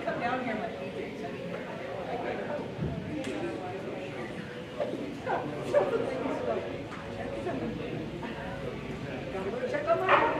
come down here like PJs. Check them out.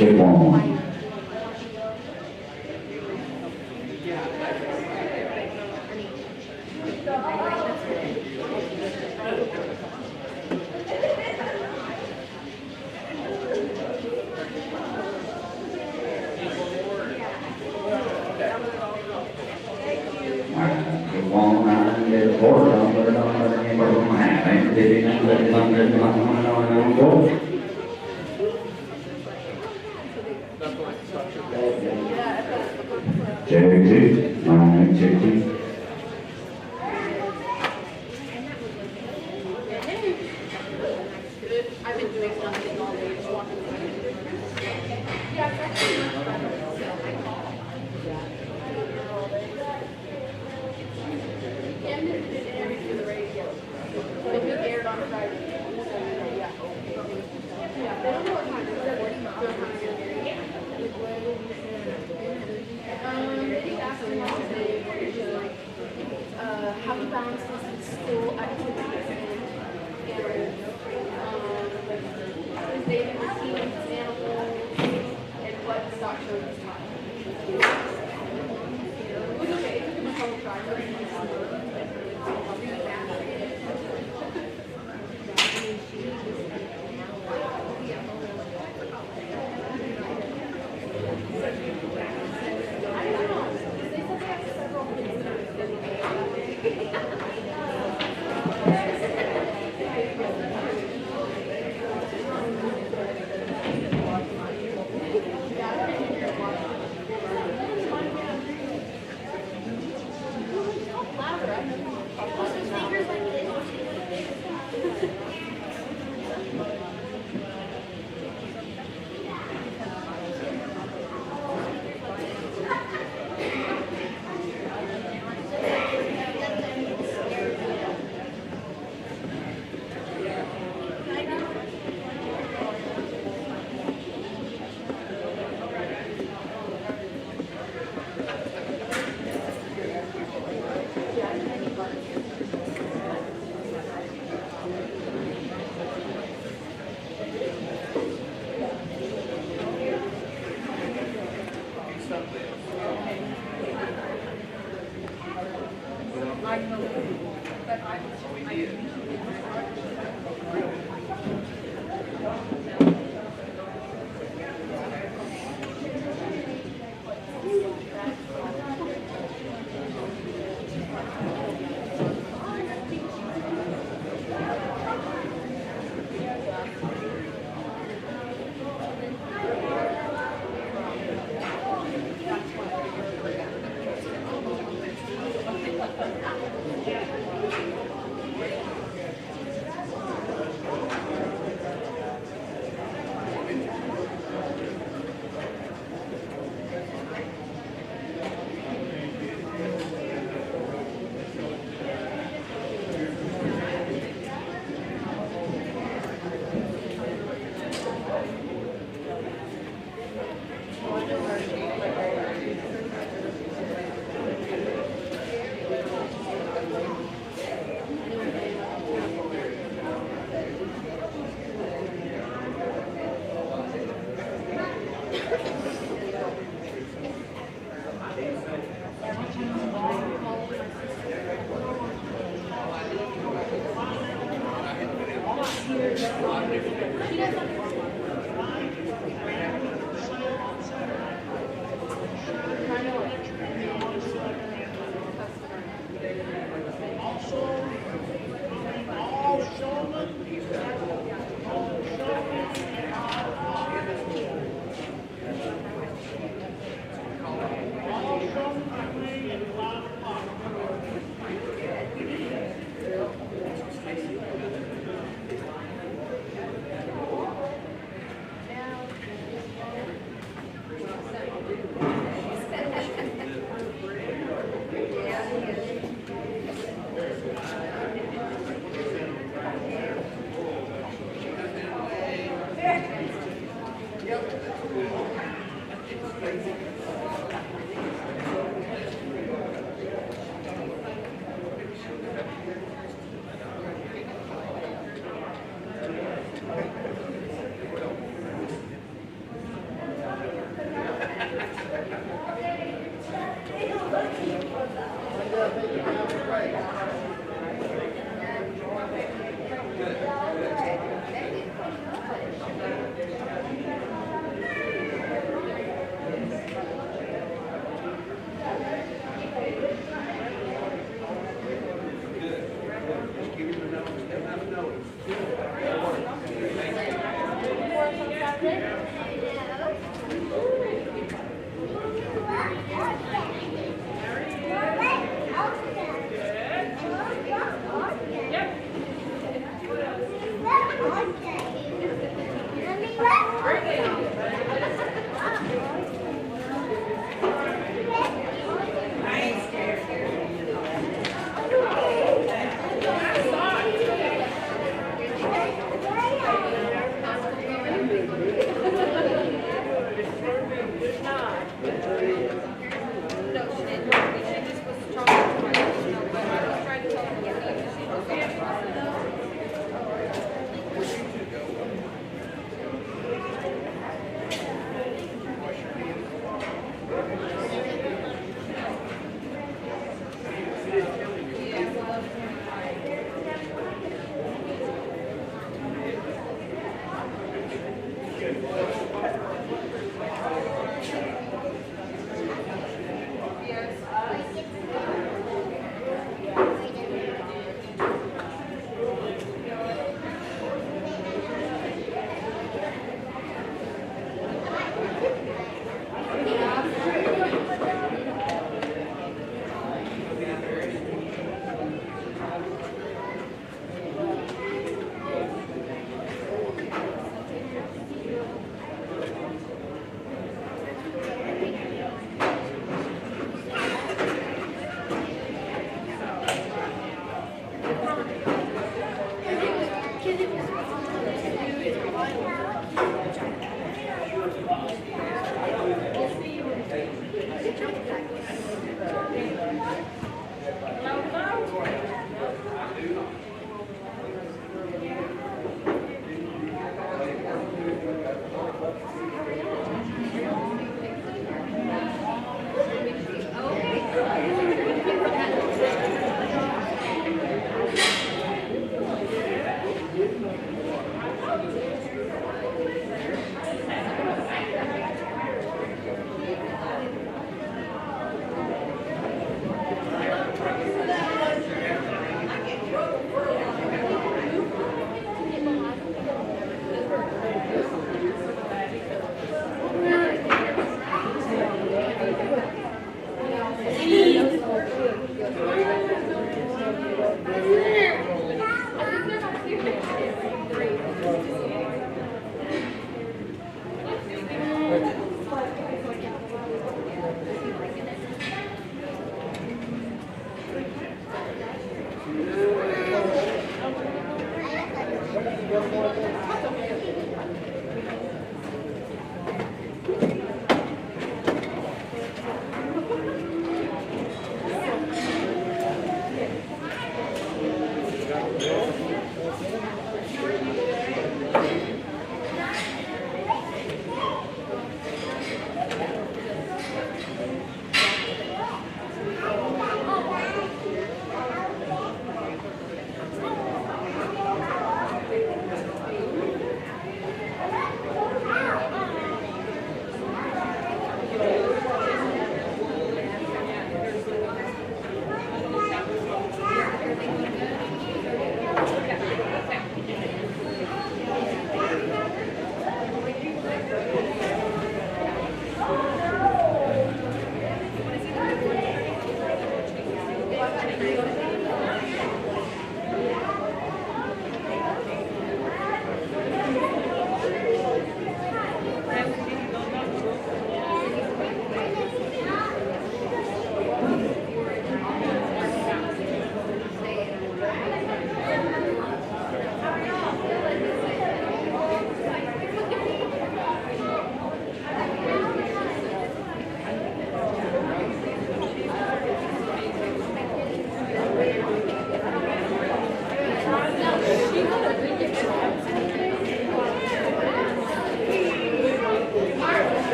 Check one.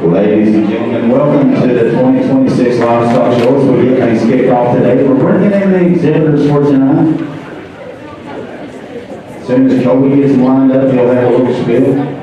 Ladies and gentlemen, welcome to the 2026 Livestock Show. We'll get things kicked off today. We're bringing in the exhibitors for tonight. As soon as Kobe gets lined up, he'll have a little spiel.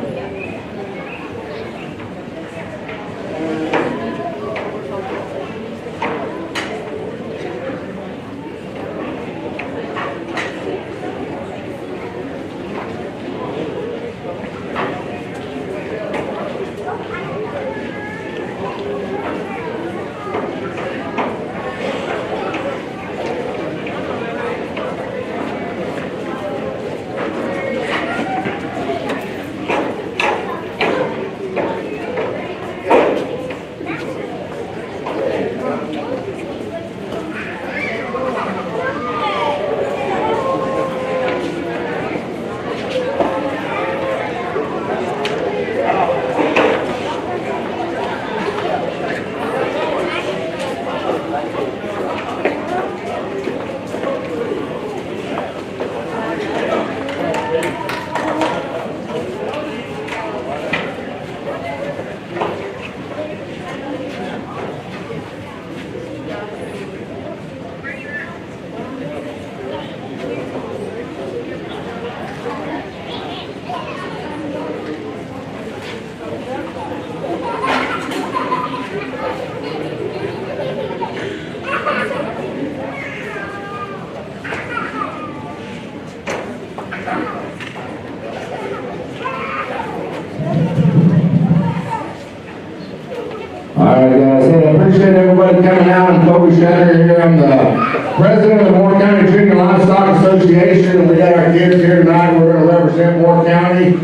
everybody coming out. I'm Kobe Shutter here. I'm the president of the Moore County Junior Livestock Association, and we got our kids here tonight. We're going to represent Moore County.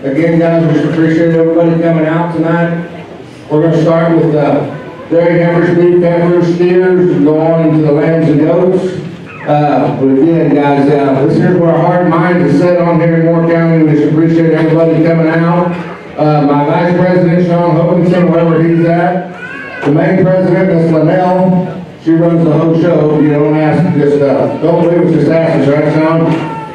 Again, guys, we just appreciate everybody coming out tonight. We're going to start with dairy heifers, beef heifers, steers, and go on into the lambs and goats. But again, guys, this is where our heart and mind is set on here in Moore County. We just appreciate everybody coming out. My vice president, Sean Hopkinson, wherever he's at. The main president, Ms. Linnell, she runs the whole show. You don't ask, just don't believe it's just asses, right, Sean?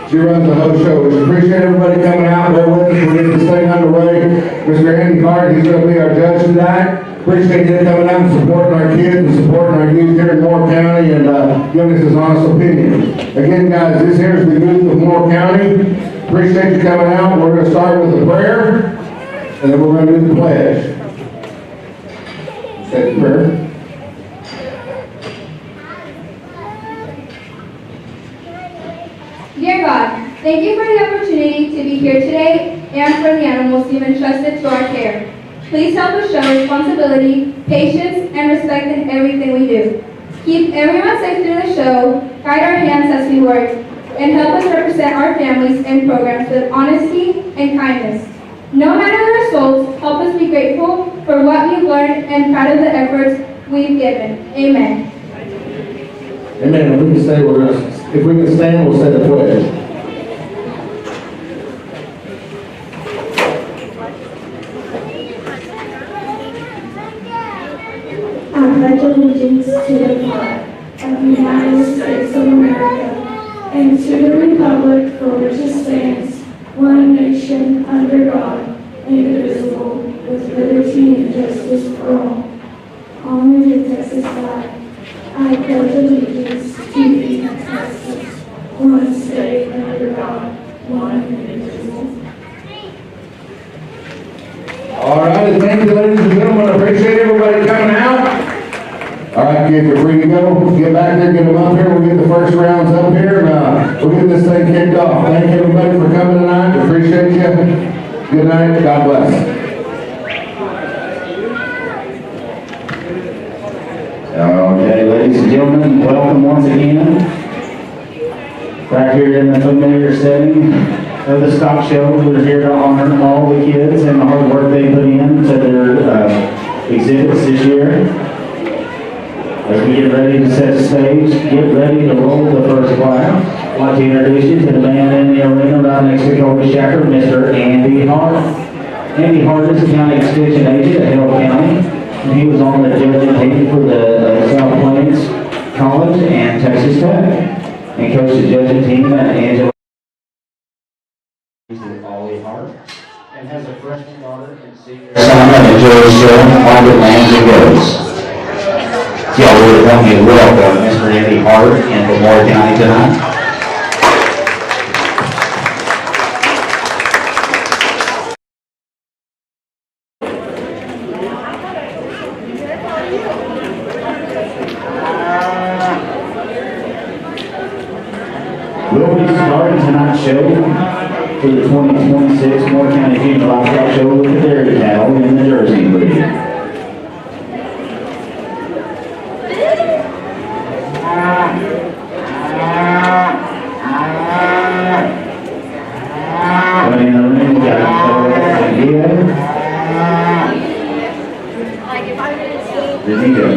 She runs the whole show. We just appreciate everybody coming out. Bear with us. We'll get this thing underway. Mr. Andy Hart, he's going to be our judge tonight. Appreciate you coming out and supporting our kids and supporting our youth here in Moore County and giving us his honest opinion. Again, guys, this here is the youth of Moore County. Appreciate you coming out. We're going to start with a prayer, and then we're going to do the pledge. Say the prayer. Dear God, thank you for the opportunity to be here today and for the animals you've entrusted to our care. Please help us show responsibility, patience, and respect in everything we do. Keep everyone safe through the show, guide our hands as we work, and help us represent our families and programs with honesty and kindness. No matter the results, help us be grateful for what we've learned and proud of the efforts we've given. Amen. Amen. If we can stay, if we can stand, we'll say the pledge. I pledge allegiance to the flag of the United States of America and to the republic for which it stands, one nation, under God, indivisible, with liberty and justice for all. Honor the Texas flag. I pledge allegiance to the United States, one state, under God, one indivisible. All right, thank you, ladies and gentlemen. I appreciate everybody coming out. All right, kids, you're free to go. Get back there, get them up here. We'll get the first rounds up here, and we'll get this thing kicked off. Thank everybody for coming tonight. Appreciate you. Good night. God bless. Okay, ladies and gentlemen, welcome once again. Back here in the familiar setting of the stock show. We're here to honor all the kids and the hard work they put in to their exhibits this year. As we get ready to set the stage, get ready to roll the first class. I'd like to introduce you to the man in the arena right next to Kobe Shacker, Mr. Andy Hart. Andy Hart is a county extension agent at Hill County. And he was on the judging team for the South Plains College and Texas Tech. And coached the judging team at Angela. Ollie Hart. And has a freshman daughter and senior son that enjoys showing on the lands and goats. Y'all would help me welcome Mr. Andy Hart into Moore County tonight. We'll be starting tonight's show for the 2026 Moore County Junior Livestock Show with the dairy cattle in the Jersey breed. Coming in the ring, we got Benito.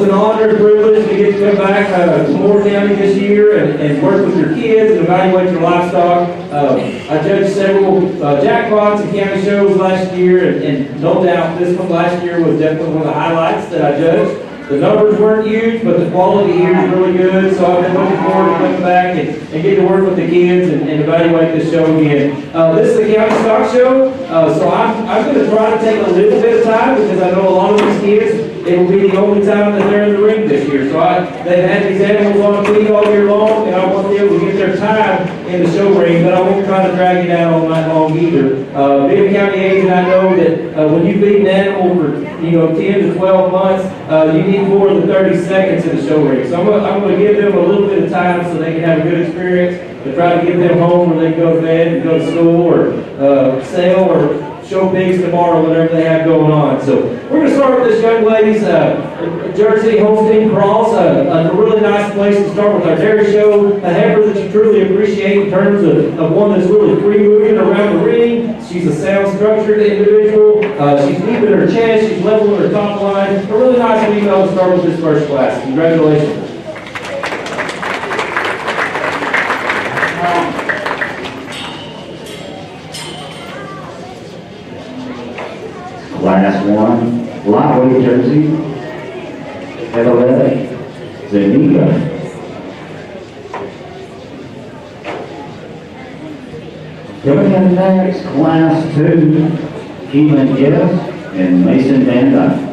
an honor and privilege to get to come back to Moore County this year and work with your kids and evaluate your livestock. I judged several jackpots and county shows last year, and no doubt this one last year was definitely one of the highlights that I judged. The numbers weren't huge, but the quality here is really good, so I've been looking forward to coming back and getting to work with the kids and evaluate this show again. This is the county stock show, so I'm going to try to take a little bit of time because I know a lot of these kids, it will be the only time that they're in the ring this year. So they've had these animals on feed all year long, and I want them to get their time in the show ring, but I won't try to drag it out all night long either. Being a county agent, I know that when you feed an animal for 10 to 12 months, you need more than 30 seconds in the show ring. So I'm going to give them a little bit of time so they can have a good experience to try to get them home where they can go to bed and go to school or sail or show pigs tomorrow, whatever they have going on. So we're going to start with this young lady's Jersey Holstein Cross, a really nice place to start with our dairy show, a heifer that you truly appreciate in terms of one that's really free moving around the ring. She's a sound structured individual. She's deep in her chest. She's level in her top line. A really nice female to start with this first class. Congratulations. Class 1, lightweight Jersey, Elevate, Zaniga. Coming in next, Class 2, Keelan Gibbs and Mason Van Dyke.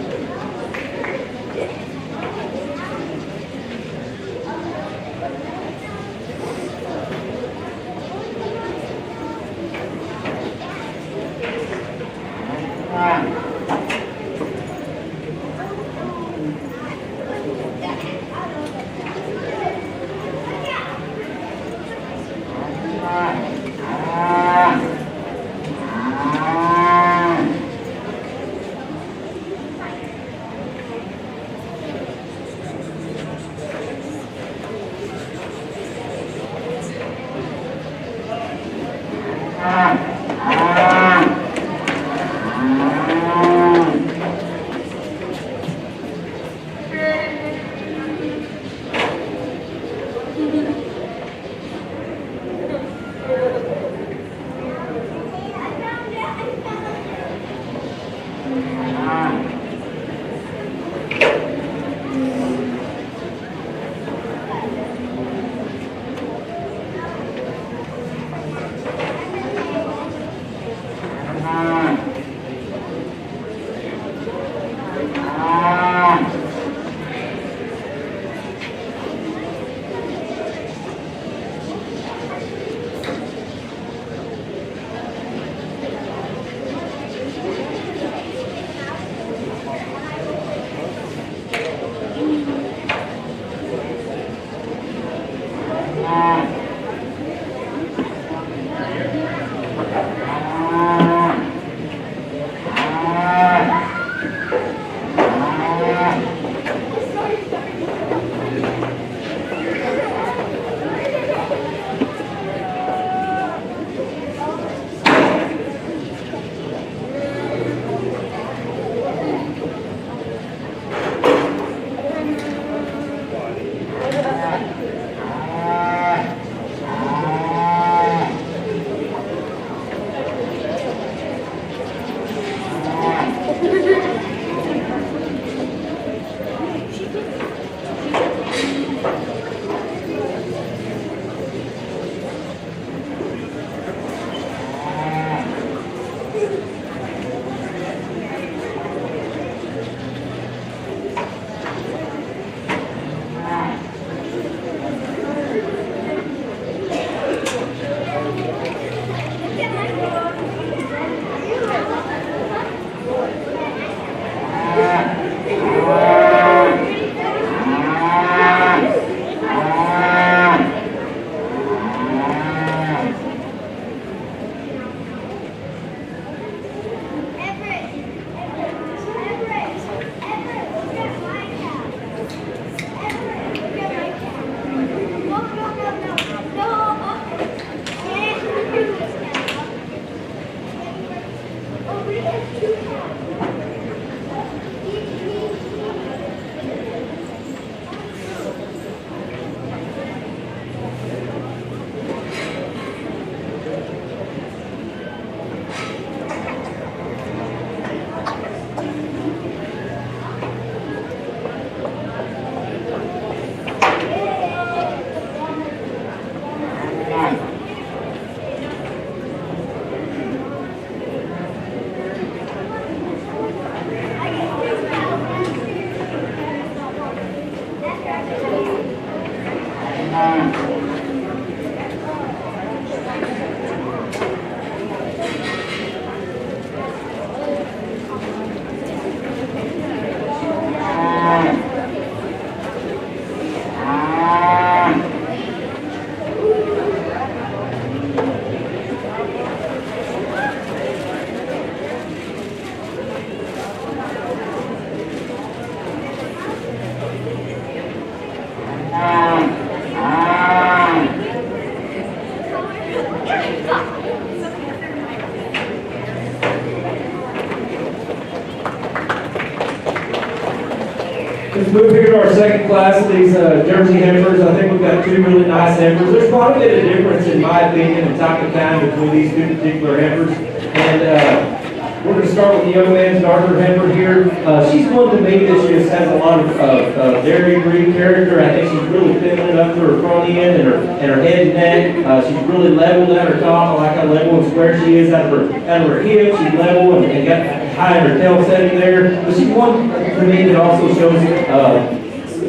our second class of these Jersey heifers. I think we've got two really nice heifers. There's quite a bit of difference, in my opinion, in type of kind between these two particular heifers. And we're going to start with the young man's darker heifer here. She's one to me that just has a lot of dairy breed character. I think she's really feminine up to her front end and her head and neck. She's really leveled at her top. I like how level and square she is out of her hips. She's level and got high in her tail setting there. But she's one to me that also shows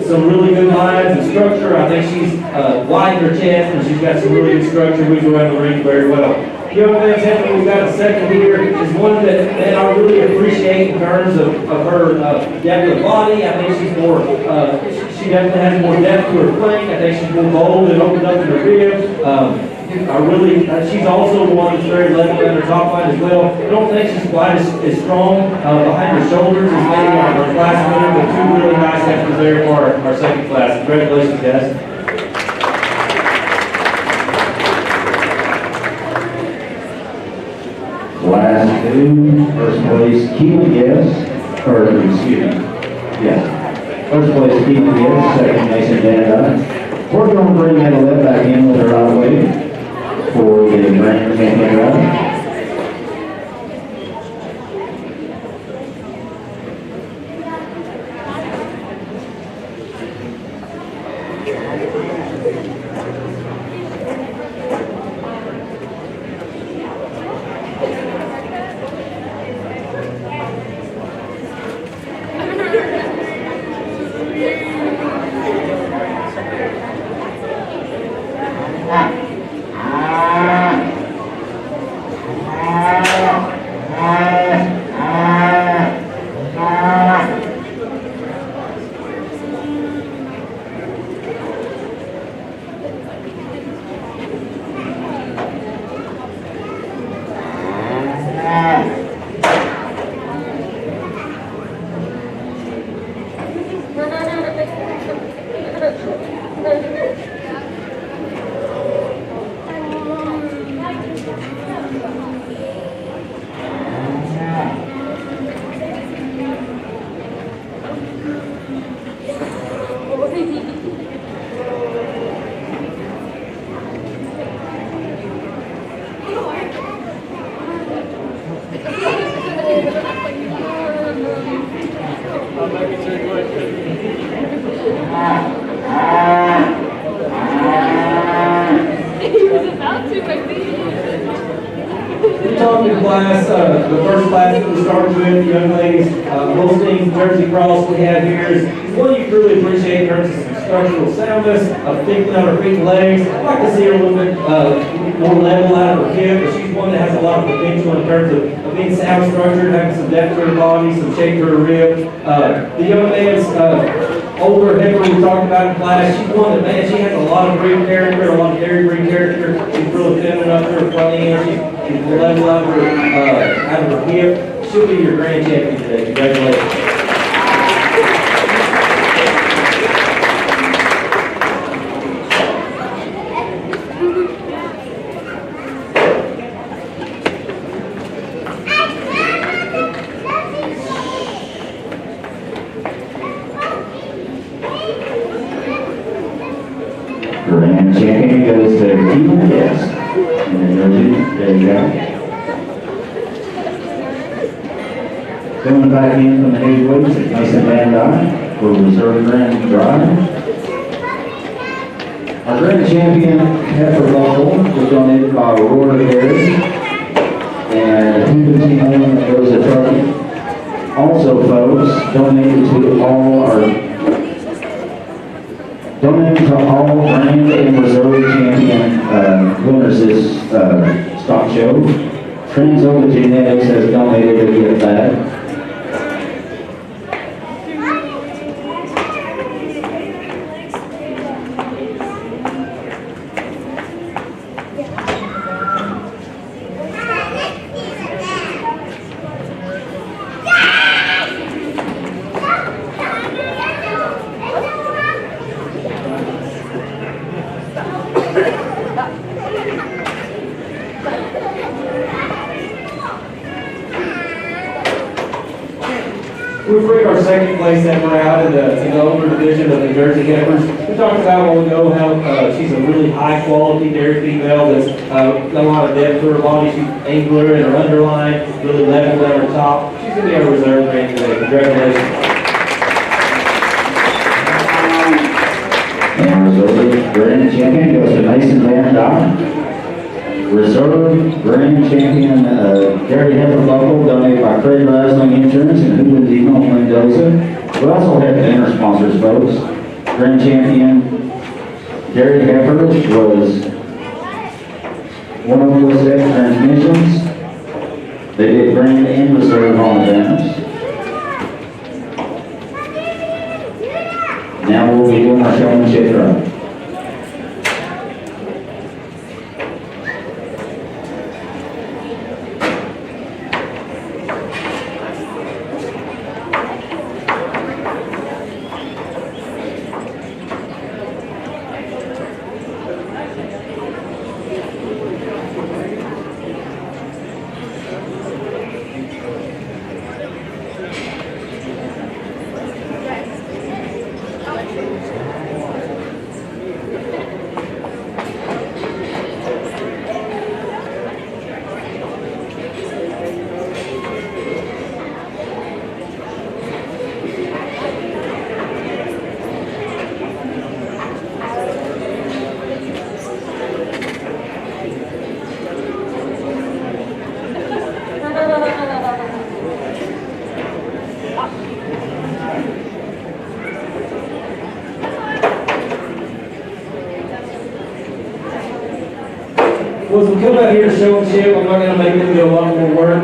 some really good lines and structure. I think she's wide in her chest and she's got some really good structure. We go around the ring very well. Young man's heifer we've got a second here is one that I really appreciate in terms of her depth of body. I think she's more, she definitely has more depth to her flank. I think she's more bold and opens up in her ribs. She's also one that's very level in her top line as well. I don't think she's quite as strong behind her shoulders as maybe our class winner, but two really nice heifers there for our second class. Congratulations, guys. Last two, first place, Keelan Guest, or excuse me, yes. First place, Keelan Guest, second, Mason Van. We're going to bring Adeline back in with her right way for the grand champion run. Class, the first class that we started with, the young ladies, Holstein Jersey Cross we have here is one you really appreciate in terms of some structural soundness, thickness on her feet and legs. I'd like to see her a little bit more level out of her hip, but she's one that has a lot of potential in terms of being sound structured, having some depth to her body, some shape to her rib. The young man's older heifer we talked about in class, she's one that, man, she has a lot of breed character, a lot of dairy breed character. She's really feminine up to her front end. She's level out of her hip. She'll be your grand champion today. Congratulations. Grand champion goes to Keelan Guest. There you go. Coming back in from the heavyweights, it's Mason Van for reserve grand drive. Our grand champion heifer buckle was donated by Aurora Dairy and $215 goes to Truckee. Also, folks, donated to all grand and reserve champion winners this stock show. Trans Over Genetics has donated a gift bag. We bring our second place ever out in the older division of the Jersey Heifers. We talked about a while ago how she's a really high quality dairy female that's got a lot of depth to her body. She's angular in her underline, really level down her top. She's going to be our reserve main today. Congratulations. And reserve grand champion goes to Mason Van Dyke. Reserve grand champion dairy heifer buckle donated by Craig Wrestling Insurance and Hoodoo Demo Mendoza. We also have dinner sponsors, folks. Grand champion dairy heifer was 106 Transmissions. They did grand and reserve on the banners. Now we'll be doing our showmanship drive. Well, as we come out here to showmanship, I'm not going to make them do a lot more work,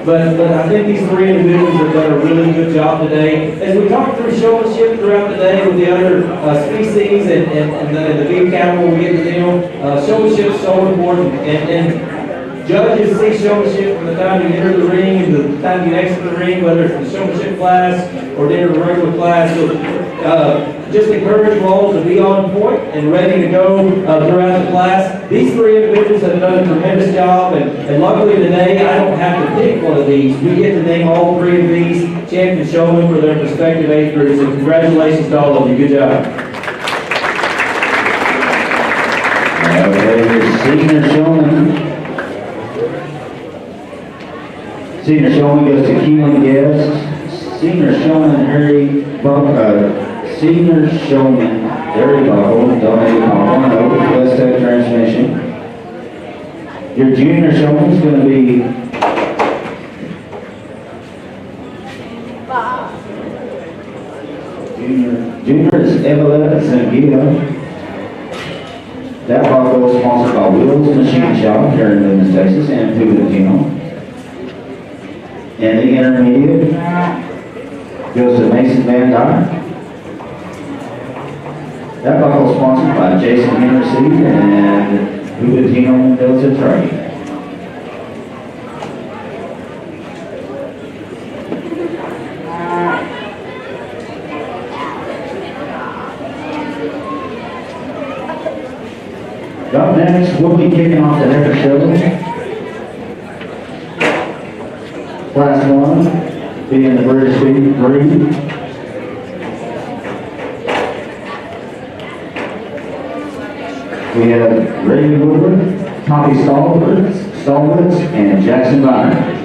but I think these three individuals have done a really good job today. As we talk through showmanship throughout the day with the other species and the beef cattle, when we get to them, showmanship is so important. And judges see showmanship from the time you enter the ring and the time you exit the ring, whether it's the showmanship class or the regular class. So, just encourage you all to be on point and ready to go throughout the class. These three individuals have done a tremendous job, and luckily today I don't have to pick one of these. We get to name all three of these champion showmen for their respective age groups, and congratulations to all of you. Good job. Okay, senior showman. Senior showman goes to Keelan Guest. Senior showman Harry Senior showman Harry Buckle donated by 1 over Livestock Transmission. Your junior showman is going to be Junior is Evelyn Zangita. That buckle is sponsored by Wheels Machine Shop here in Livens, Texas, and Cupertino. And the intermediate goes to Mason Van Dyke. That buckle is sponsored by Jason Henderson and Cupertino Mendoza Trade. Up next, we'll be kicking off the heifer show. Class 1, being the British breed. We have Ray Woodward, Tommy Stallwitz, and Jackson Viner.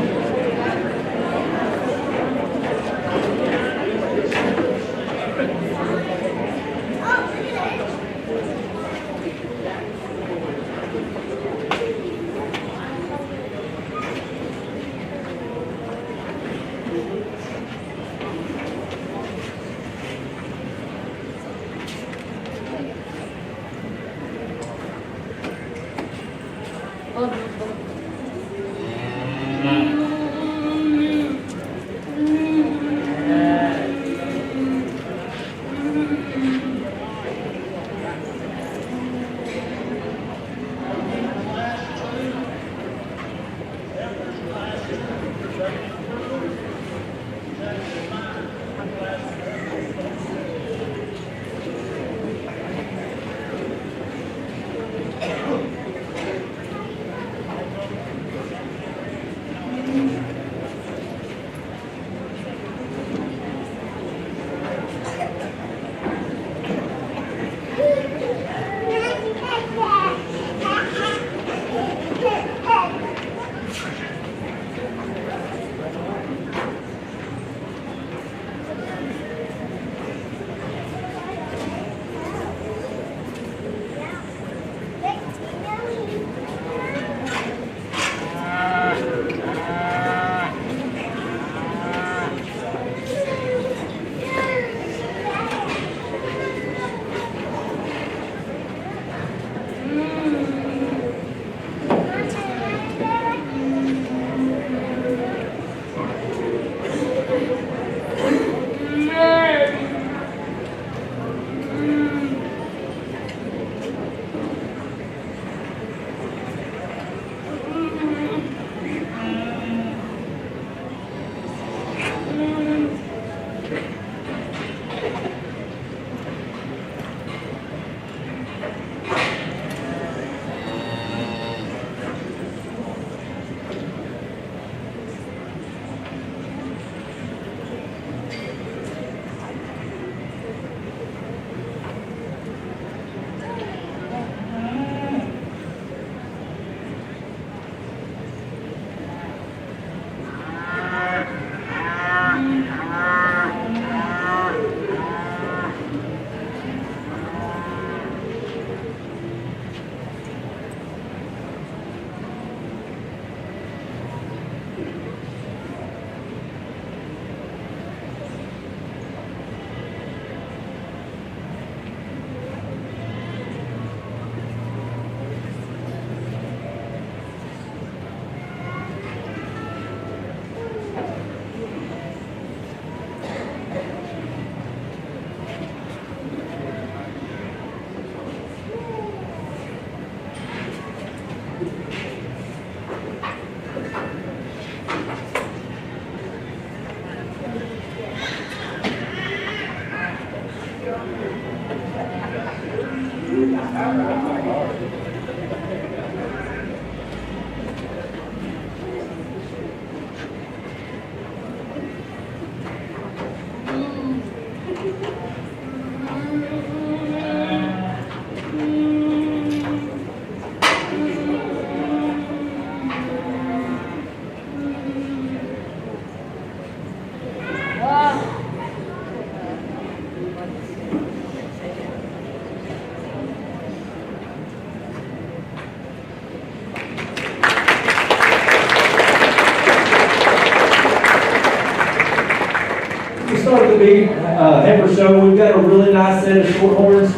We started the big heifer show. We've got a really nice set of shorthorns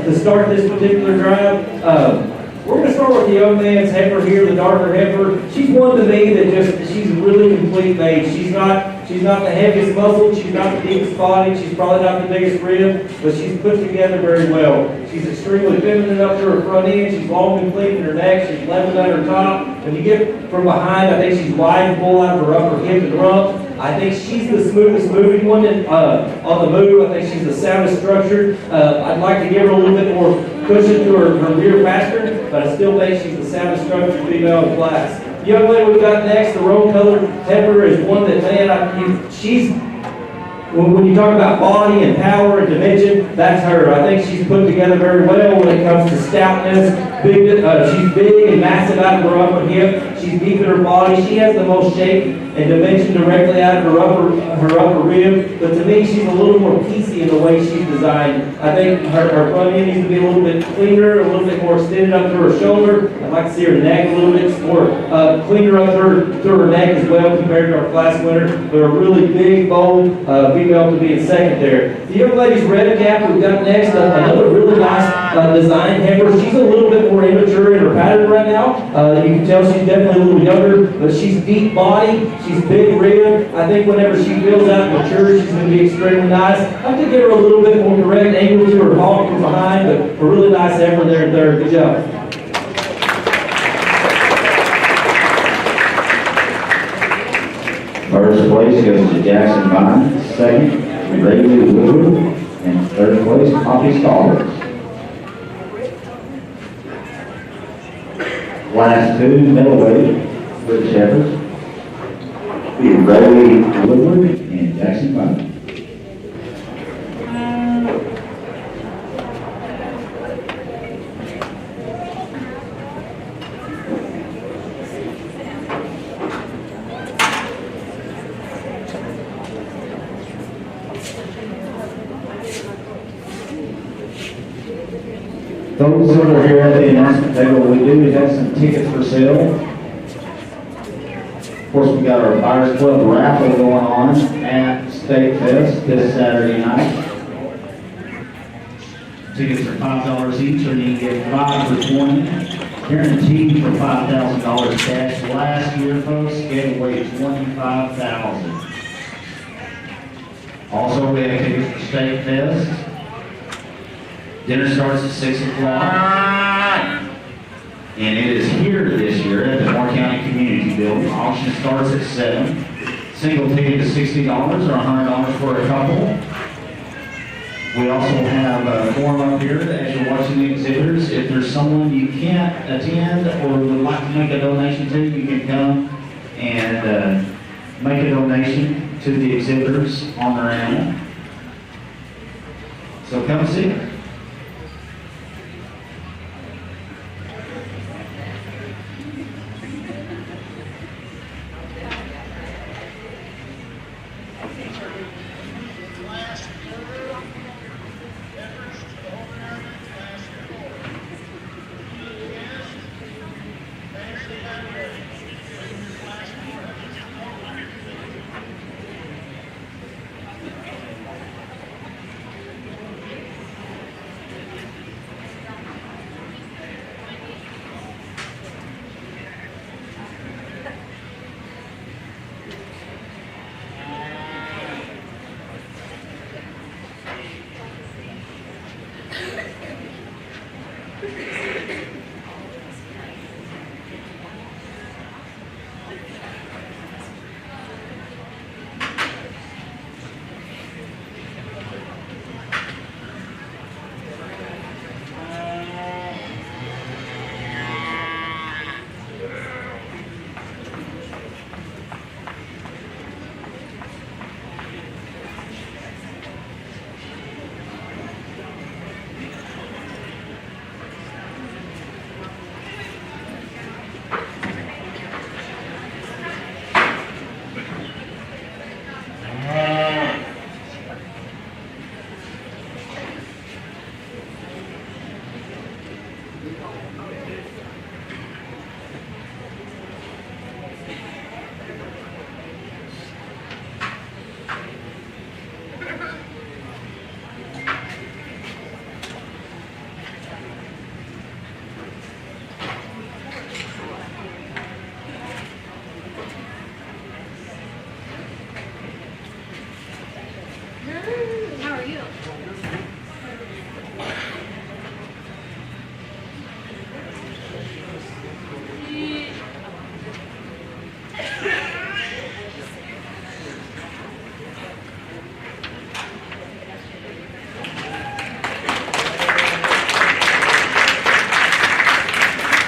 to start this particular drive. We're going to start with the young man's heifer here, the darker heifer. She's one to me that she's a really complete mate. She's not the heaviest muscle, she's not the deepest body, she's probably not the biggest rib, but she's put together very well. She's extremely feminine up to her front end, she's long and clean in her neck, she's level at her top. When you get from behind, I think she's wide and full out of her upper hip and rump. I think she's the smoothest moving one on the move. I think she's the soundest structured. I'd like to give her a little bit more cushion to her rear master, but I still think she's the soundest structured female in the class. The young lady we've got next, the roan-colored heifer, is one that, man, she's, when you talk about body and power and dimension, that's her. I think she's put together very well when it comes to stoutness. She's big and massive out of her upper hip. She's deep in her body. She has the most shape and dimension directly out of her upper rib. But to me, she's a little more piecey in the way she's designed. I think her front end needs to be a little bit cleaner, a little bit more extended up to her shoulder. I'd like to see her neck a little bit more cleaner up to her neck as well compared to our class winner. But a really big, bold female to be in second there. The young lady's red cap we've got next, another really nice design heifer. She's a little bit more immature in her pattern right now. You can tell she's definitely a little younger, but she's deep body, she's big rib. I think whenever she fills out and matures, she's going to be extremely nice. I have to give her a little bit more correct angle to her hog from behind, but a really nice heifer there in third. Good job. First place goes to Jackson Vine, second, Rayleigh Woodward, and third place, Poppy Stallings. Last two, middleweight, British heifers, Rayleigh Woodward and Jackson Vine. Those that are here at the announcement table, we do have some tickets for sale. Of course, we got our Buyers Club raffle going on at State Fest this Saturday night. Tickets are $5 each, or you can get 5 for $20, guaranteed for $5,000 cash. Last year, folks, gave away $25,000. Also, we have tickets for State Fest. Dinner starts at 6 o'clock, and it is here this year at the Moore County Community Building. Auction starts at 7. Single ticket is $60 or $100 for a couple. We also have a form up here as you're watching the exhibitors. If there's someone you can't attend or would like to make a donation to, you can come and make a donation to the exhibitors on their animal. So come see it.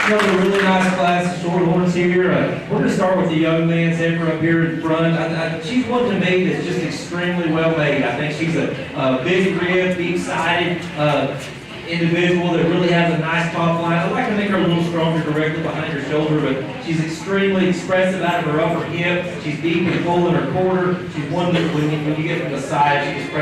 Another really nice class of shorthorns here. We're going to start with the young man's heifer up here in front. She's one to me that's just extremely well made. I think she's a big rib, deep-sided individual that really has a nice top line. I'd like to make her a little stronger directly behind her shoulder, but she's extremely expressive out of her upper hip. She's deep and full in her quarter. She's one that when you get from the side, she just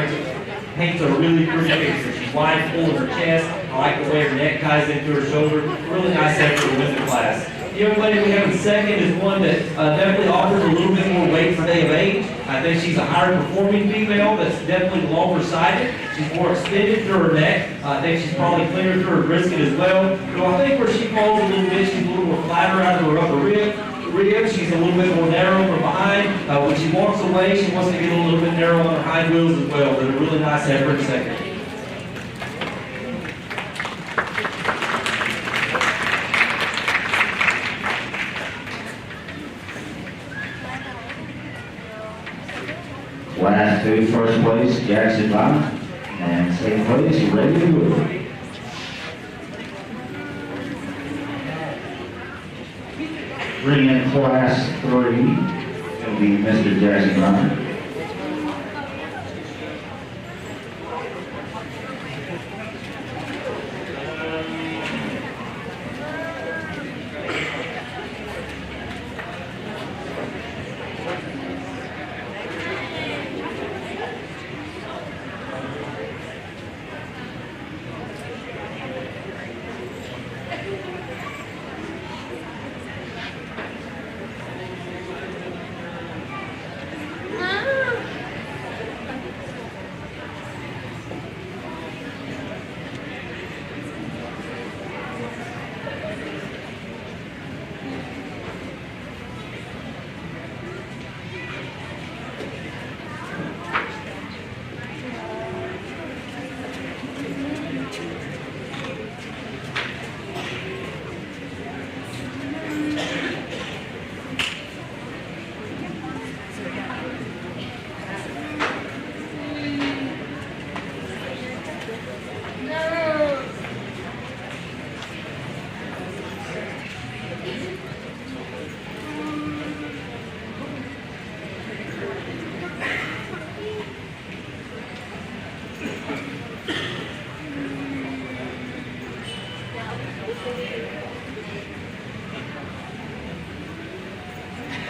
paints a really pretty picture. She's wide, full in her chest. I like the way her neck ties into her shoulder. Really nice effort to win the class. The young lady we have in second is one that definitely offers a little bit more weight for day of age. I think she's a higher performing female that's definitely longer sided. She's more extended through her neck. I think she's probably cleaner through her brisket as well. So I think where she falls a little bit, she's a little more flatter out of her upper rib. She's a little bit more narrow from behind. When she walks away, she wants to get a little bit narrow on her hind wheels as well. But a really nice effort in second. Last two, first place, Jackson Bonner, and second place, Reagan Wood. Bring in class 3, it'll be Mr. Jackson Bonner.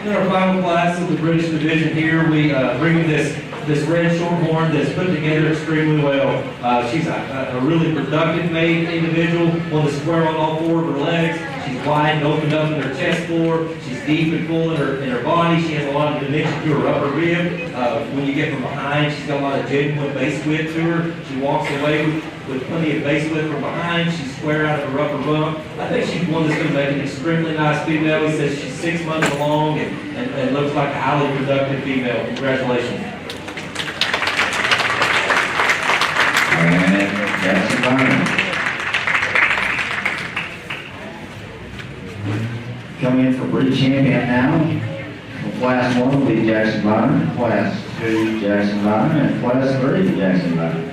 In our final class of the British Division here, we bring in this red shorthorn that's put together extremely well. She's a really productive made individual, one that's square on all four of her legs. She's wide and opened up in her chest floor. She's deep and full in her body. She has a lot of dimension to her upper rib. When you get from behind, she's got a lot of genuine base width to her. She walks away with plenty of base width from behind. She's square out of her upper rump. I think she's one that's going to make an extremely nice female. He says she's 6 months along and looks like a highly productive female. Congratulations. And Jackson Bonner. Coming in for British champion now. Class 1 will be Jackson Bonner, Class 2 Jackson Bonner, and Class 3 Jackson Bonner.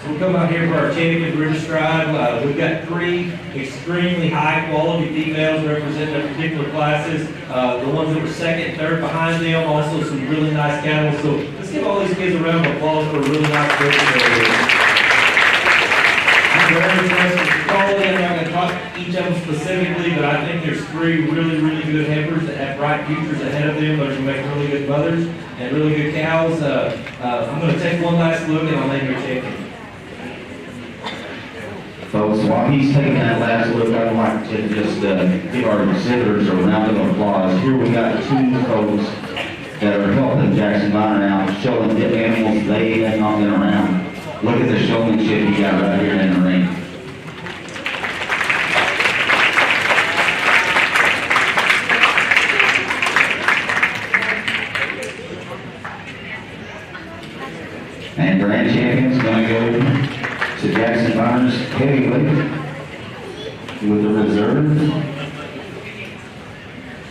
We'll come out here for our Champions River Stride. We've got 3 extremely high quality females representing their particular classes. The ones that were second and third behind them, also some really nice cattle. So let's give all these kids a round of applause for a really nice presentation. I'm very impressed with the quality. I'm not going to talk each of them specifically, but I think there's 3 really, really good heifers that have bright futures ahead of them. Those will make really good mothers and really good cows. I'm going to take one last look and I'll name your champion. Folks, while he's taking that last look, I'd like to just give our exhibitors a round of applause. Here we got 2 folks that are helping Jackson Minor out, showing the animals they have not been around. Look at the showmanship he got right here in the ring. And grand champion's gonna go to Jackson Minor's heavyweight with the reserve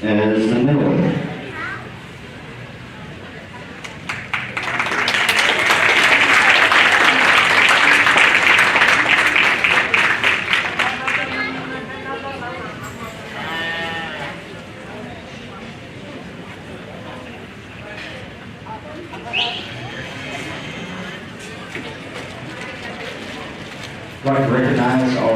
as the middleweight. I'd like to recognize our,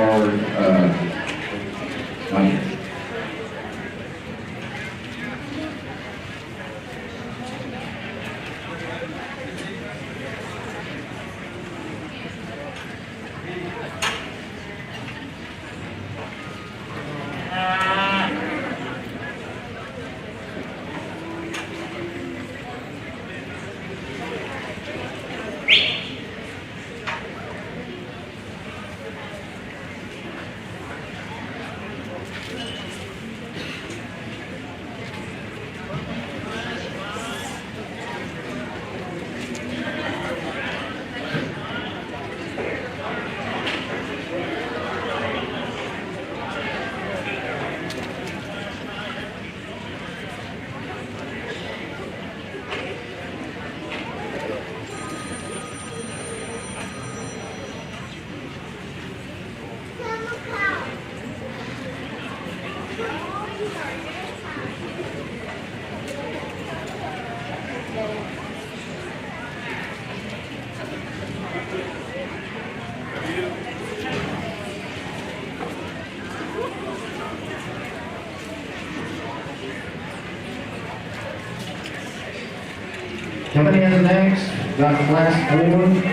coming in next, got class 4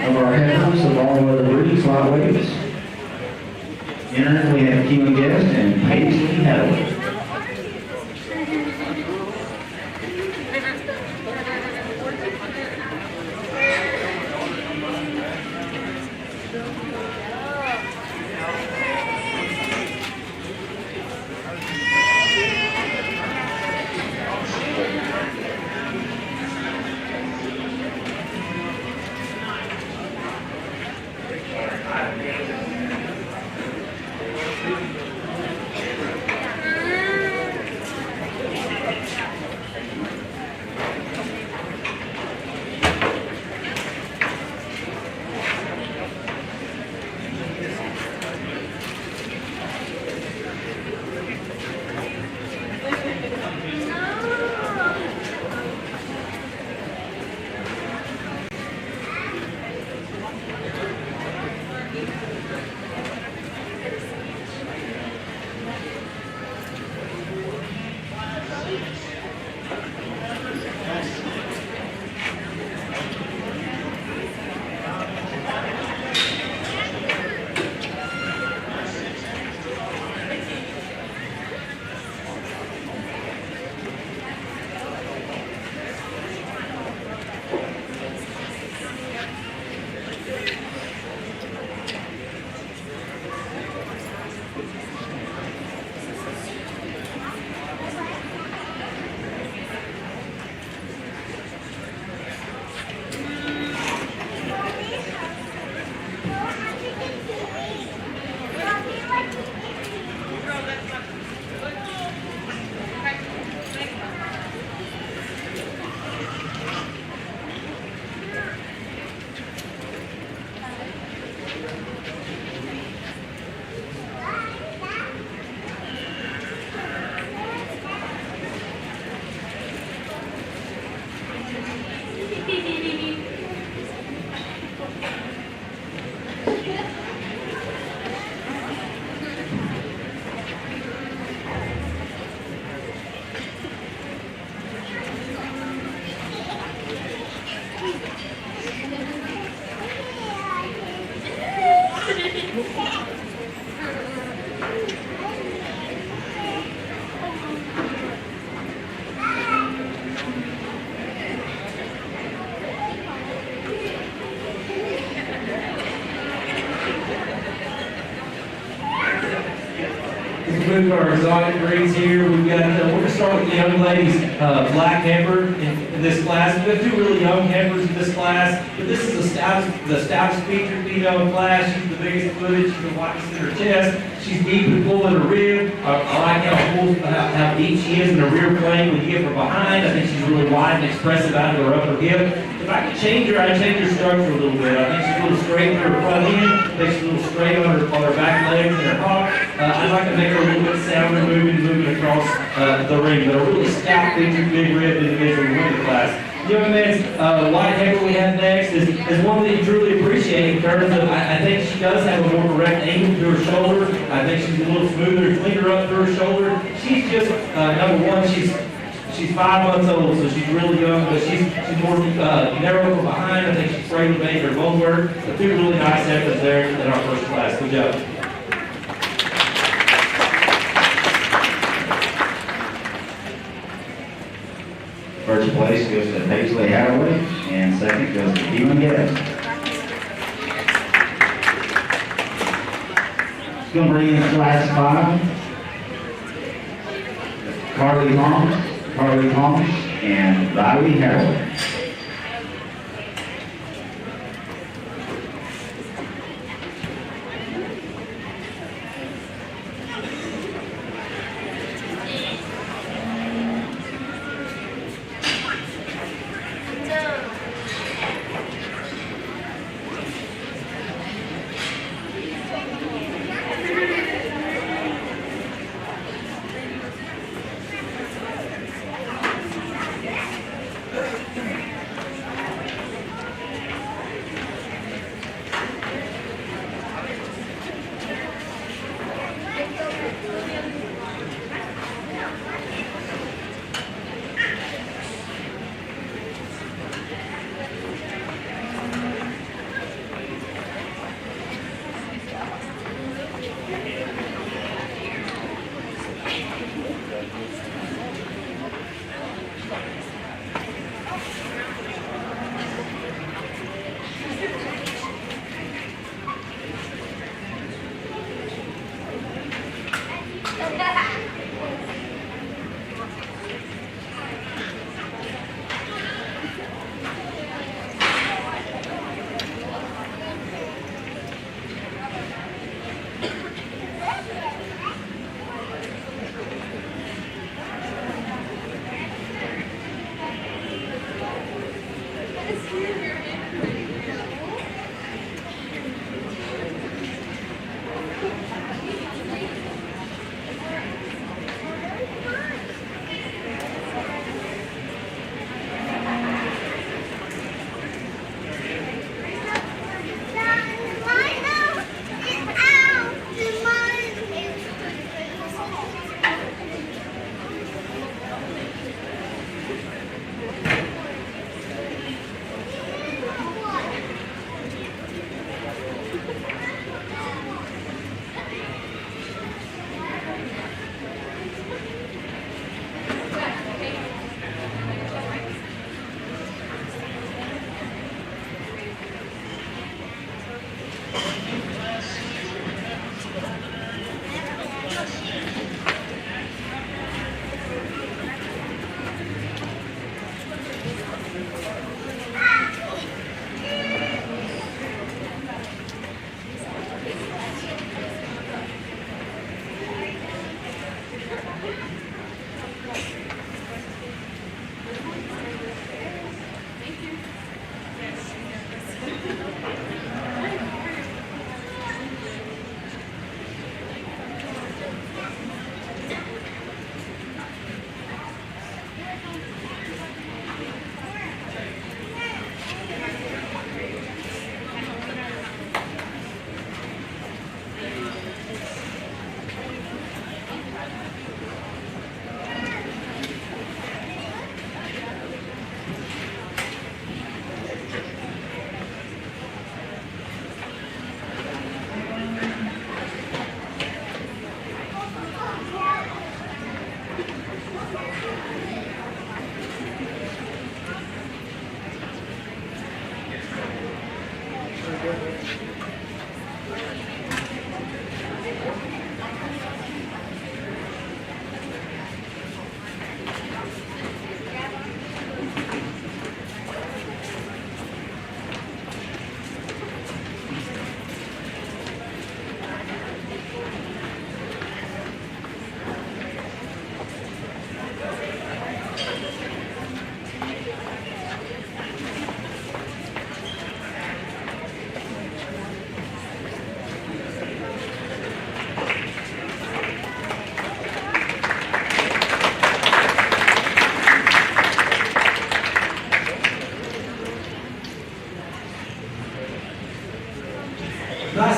of our heifers of all other breeds, lightweights. Entering, we have Keelan Guest and Paisley Hathaway. move to our exotic breeds here. We've got, we're going to start with the young lady's black heifer in this class. We've got two really young heifers in this class, but this is the stoutest featured female in class. She's the biggest footage, she's the widest in her chest. She's deep and full in her rib. I like how deep she is in her rear plane when you get from behind. I think she's really wide and expressive out of her upper hip. If I could change her, I'd change her structure a little bit. I think she's a little straight in her front end. I think she's a little straight on her back legs and her hop. I'd like to make her a little bit sounder moving across the ring. But a really stout, featured, big ribbed individual in the class. Young man's white heifer we have next is one that you truly appreciate in terms of, I think she does have a more direct angle to her shoulder. I think she's a little smoother, cleaner up to her shoulder. She's just, number one, she's 5 months old, so she's really young, but she's more narrow from behind. I think she's afraid to make her bone work. But two really nice heifers there in our first class. Good job. First place goes to Paisley Hathaway, and second goes to Keelan Guest. It's going to bring in class 5, Carly Thomas, and Riley Hathaway.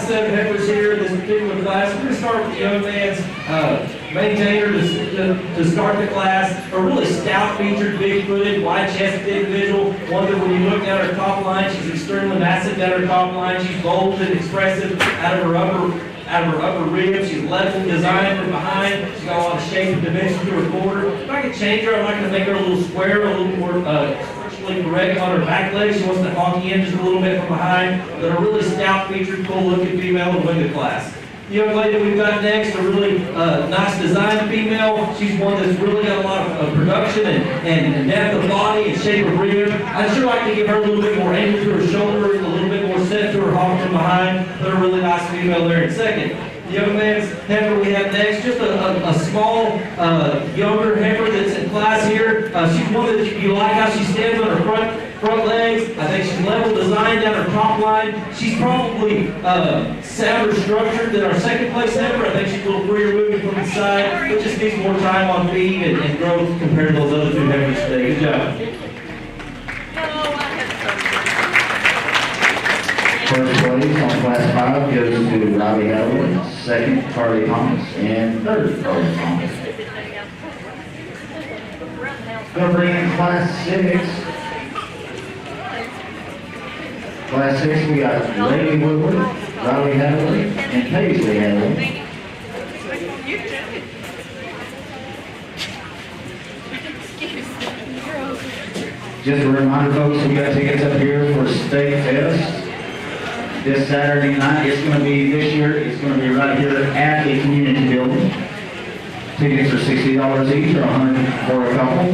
7 heifers here in this particular class. We're going to start with the young man's maintainer to start the class. A really stout-featured, big-footed, wide-chested individual. One that when you look down her top line, she's extremely massive down her top line. She's bold and expressive out of her upper ribs. She's level designed from behind. She's got a lot of shape and dimension to her quarter. If I could change her, I'd like to make her a little square, a little more structurally correct on her back legs. She wants to hockey in just a little bit from behind. But a really stout-featured, cool-looking female to win the class. The young lady we've got next, a really nice designed female. She's one that's really got a lot of production and depth of body and shape of rib. I'd sure like to give her a little bit more angle to her shoulder, a little bit more set to her hop from behind. Put a really nice female there in second. The young man's heifer we have next, just a small, younger heifer that's in class here. She's one that you like how she stands on her front legs. I think she's level designed down her top line. She's probably sounder structured than our second place heifer. I think she's a little freer moving from the side, but just needs more time on feed and growth compared to those other two heifers today. Good job. First place on class 5 goes to Robbie Howard, second Charlie Thomas, and third Charlie Thomas. Gonna bring in class 6. Class 6 we got Lady Woodward, Robbie Howard, and Paisley Howard. Just a reminder, folks, we got tickets up here for State Fest. This Saturday night, it's going to be, this year, it's going to be right here at the community building. Tickets are $60 each, or $100 for a couple.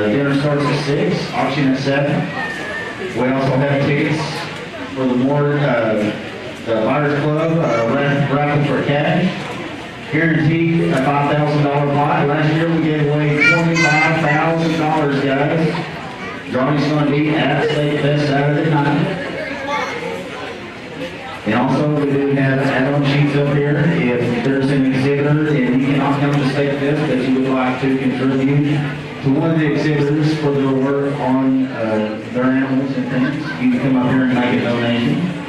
Dinner starts at 6, auction at 7. We also have tickets for the Liars Club, raffle for cash. Guaranteed a $5,000 pot. Last year we gave away $25,000, guys. Drawing's going to be at State Fest Saturday night. And also, we do have add-on sheets up here. If there's an exhibitor and you cannot come to State Fest that you would like to contribute to one of the exhibitors for their work on their animals and things, you can come up here and make a donation.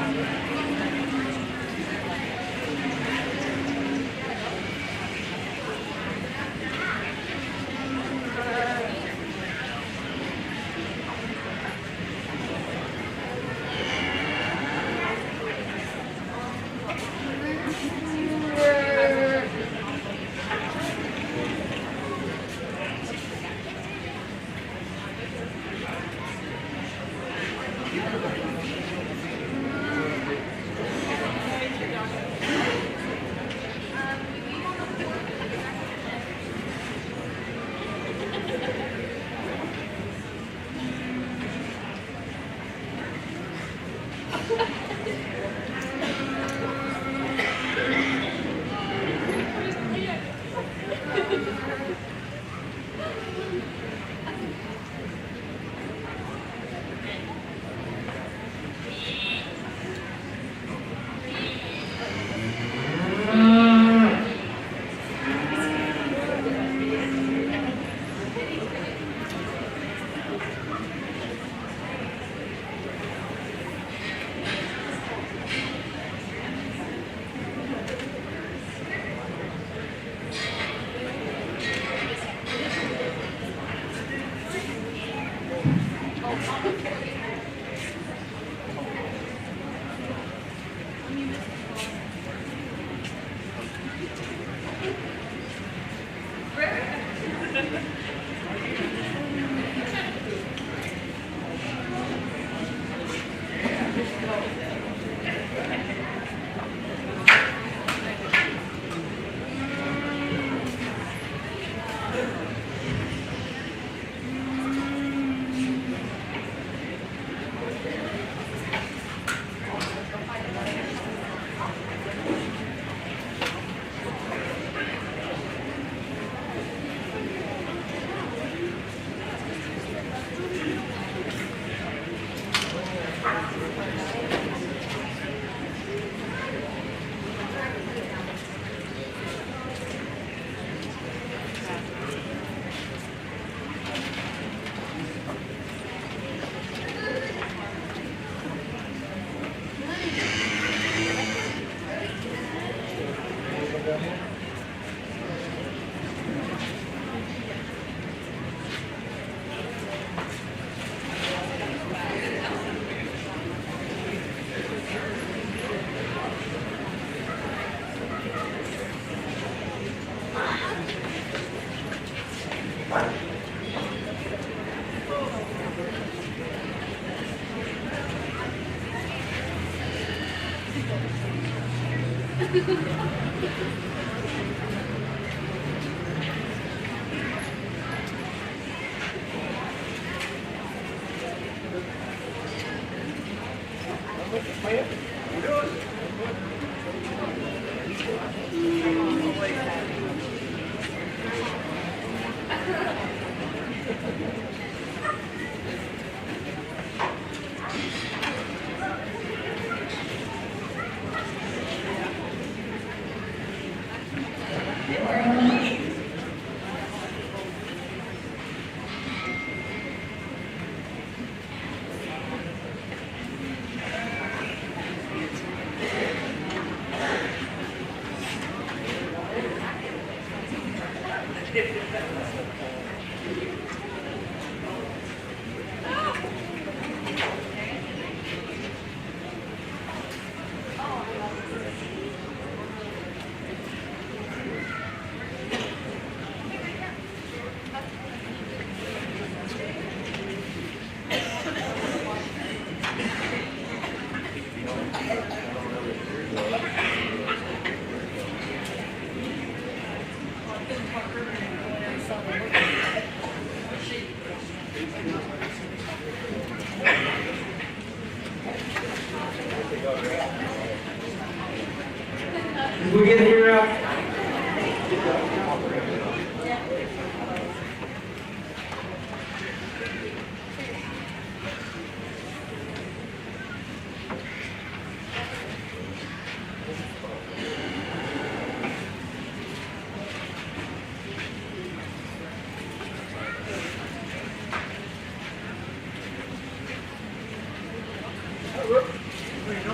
Did we get here out?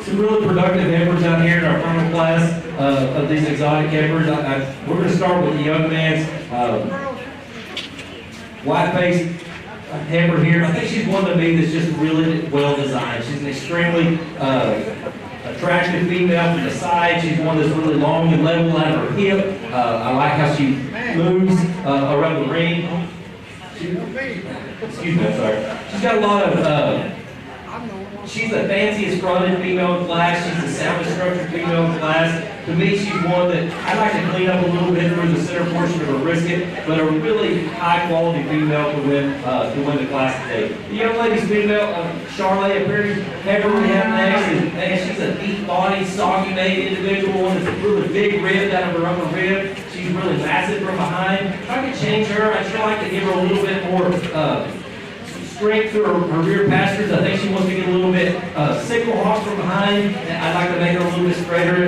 Some really productive heifers out here in our final class of these exotic heifers. We're going to start with the young man's white-faced heifer here. I think she's one to me that's just really well designed. She's an extremely attractive female from the side. She's one that's really long and level out of her hip. I like how she moves around the ring. Excuse me, I'm sorry. She's got a lot of she's the fanciest fronted female in class. She's the soundest structured female in class. To me, she's one that I'd like to clean up a little bit through the center portion of her brisket, but a really high quality female to win the class today. The young lady's female, Charlotte, a very heifer we have next. She's a deep body, soggy made individual, one that's really big ribbed out of her upper rib. She's really massive from behind. If I could change her, I'd sure like to give her a little bit more strength to her rear pastures. I think she wants to get a little bit sickle hawk from behind. I'd like to make her a little bit straighter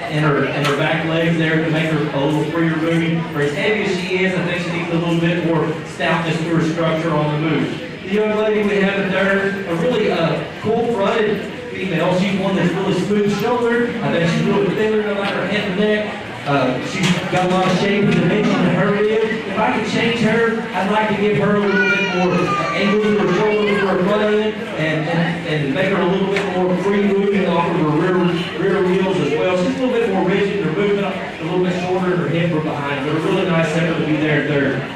in her back legs there to make her a little freer moving. For as heavy as she is, I think she needs a little bit more stoutness to her structure on the move. The young lady we have in third, a really cool fronted female. She's one that's really smooth shouldered. I think she's really thinner no matter her head and neck. She's got a lot of shape and dimension in her rib. If I could change her, I'd like to give her a little bit more angle to her shoulders for her front end and make her a little bit more free moving off of her rear wheels as well. She's a little bit more rigid in her movement, a little bit shorter in her hip from behind, but a really nice heifer to be there in third.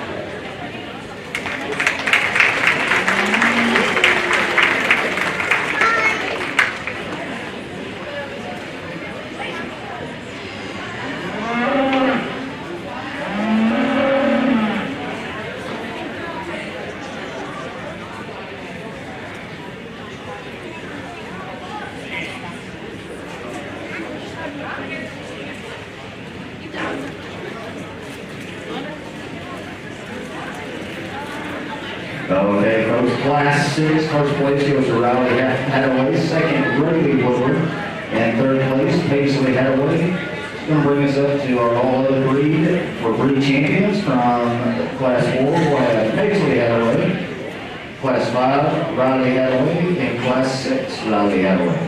Okay, folks, class 6, first place goes to Riley Hathaway, second Riley Woodward, and third place Paisley Hathaway. It's going to bring us up to our all other breed for breed champions. From class 4, we'll have Paisley Hathaway, class 5, Riley Hathaway, and class 6, Riley Hathaway.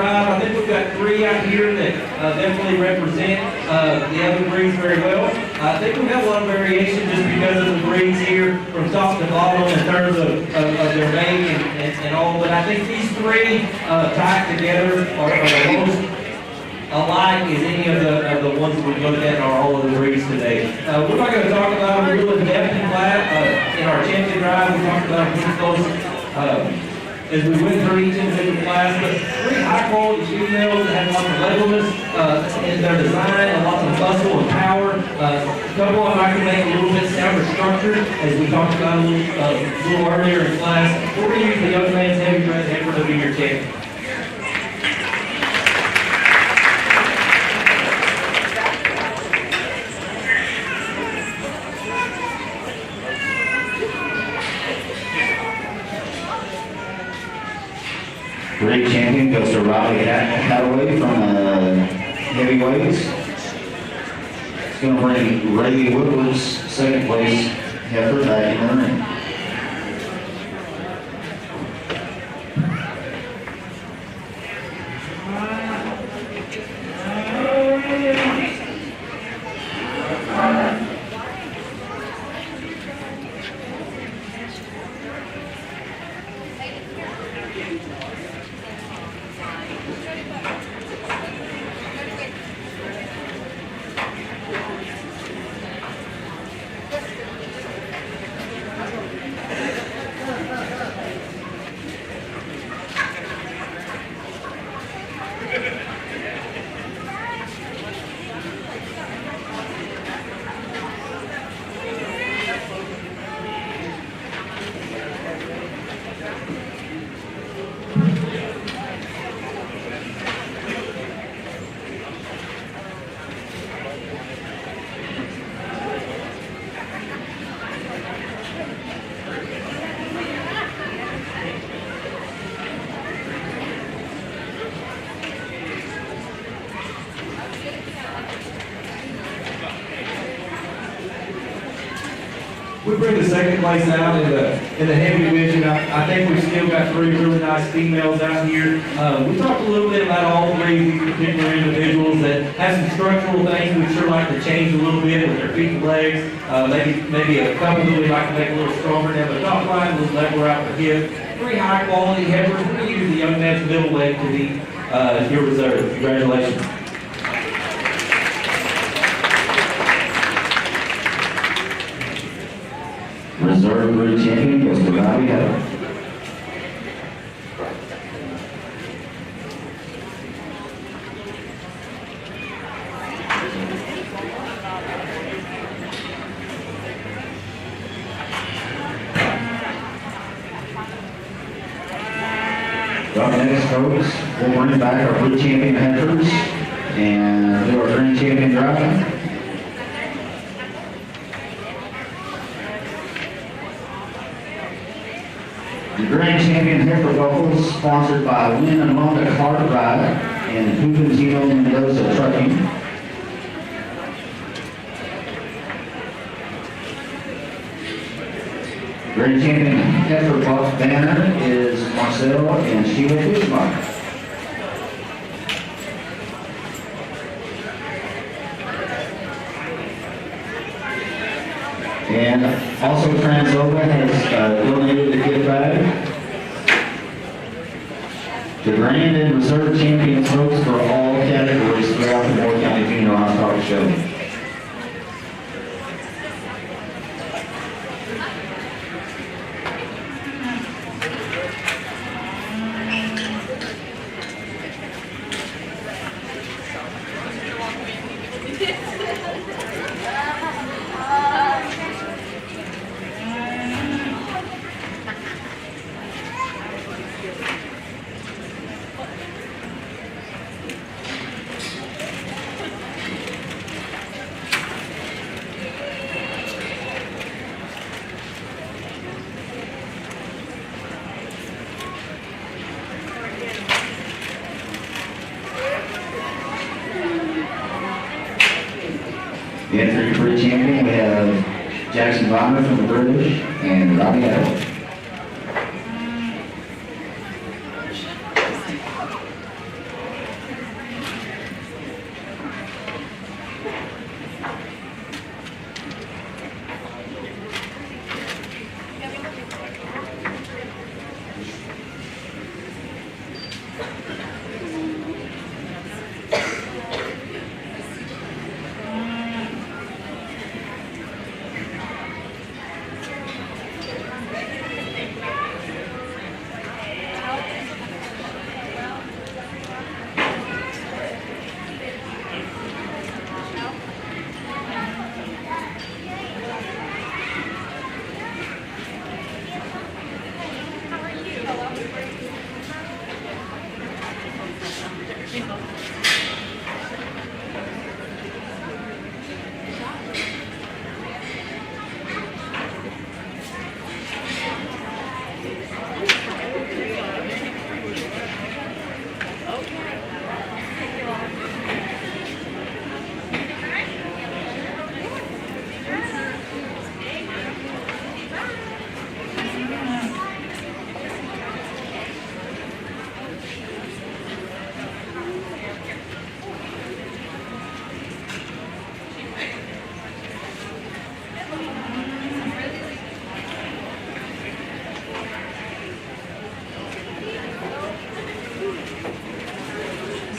drive. I think we've got 3 out here that definitely represent the other breeds very well. I think we've got a lot of variation just because of the breeds here from top to bottom in terms of their make and all, but I think these 3 tied together are the most alike as any of the ones that we've looked at in all of the breeds today. We're not going to talk about them real in depth in class. In our champion drive, we talked about them pretty close as we went through each individual class, but 3 high quality females that have lots of levelness in their design and lots of muscle and power. A couple of them I can make a little bit sounder structured, as we talked about a little earlier in class. We're going to use the young man's heavy bred heifer to be your champion. Great champion goes to Riley Hathaway from heavyweights. It's going to bring Ray Woodward's second place heifer back in the ring. We bring the second place out in the heavy division. I think we've still got 3 really nice females out here. We talked a little bit about all 3 of these particular individuals that have some structural things we'd sure like to change a little bit with their feet and legs. Maybe a couple that we'd like to make a little stronger down the top line, a little leveler out the hip. 3 high quality heifers. We're going to use the young man's middle leg to be your reserve. Congratulations. Reserve Group champion goes to Riley Hathaway. Up next, folks, we'll bring back our Group champion heifers and do our Grand champion drive. The Grand Champion Heifer Buckles, sponsored by Lynn and Londa Cartwright and Juventino Mendoza Trucking. Grand Champion Heifer Buck banner is Marcel and Sheila Fishmeyer. And also Transova has donated a gift bag. The Grand and Reserve Champions folks for all categories throughout the Moore County Junior Livestock Show. The entry for champion, we have Jackson Bonner from the British and Robbie Adams. Let's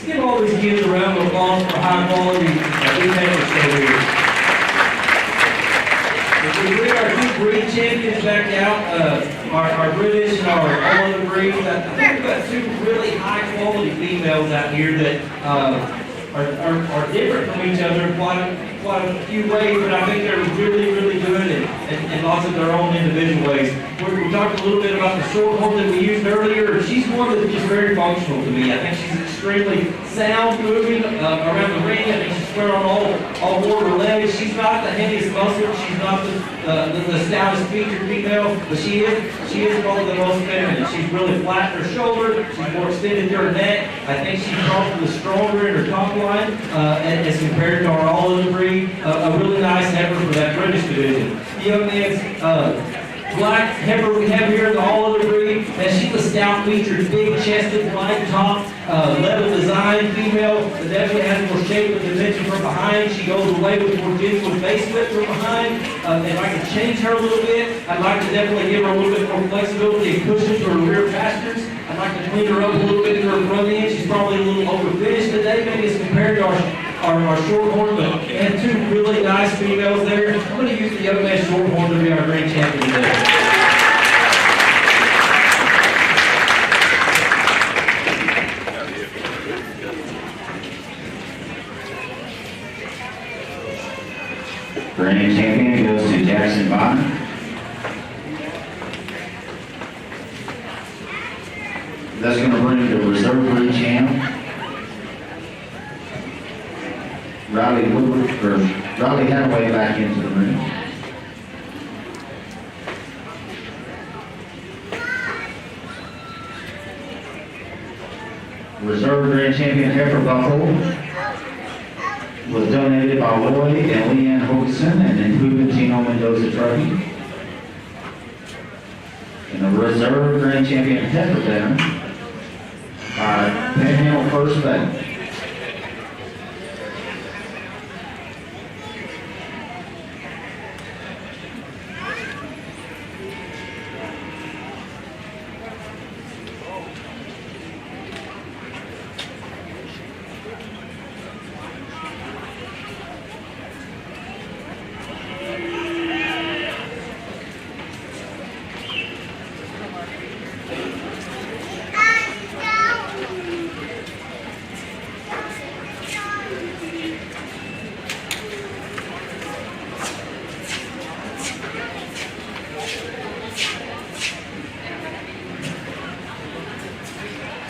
give all these kids a round of applause for high quality females over here. If we bring our two breed champions back out, our British and our all other breeds, I think we've got two really high quality females out here that are different from each other in quite a few ways, but I think they're really, really good in lots of their own individual ways. We talked a little bit about the short horn that we used earlier. She's one that's just very functional to me. I think she's extremely sound moving around the ring. I think she's square on all four of her legs. She's not the heaviest muscle. She's not the stoutest featured female, but she is probably the most feminine. She's really flat in her shoulder. She's more extended to her neck. I think she's probably stronger in her top line as compared to our all other breed. A really nice heifer for that British division. The young man's black heifer we have here in the all other breed, and she's a stout featured, big chested, wide top, level design female that definitely has more shape and dimension from behind. She goes away with more genuine face whip from behind. If I can change her a little bit, I'd like to definitely give her a little bit more flexibility and cushion to her rear pastures. I'd like to clean her up a little bit to her front end. She's probably a little overfinished today, maybe as compared to our short horn, but we have two really nice females there. I'm going to use the young man short horn to be our grand champion today. Grand champion goes to Jackson Bonner. That's going to bring the reserve breed champ, Riley Hathaway, back into the ring. Reserve grand champion heifer buckle was donated by Lloyd and Leanne Hogeson and included Gino Mendoza Trophy. And the reserve grand champion heifer banner by Panhandle First Bank.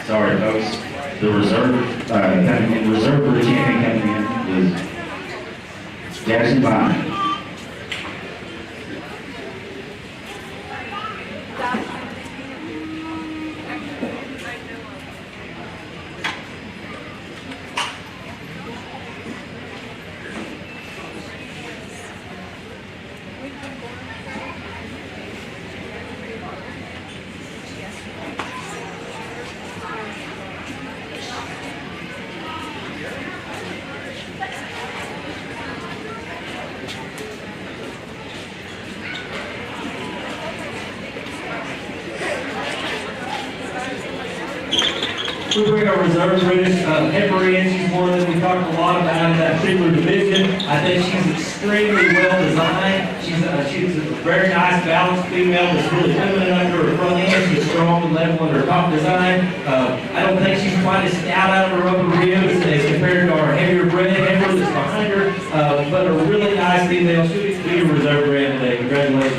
Sorry, folks. The reserve breed champion coming in was Jackson Bonner. We bring our reserve British heifer in. She's one that we talked a lot about in that particular division. I think she's extremely well designed. She's a very nice balanced female that's really feminine under her front end. She's strong and level under her top design. I don't think she's quite as stout out of her upper ribs as compared to our heavier bred heifer that's behind her, but a really nice female. She'll be a reserve brand today. Congratulations.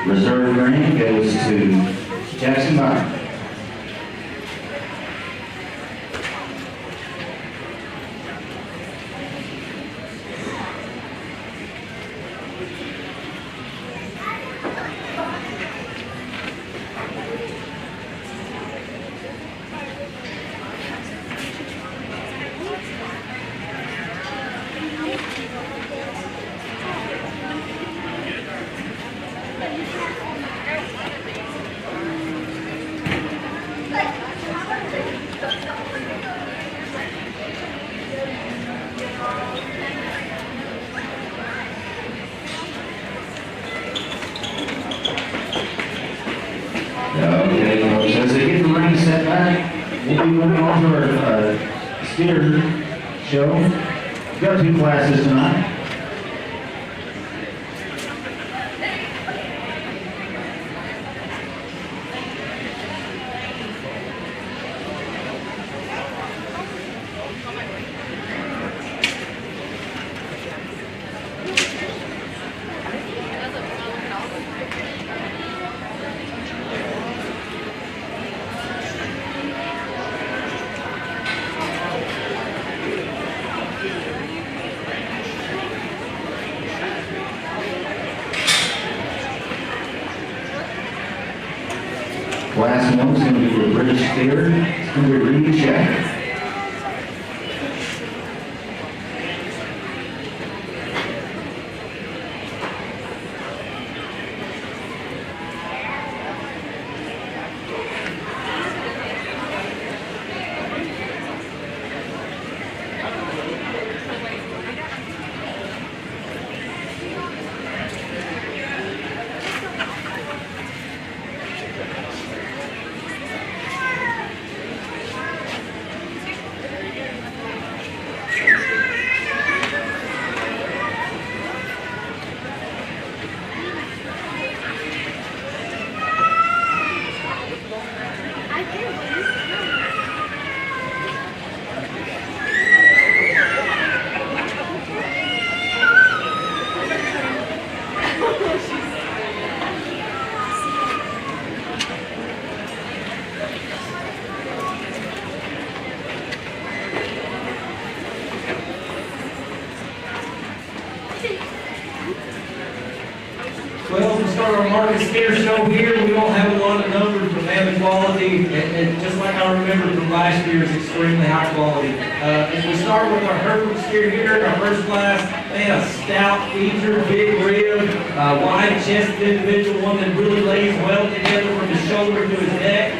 Reserve grant goes to Jackson Byron. Okay, folks, as they get the ring set back, we'll be moving on to our steer show. We've got 2 classes tonight. Class 1 is going to be the British steer. It's going to be Reed Check. Well, to start our market scare show here, we don't have a lot of numbers, but man, the quality, and just like I remember from last year, is extremely high quality. If we start with our Hereford steer here in our first class, man, a stout feature, big rib, wide-chested individual, one that really lays well together from his shoulder to his neck.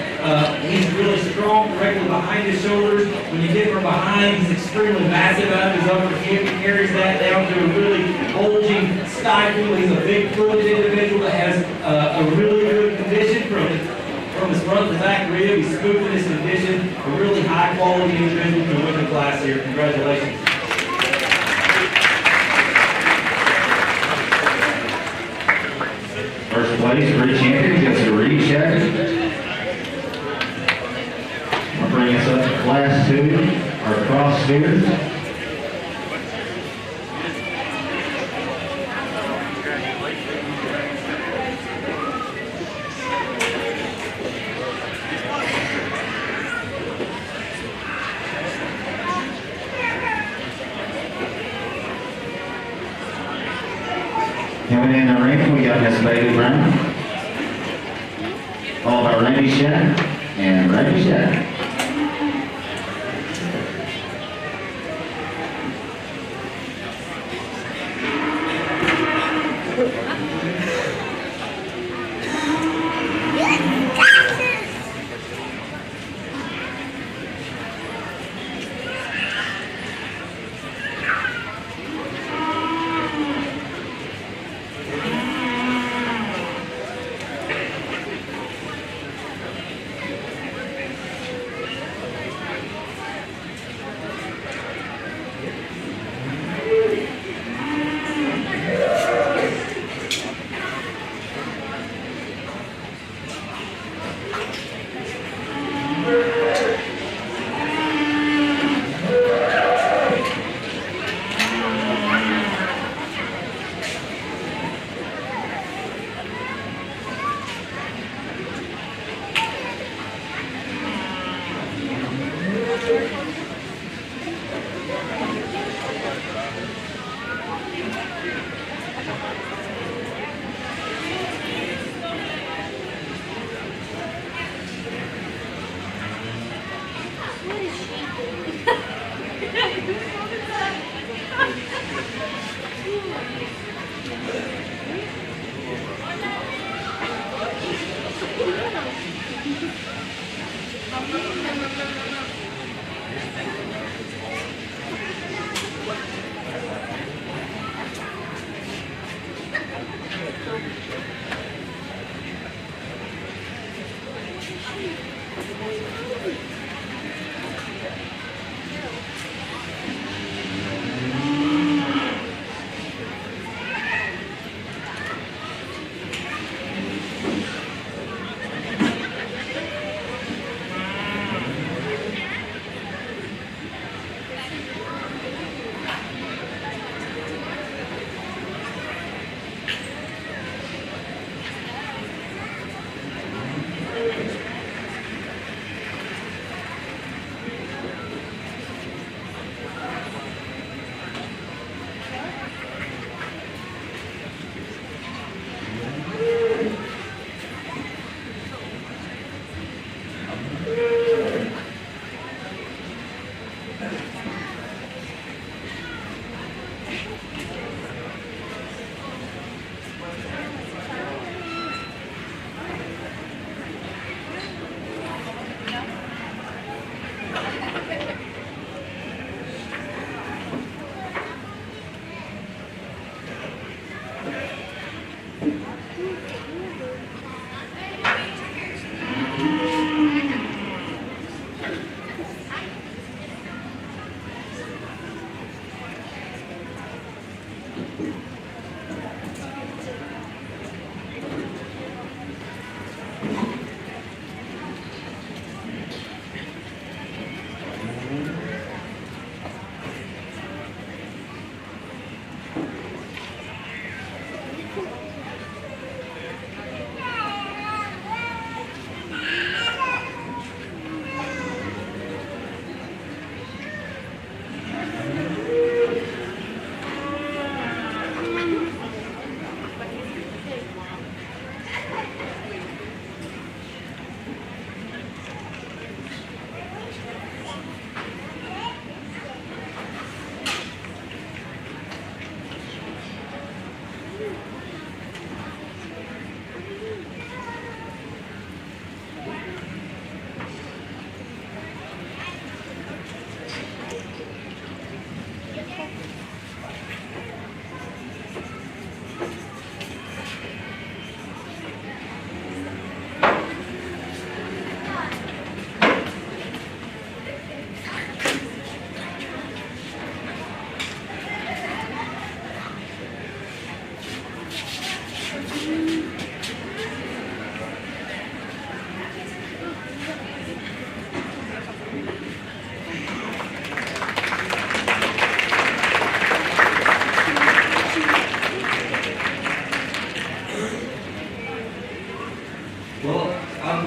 He's really strong directly behind his shoulders. When you get from behind, he's extremely massive out of his upper hip. He carries that down to a really bulging stifle. He's a big-footed individual that has a really good condition from his front to back rib. He's smooth in his condition. A really high-quality individual to win the class here. Congratulations. First place for each champion gets a Reed Check. We'll bring us up to Class 2, our cross steers. Coming in the ring, we got Miss Bailey Brown, followed by Randy Shattuck and Randy Shattuck.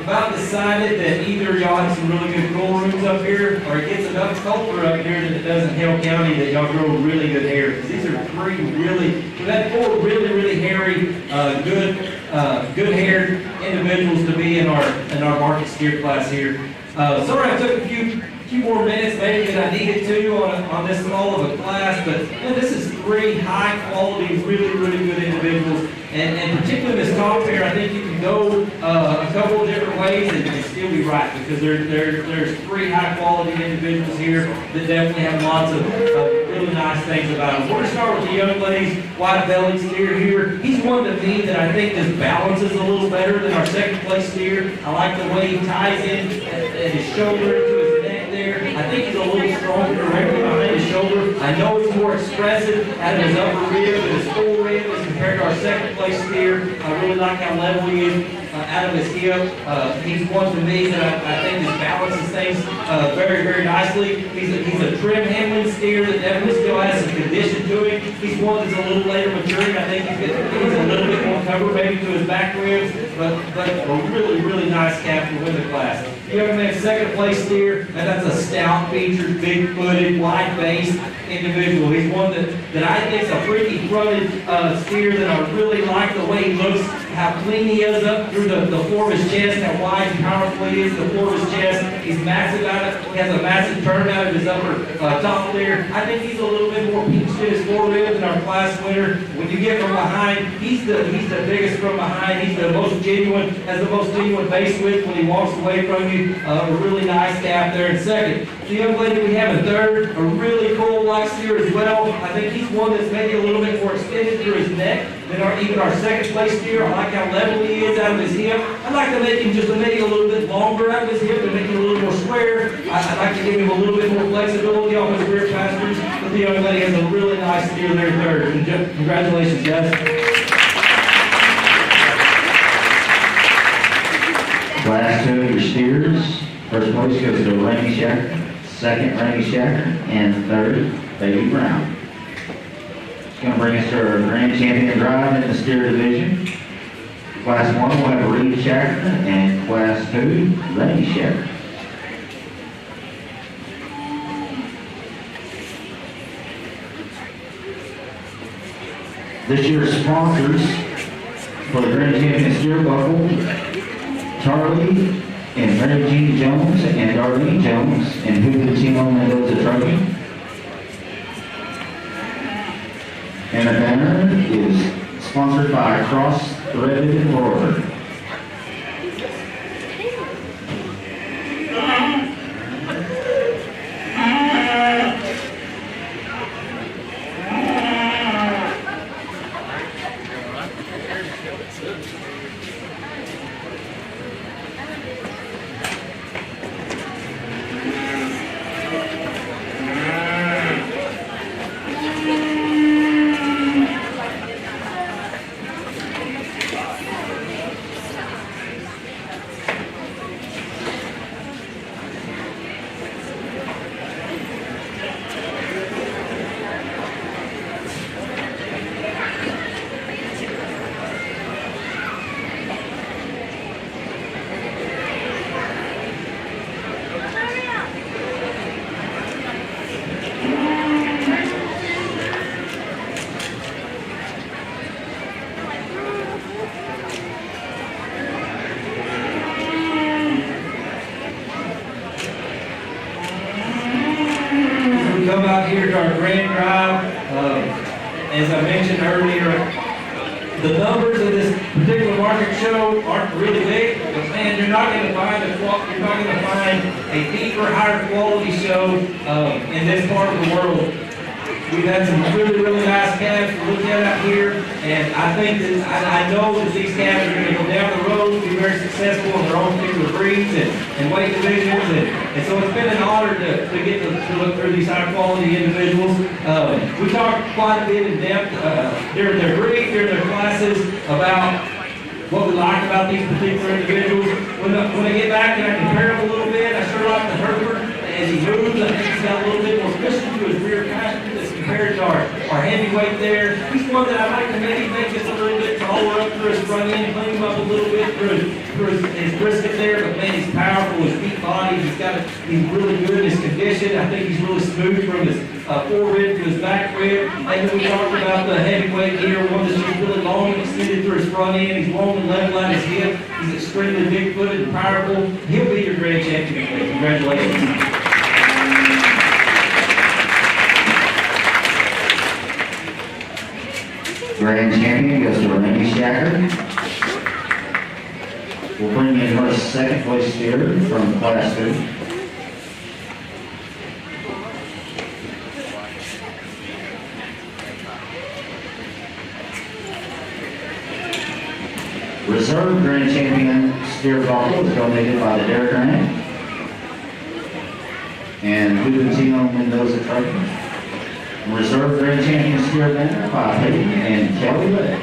about decided that either y'all have some really good cool rooms up here, or it gets enough colder up here that it doesn't help county that y'all grow really good hair. Because these are three really, we've had four really hairy, good haired individuals to be in our market steer class here. Sorry I took a few more minutes maybe than I needed to on this small of a class, but man, this is three high quality, really good individuals. And particularly this top pair, I think you can go a couple of different ways and still be right, because there's three high quality individuals here that definitely have lots of really nice things about them. We're going to start with the young lady's white-bellied steer here. He's one to me that I think just balances a little better than our second place steer. I like the way he ties in at his shoulder to his neck there. I think he's a little stronger directly behind his shoulder. I know he's more expressive out of his upper rib and his full rib as compared to our second place steer. I really like how level he is out of his hip. He's one to me that I think just balances things very nicely. He's a trim handling steer that definitely still has some condition to him. He's one that's a little later maturing. I think he's a little bit more cover maybe to his back ribs, but a really nice calf to win the class. You have a second place steer, and that's a stout featured, big footed, wide based individual. He's one that I think is a freaky fronted steer that I really like the way he looks, how clean he is up through the floor of his chest, how wide and powerful he is, the floor of his chest. He's massive out of it. He has a massive turnout of his upper top there. I think he's a little bit more pinched in his forehead than our class winner. When you get from behind, he's the biggest from behind. He's the most genuine, has the most genuine base width when he walks away from you. A really nice calf there in second. The young lady we have in third, a really cool black steer as well. I think he's one that's maybe a little bit more extended through his neck than even our second place steer. I like how level he is out of his hip. I'd like to make him just maybe a little bit longer out of his hip and make him a little more square. I'd like to give him a little bit more flexibility off his rear pastures. But the young lady has a really nice steer there in third. Congratulations, guys. Last two of your steers. First place goes to Randy Shacker, second Randy Shacker, and third Baby Brown. It's going to bring us to our grand champion drive in the steer division. Class 1 will have Reed Shacker, and Class 2, Randy Shacker. This year's sponsors for the grand champion steer buckle, Charlie and Mary Jean Jones and Darlene Jones and Hugentino Mendoza Trucking. And the banner is sponsored by Cross Threaded Embroidery. Come out here to our grand drive. As I mentioned earlier, the numbers of this particular market show aren't really big, but man, you're not going to find a deeper, higher quality show in this part of the world. We've had some really, really nice calves to look at out here, and I think that I know that these calves are going to go down the road, be very successful in their own particular breeds and weight divisions, and so it's been an honor to get to look through these high quality individuals. We talked quite a bit in depth during their breed, during their classes about what we like about these particular individuals. When I get back and I compare them a little bit, I sure like the Herbert. As he moves, I think he's got a little bit more cushion to his rear pasture as compared to our heavyweight there. He's one that I like to maybe make just a little bit taller up through his front end, clean him up a little bit through his brisket there, but man, he's powerful, his feet body, he's really good in his condition. I think he's really smooth from his forerib to his back rib. And then we talked about the heavyweight here, one that's just really long and extended through his front end. He's long and level at his hip. He's extremely big-footed and powerful. He'll be your grand champion. Congratulations. Grand champion goes to Randy Shacker. We'll bring in her second place steer from Class 2. Reserve grand champion steer buckle is donated by the Dairy Grant and Hugentino Mendoza Trucking. Reserve grand champion steer banner by Peyton and Kelly Lett.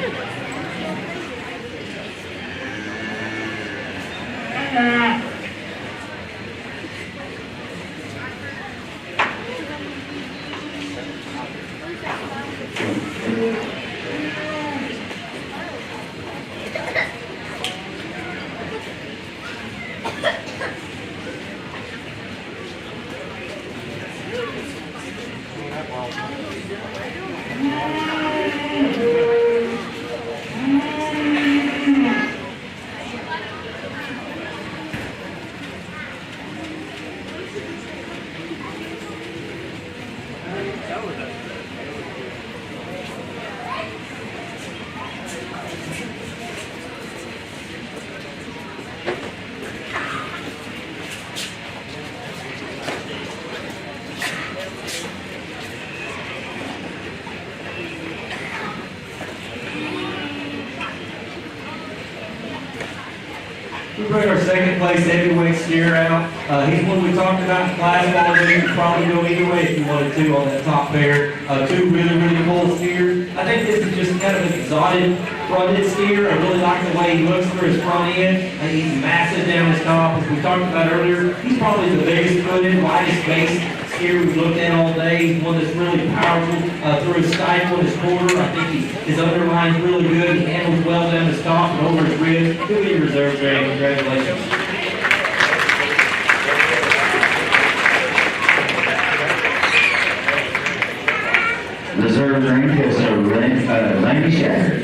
We bring our second place heavyweight steer out. He's one we talked about in class while ago. You could probably go either way if you wanted to on that top pair. Two really, really cool steers. I think this is just kind of an exotic fronted steer. I really like the way he looks through his front end. And he's massive down his top. As we talked about earlier, he's probably the biggest footed, widest face steer we've looked at all day. He's one that's really powerful through his stifle and his quarter. I think his underline's really good. He handles well down his top and over his ribs. He'll be reserve grade. Congratulations. Reserve rank is Randy Shatter.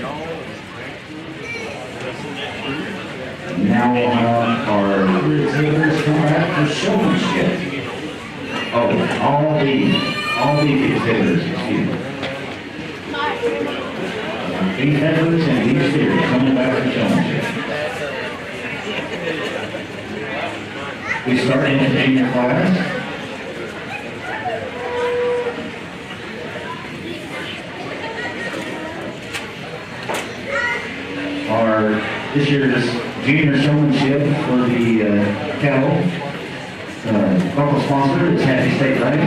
Now we'll have our exhibitors come back for showmanship. Oh, all the exhibitors, excuse me. Beef heifers and beef steers coming back for showmanship. We start in the junior class. This year's junior showmanship for the cattle. Local sponsor is Happy State Bank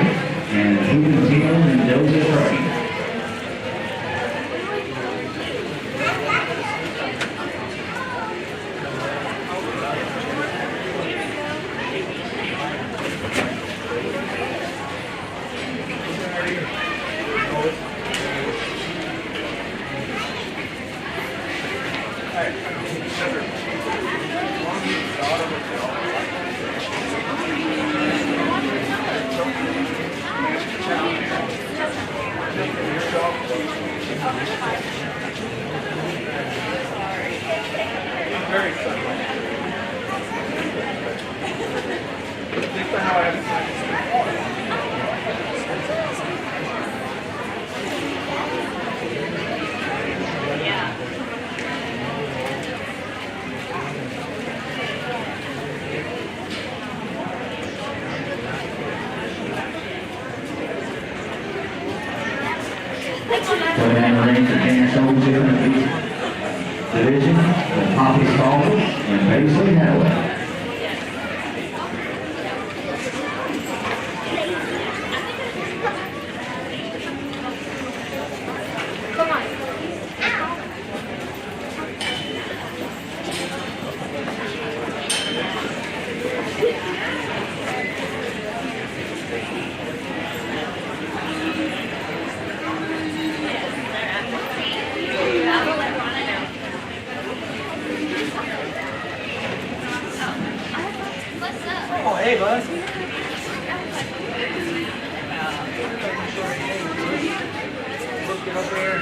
and Hoopin' Teal and Joseph Wright. Division, the Poppy College, and Paisley Hathaway. Hey, bud. Get up there.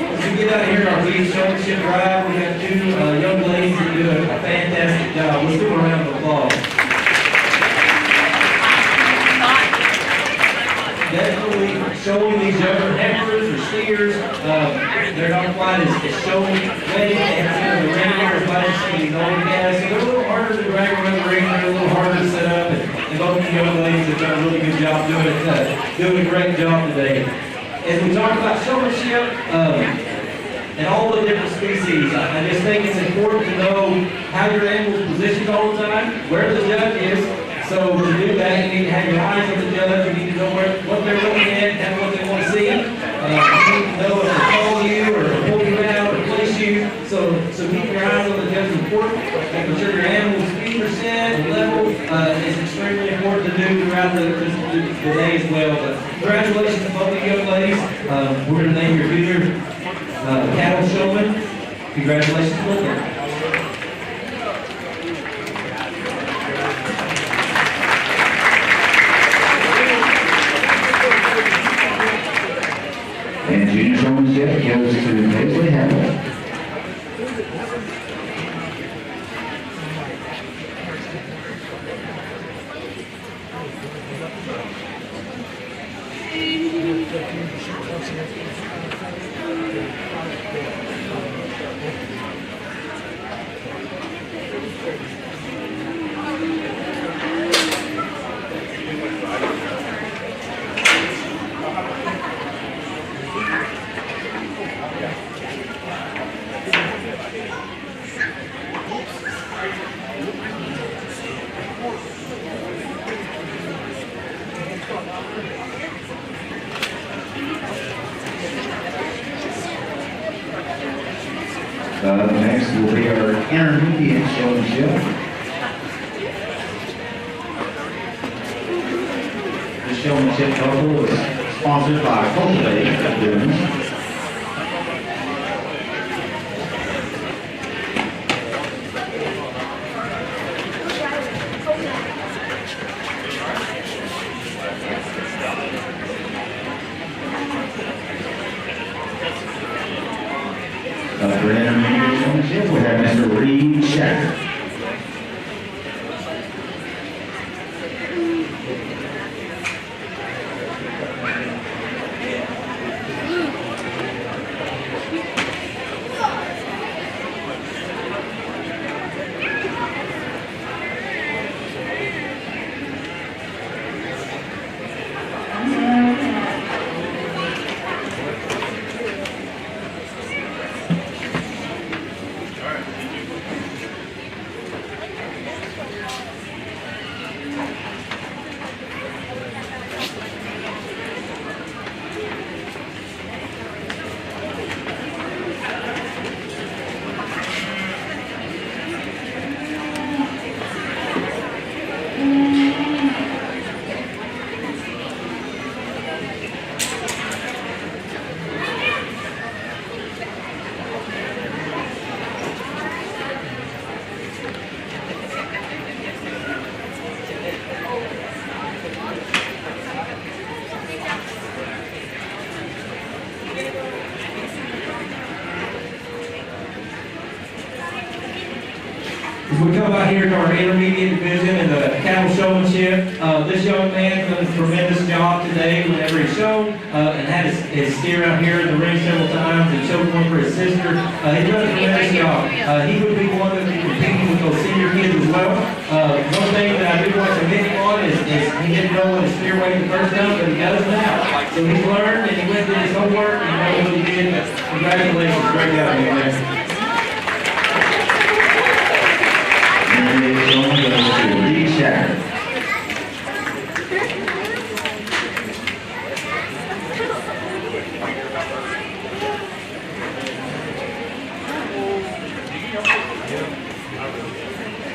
As we get out here on our lead showmanship drive, we have two young ladies that do a fantastic job. Let's give them a round of applause. Definitely showing these younger heifers or steers. They're not quite as showing ready and the ring are quite as these older guys. So they're a little harder to drag around the ring. They're a little harder to set up. And both the young ladies have done a really good job doing it. Doing a great job today. As we talk about showmanship and all the different species, I just think it's important to know how your animal's positioned all the time, where the judge is. So to do that, you need to have your eyes on the judge. You need to know what they're looking at and what they want to see. You need to know if they're calling you or pulling you out or place you. So keep your eyes on the judge's report, making sure your animal's feet are set, level, is extremely important to do throughout the day as well. But congratulations to both of you young ladies. We're going to name your future cattle showman. Congratulations to both of them. And junior showmanship goes to Paisley Hamel. Next will be our intermediate showmanship. This showmanship couple is sponsored by Cultivate Business. For intermediate showmanship, we have Mr. Reed Shacker. We come out here to our intermediate division in the cattle showmanship. This young man's done a tremendous job today whenever he's shown and had his steer out here in the ring several times and showed one for his sister. He's done a tremendous job. He would be one that would be competing with those senior kids as well. One thing that I do want to commend him on is he didn't know what his steer weighed the first time, but he does now. So he's learned and he went through his homework and he knows what he did. Congratulations, great job, man. Reed Shacker.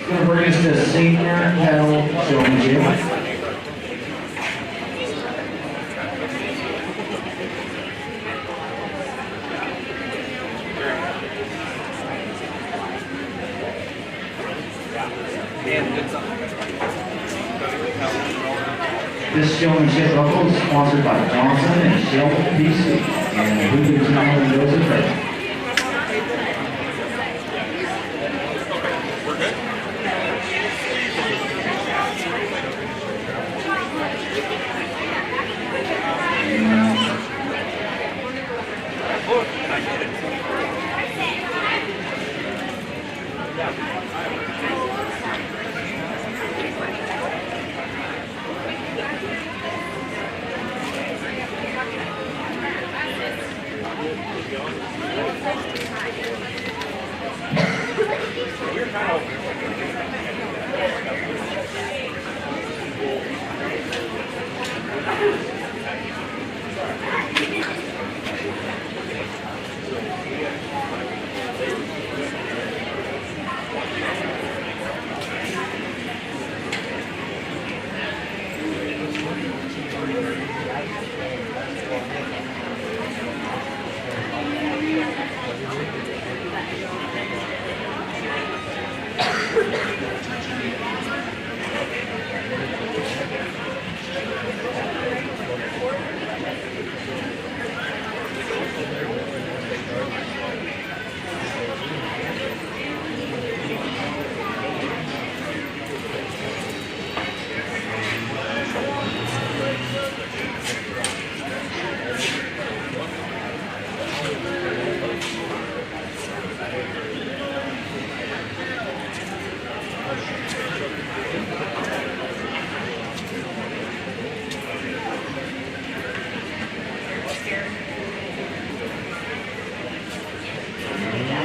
Going to bring us to senior cattle showmanship. This showmanship buckle is sponsored by Johnson and Shelton PC, and who gives now and goes to first.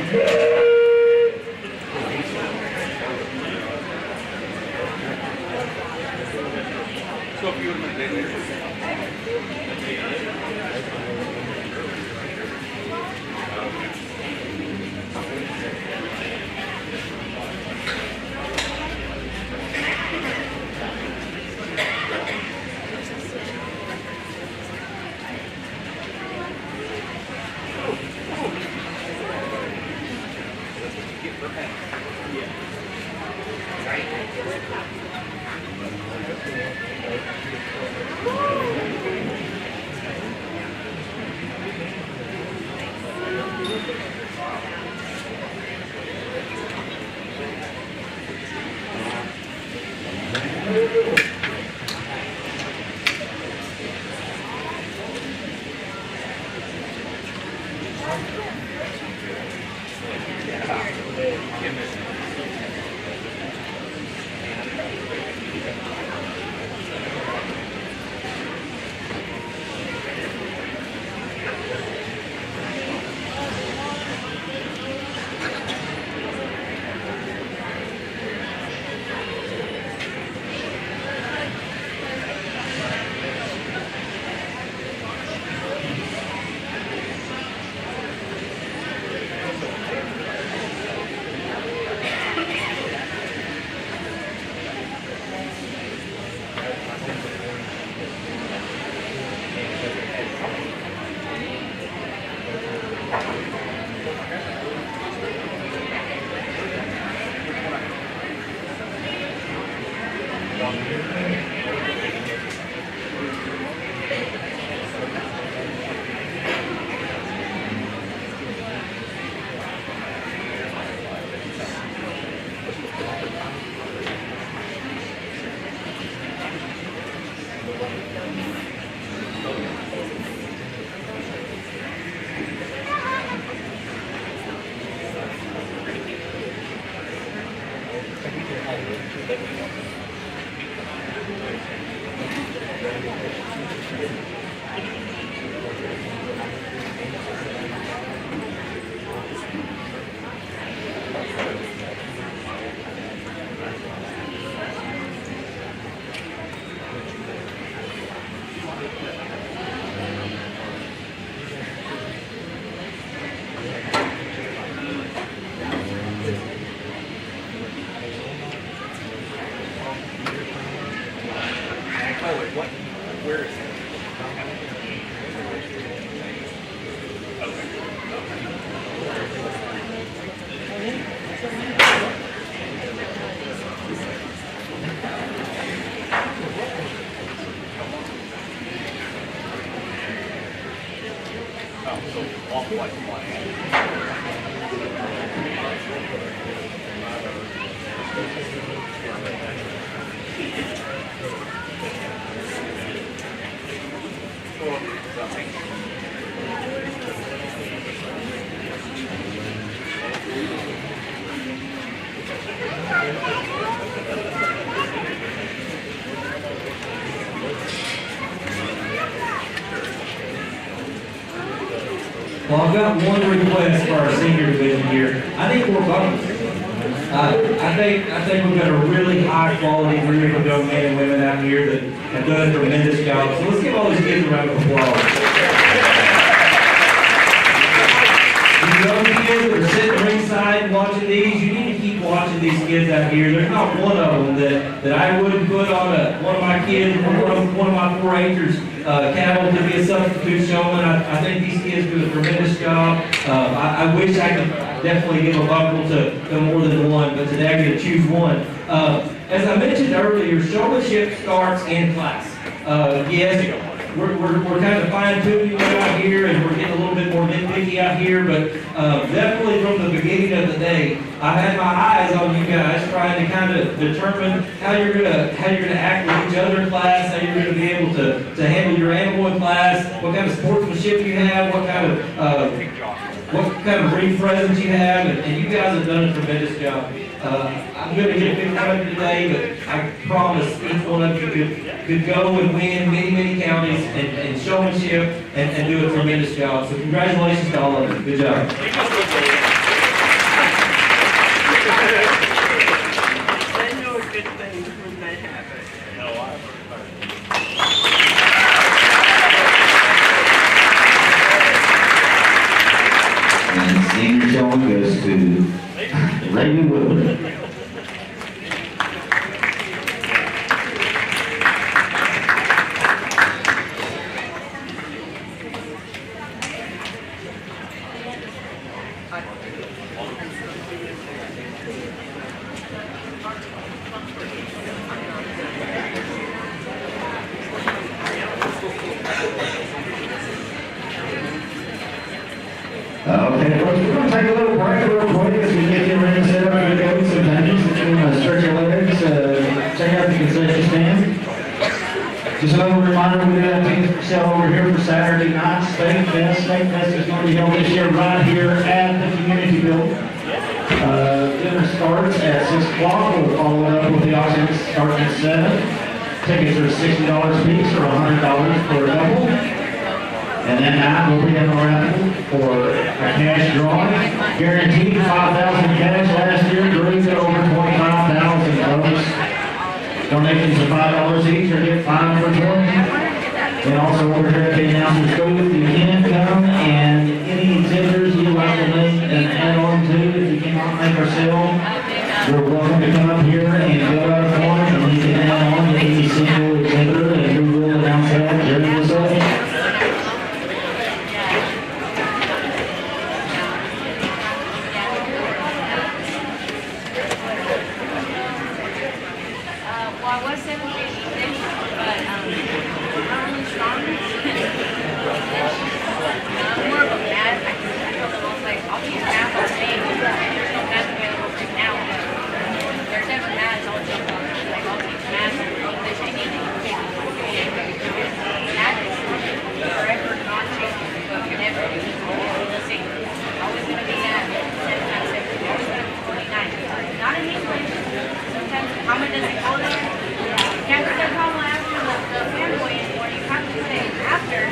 So if you would have been Well, I've got one request for our senior division here. I think we're bumping. I think we've got a really high quality group of young men and women out here that have done a tremendous job. So let's give all these kids a round of applause. You young kids that are sitting ringside watching these, you need to keep watching these kids out here. There's not one of them that I wouldn't put on one of my kids, one of my 4-H'ers cattle to be a substitute showman. I think these kids do a tremendous job. I wish I could definitely give a buckle to more than one, but today I'm going to choose one. As I mentioned earlier, showmanship starts in class. Yes, we're kind of fine-tuning it out here, and we're getting a little bit more nitpicky out here, but definitely from the beginning of the day, I had my eyes on you guys trying to kind of determine how you're gonna act with each other in class, how you're gonna be able to handle your animal in class, what kind of sportsmanship you have, what kind of ring presence you have, and you guys have done a tremendous job. I'm going to get a big run today, but I promise each one of you could go and win many counties and showmanship and do a tremendous job. So congratulations to all of you. Good job. Raven Woodward. Okay, folks, we're gonna take a little break real quick as we get you ready to set up your coats and panties. If you wanna stretch your legs, check out the concession stand. Just a little reminder, we do have things for sale over here for Saturday night. Steak Fest. Steak Fest is gonna be held this year right here at the community building. Dinner starts at 6 o'clock. We'll follow it up with the auction starting at 7. Tickets are $60 a piece or $100 per couple. And then night we'll be having a raffle for a cash drawing. Guaranteed 5,000 cash last year, grew to over 25,000 folks. Donations of $5 each or get 5 for 20. And also over here at the announcer's booth, you can come and any exhibitors you'd like to make an add-on to, if you cannot make our sale, you're welcome to come up here and fill out a form and you can add on to any single exhibitor and we will announce that during the session. Well, I was 7 feet 6, but I'm really strong. I'm more of a math. I feel the most like I'll teach math all day. There's no math available right now. There's ever math, I'll jump on it. Like I'll teach math or English, anything. Math is forever not changing, but never the same. Always gonna be math. 7 times 7. Always gonna be 49. Not in English. Sometimes how much does it go there? Can't put the problem after the fanboy anymore. You have to say after.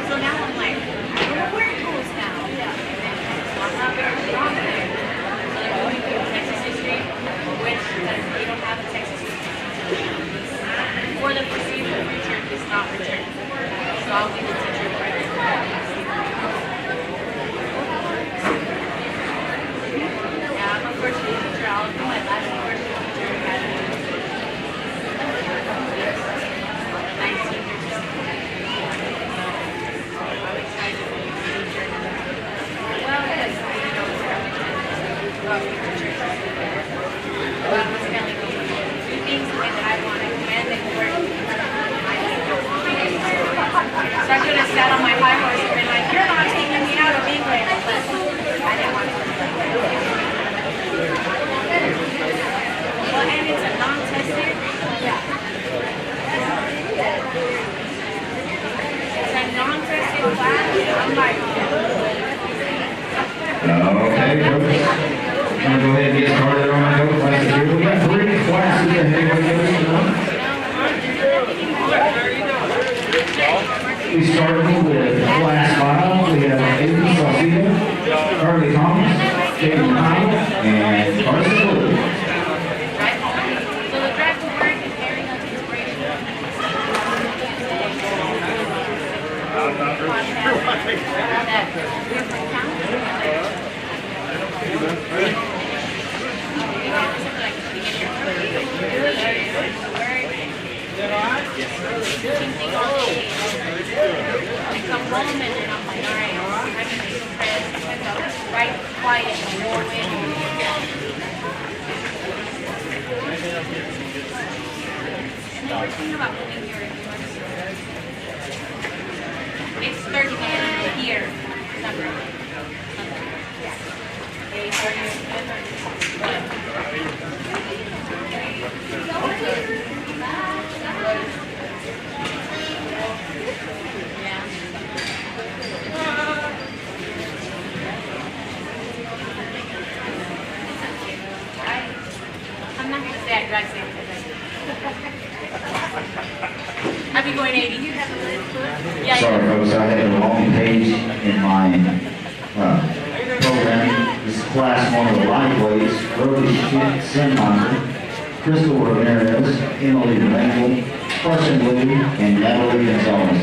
So now I'm like, I don't know where it goes now. So I'm not very strong there. So they're going to Texas history, which they don't have a Texas history. For the foreseeable future, it's not returned. So I'll be the teacher for it. Yeah, I'm a first year teacher. I'll do my last first year teacher academy. 19 years old. I'm excited to be a teacher. Well, because I know it's about future churches. But I was telling you, do things the way that I want to command and work. So I could have sat on my high horse and been like, you're not taking me out of English. But I didn't want to. Well, and it's a non-tested. Yeah. It's a non-tested class. I'm like, Okay, folks. I'm gonna go ahead and get started on my note classes here. We got 3 classes ahead of us tonight. We started with class 5. We have Aiden Sophia, Carly Thomas, Jaden Powell, and Carson Blue. so the drive to work is very much inspiration. That we're from town. I come home and then I'm like, all right, I'm going to make some friends. I'm right quiet and no wind. And then we're thinking about moving here. It's 30 minutes here. I'm not going to say I drive safe. I'll be going 80. You have a list? Yeah. Sorry, folks, I had a wrong page in my program. This is class 1 of the Lightweights, Brody Sinmonder, Crystal Ramirez, Emily Bangle, Carson Blue, and Natalie Gonzalez.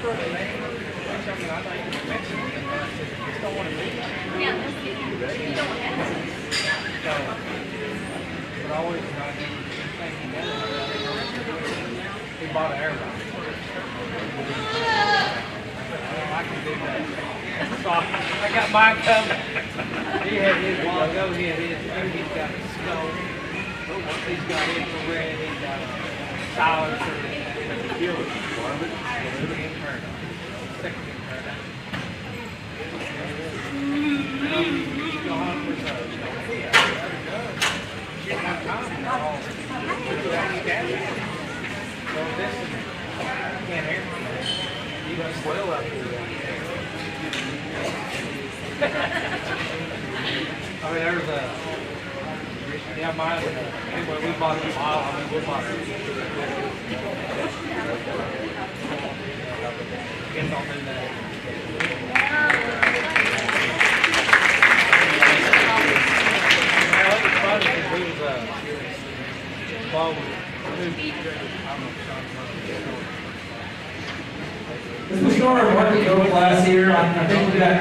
Yeah, you don't have to. But always, he bought an airline. I can do that. So I got mine covered. He had his logo, he had his, he's got his skull. He's got infrared, he's got silencer. Second inferno. Go home with can't hear me. You got swell up here. I mean, there's a, yeah, mine, anyway, we bought it a while, I mean, we bought it. Kids don't do that. Well, it was funny because we was, while we, I don't know if Sean's running. As we start our market go class here, I think we got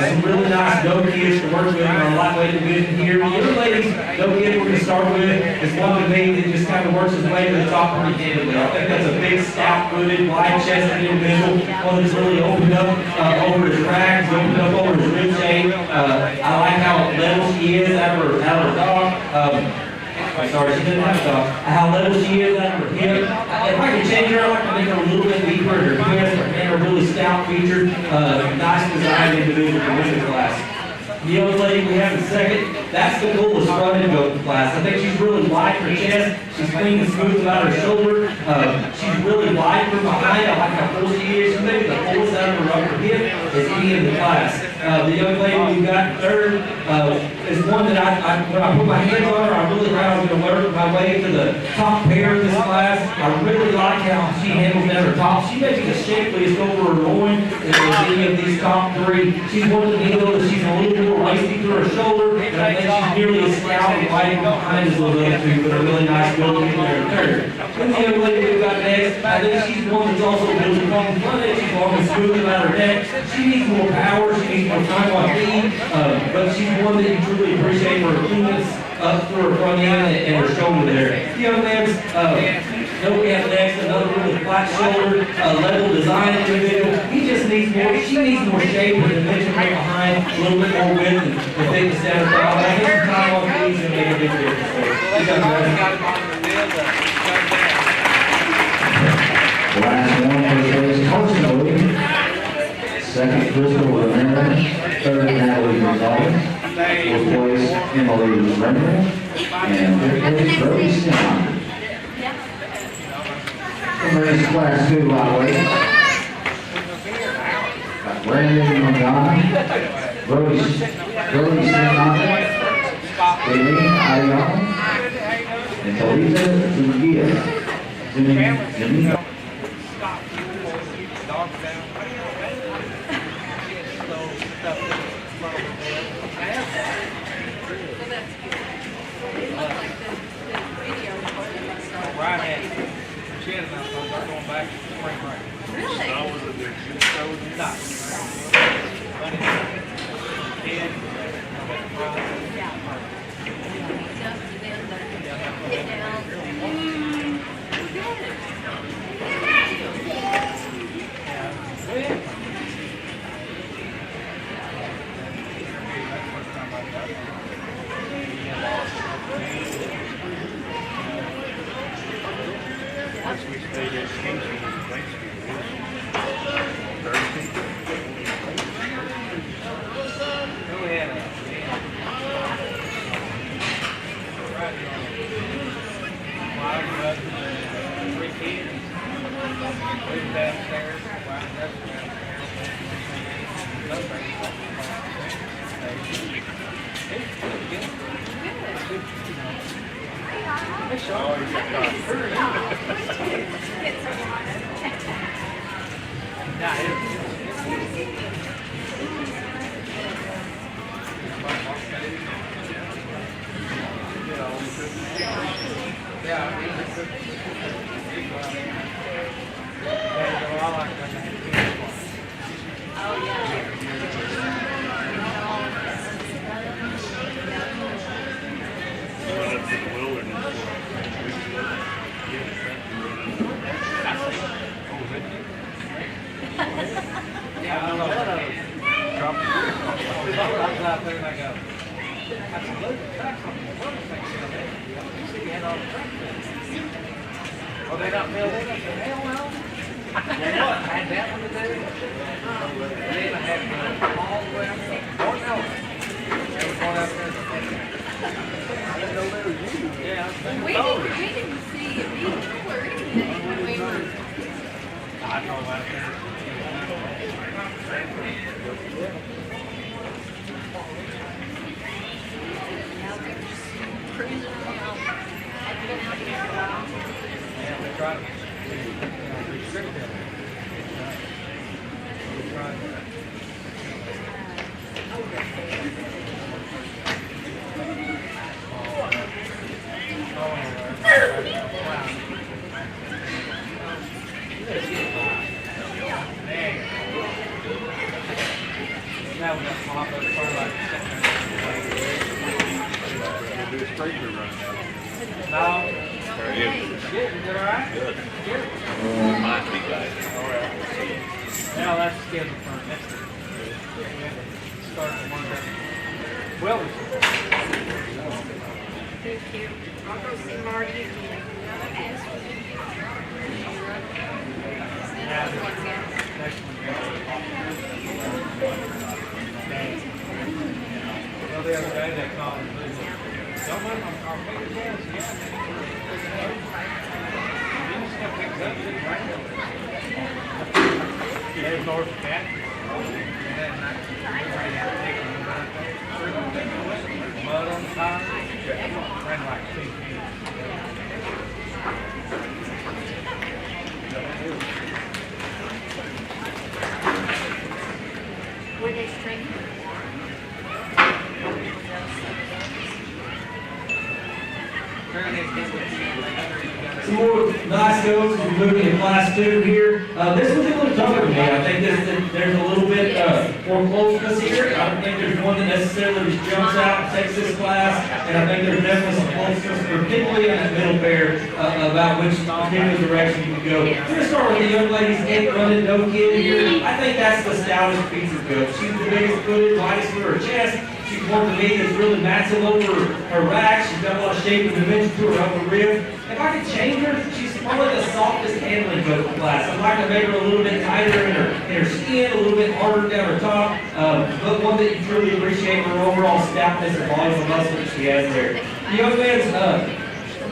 some really nice doe kids to work with in our lightweight division here. The other ladies, doe kid we're going to start with is one of the main that just kind of works his way to the top pretty handedly. I think that's a big, stout-footed, wide-chested individual, one that's really opened up over his rags, opened up over his rib shape. I like how level she is out of her dog. Sorry, she doesn't have a dog. How level she is out of her hip. If I could change her, I'd like to make her a little bit deeper in her twist, and a really stout featured, nice designed individual for this class. The other lady we have in second, that's the coolest front end goat class. I think she's really wide for chest. She's clean and smooth about her shoulder. She's really wide from behind. I like how full she is. She's maybe the fullest out of her upper hip as any in the class. The young lady we've got in third is one that when I put my hands on her, I really thought I was going to work my way to the top pair of this class. I really like how she handles at her top. She makes the shapeliest over her loin as any of these top three. She's one of the deal that she's a little more lacy through her shoulder, and I think she's nearly as stout and wide behind as those other two, but a really nice build in there in third. Then the young lady we've got next, I think she's one that's also building from the front end. She's long and smooth about her neck. She needs more power. She needs more time on feet, but she's one that you truly appreciate for her cleanness up through her front end and her shoulder there. The young man's, then we have next another really flat shoulder, level design individual. He just needs more, she needs more shape and dimension right behind, a little bit more width and thickness down her thigh. I think some time on feet is going to make a big difference there. He's done great. Last one for today's personally. Second, Crystal Ramirez. Third, Natalie Gonzalez. Fourth place, Emily Renner. And fifth place, Brody Stan. Race class 2 lightweight. Got Brandon Montana, Brody Stan, Aileen Ayala, and Talita Zuniga. Zuniga. She had enough fun going back to spring break. Really? No. Funny. Kid. Get down. We stayed at Kingston Thanksgiving. Thursday. Who had it? Right wild husband, 3 kids. Lived downstairs. Wild husband Yeah, I like that. said, look, the tracks on the motorcycle down there. You see, you had all the tracks. Oh, they not filled in? I said, hell no. Well, what? I had that one to do. And then I had all the way up to North Ellis. They were going up there. I didn't know they were you. Yeah, I was thinking. We didn't see a vehicle or anything when we were. I drove out there. Cruising around. Hadn't been out here for a while. Yeah, we tried to restrict them. We tried. Now we got pop up fertilizer. No. Good, you did all right? Good. Might be bad. Now that's scheduled for next week. Start the one that, well, Thank you. I'll go see Marty again. yeah, next one. Well, the other day they called and said, don't let them, I'll pay the gas, yeah. You just gotta pick it up, it's right there. There's North Cat. And then everybody had to take them right there. Mud on the tires. Ran like 2 feet. Were they stringed? Some more nice goats as we move into class 2 here. This one's a little tougher to me. I think there's a little bit more closeness here. I don't think there's one that necessarily just jumps out and takes this class. And I think there's definitely some closeness, particularly in that middle pair, about which particular direction you can go. We're going to start with the young lady's 8 running no kid here. I think that's the stoutest feature goat. She's the biggest footed, lightest for her chest. She's one to me that's really massive over her rack. She's got a lot of shape and dimension to her upper rib. If I could change her, she's probably the softest handling goat in the class. I'd like to make her a little bit tighter in her skin, a little bit harder down her top, but one that you truly appreciate her overall stoutness and volume of muscle that she has there. The young man's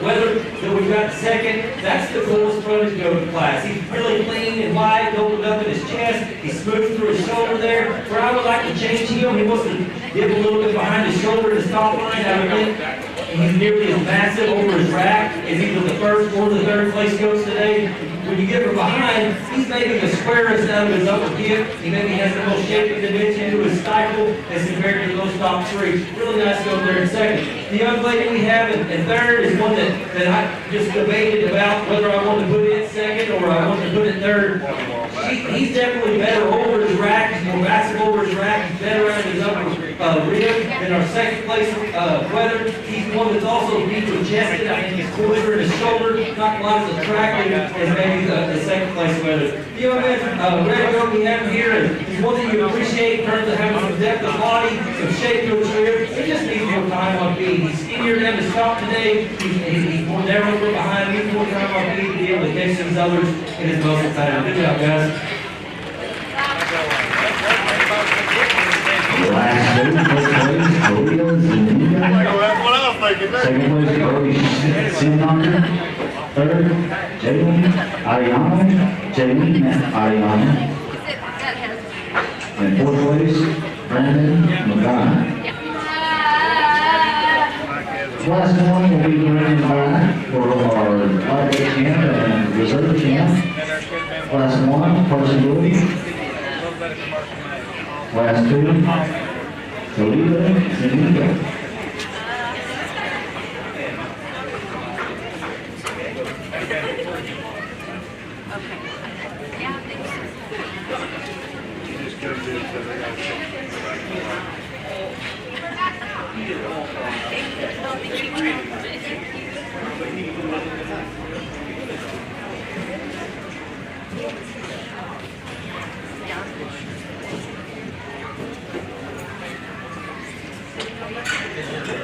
weather that we've got second, that's the coolest frontage goat in the class. He's really clean and wide, opened up in his chest. He's smooth through his shoulder there. Where I would like to change him, he wants to dip a little bit behind his shoulder in his top line. I would think he's nearly as massive over his rack as either the first or the third place goats today. When you get from behind, he's maybe the squarest out of his upper hip. He maybe has the most shape and dimension to his stifle as compared to those top 3. Really nice goat there in second. The young lady we have in third is one that I just debated about whether I want to put in second or I want to put in third. He's definitely better over his rack. He's more massive over his rack. He's better around his upper rib than our second place weather. He's one that's also deeper chested. I think he's closer in his shoulder, not quite as attractive as maybe the second place weather. The young man, red goat we have here is one that you appreciate in terms of having some depth of body, some shape to his rib. He just needs more time on feet. He's skinnier than his top today. He's more narrow from behind. He needs more time on feet to be able to catch these others in his muscle pattern. Good job, guys. Second place, Cody Sinhocker. Third, Jalen Ariana. Jalen Ariana. And fourth place, Brandon McGowan. Last one will be running by for our live camp and reserve camp. Last one, possibility. Last 2, Toledo and Nico. Is your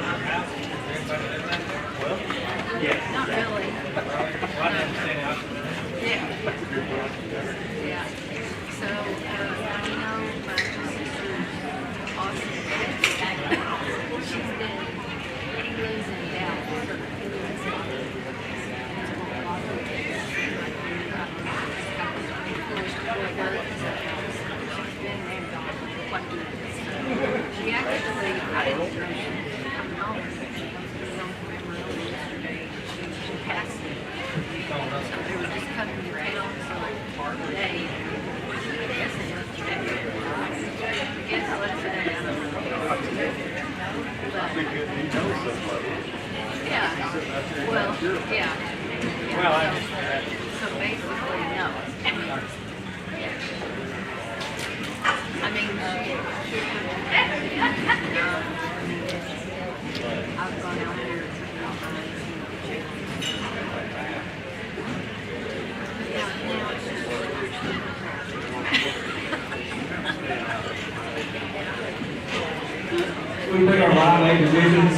lightweight divisions,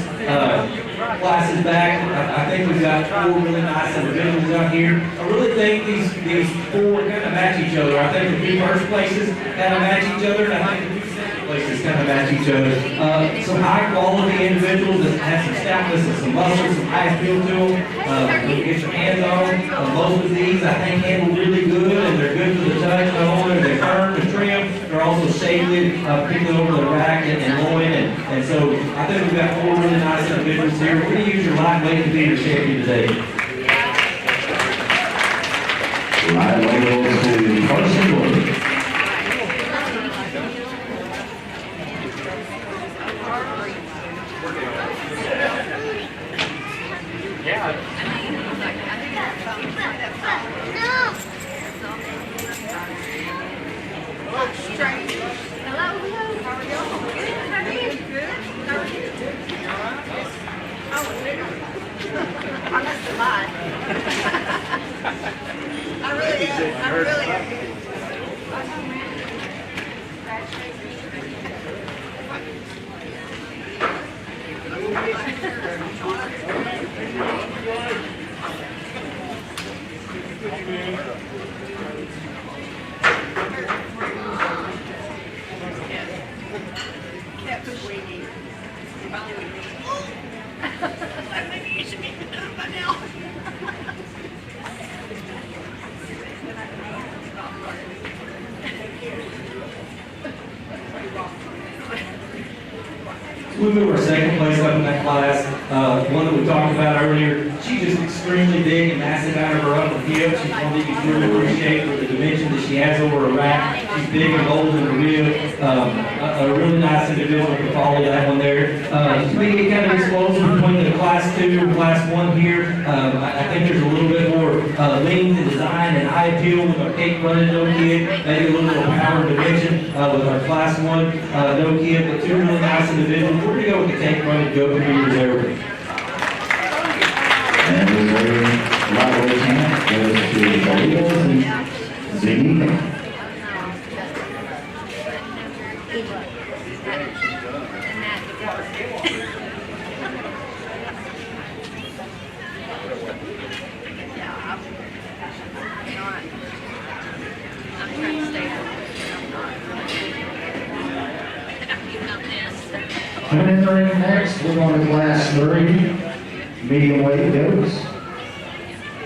classes back. I think we've got 4 really nice individuals out here. I really think these 4 kind of match each other. I think the 2 first places kind of match each other, and I think the 2 second places kind of match each other. Some high quality individuals that have some stoutness and some muscle, some high appeal to them. When you get your hands on them, most of these I think handle really good, and they're good for the touch. Not only are they firm and trim, they're also shapely, particularly over the rack and loin. And so I think we've got 4 really nice individuals here. We're going to use your lightweight to be your champion today. Lightweight goes to Carson Wood. We moved our second place up in that class. One that we talked about earlier. She's just extremely big and massive out of her upper hip. She's one that you can really appreciate for the dimension that she has over her rack. She's big and bold in the rib. A really nice individual to follow that one there. She may get kind of explosive between the class 2 and class 1 here. I think there's a little bit more lean to design and eye appeal with our cake running no kid. Maybe a little more power and dimension with our class 1 no kid, but 2 really nice individuals. We're going to go with the cake running go for the reserve. And reserve lightweight champ goes to Doritos and Ziggy. Coming in the ring next, we're going to class 3, medium weight goes.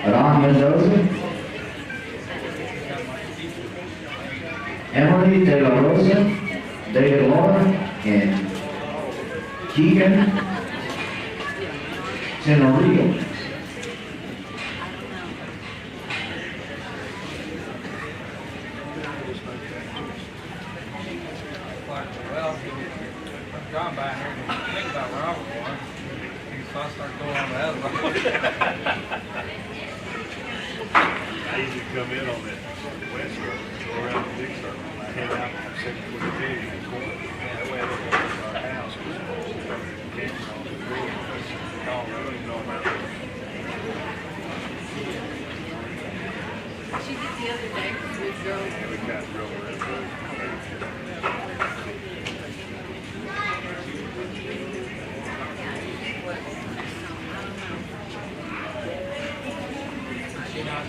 Adon Mendoza, Emily De La Rosa, David Laura, and Keegan Tenorio. Well, I'm driving by here and think about where I was going. So I started going on the other road. I usually come in on that west road, go around the big circle, and I head out from 742 in the corner. That way I don't go to our house, because the camera on the road, call the road, you know about it. She did the other day, we drove. And we got real red road. No,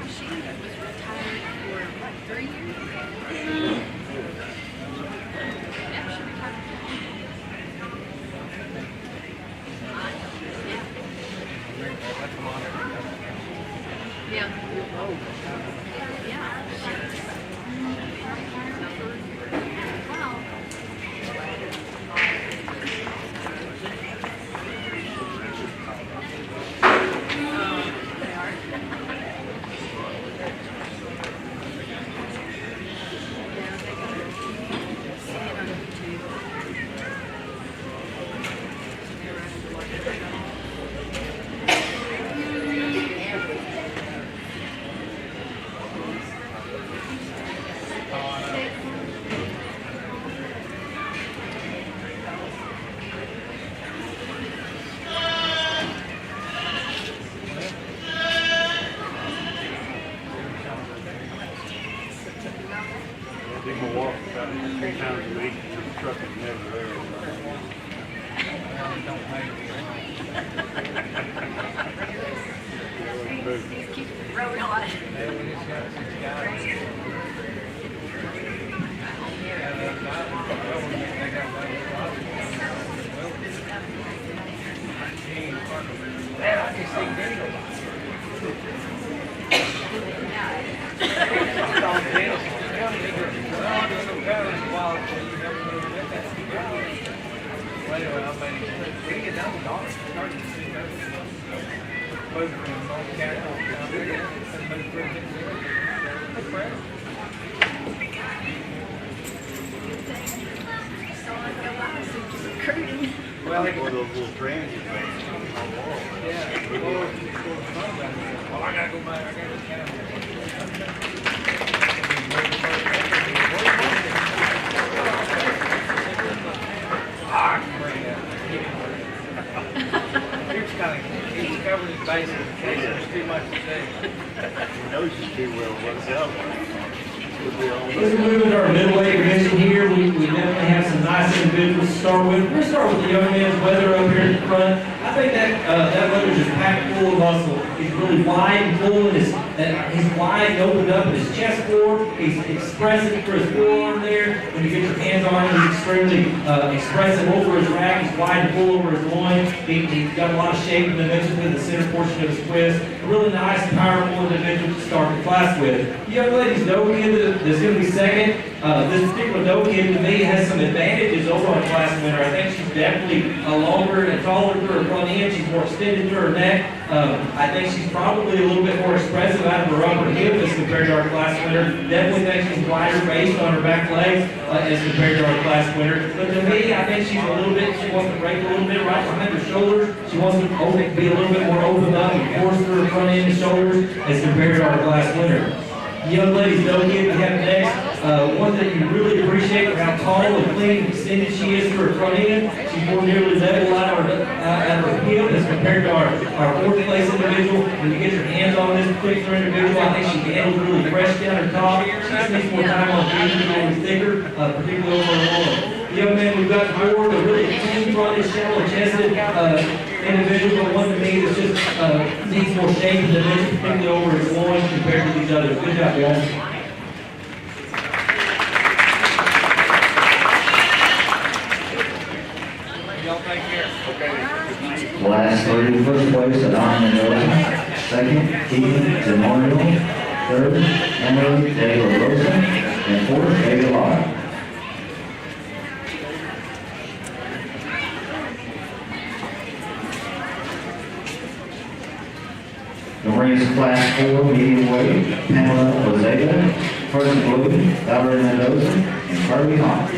she was retired for, what, 3 years? Yeah, she retired. Yeah. Man, I can see Dingle. Well, anyway, I mean, we get down to dollars. Moved from North Carolina down there, and moved through well, they One of those little transit vans. yeah. Well, I gotta go back. I gotta go down. He's covered his bases in case there's too much to say. He knows you too well what's up. We'll be on As we move into our middleweight division here, we definitely have some nice individuals to start with. We're going to start with the young man's weather up here in the front. I think that weather's just packed full of muscle. He's really wide and full, and he's wide and opened up in his chest floor. He's expressive for his forearm there. When you get your hands on him, he's extremely expressive over his rack. He's wide and full over his loin. He's got a lot of shape and dimension in the center portion of his twist. A really nice, powerful individual to start the class with. The young lady's doe kid that's going to be second. This particular doe kid to me has some advantages over on class winner. I think she's definitely longer and taller for her front end. She's more extended to her neck. I think she's probably a little bit more expressive out of her upper hip as compared to our class winner. Definitely think she's wider based on her back legs as compared to our class winner. But to me, I think she's a little bit, she wants to break a little bit right behind her shoulders. She wants to be a little bit more opened up and forced through her front end and shoulders as compared to our class winner. The young lady's doe kid we have next, one that you really appreciate for how tall and clean and extended she is to her front end. She's more nearly level out of her hip as compared to our fourth place individual. When you get your hands on this particular individual, I think she handles really fresh down her top. She just needs more time on feet, a little thicker, particularly over her lower. The young man we've got forward, a really clean fronted, shallow-chested individual, but one to me that just needs more shape and dimension, particularly over his loins compared to these others. Good job, guys. Y'all take care. Last three, first place, Adam Mendoza. Second, Keegan Tenorio. Third, Emily De La Rosa. And fourth, David Lott. The ring's class 4, medium weight, Pamela Ozega. First blue, Valerie Mendoza. And Carly Hawk.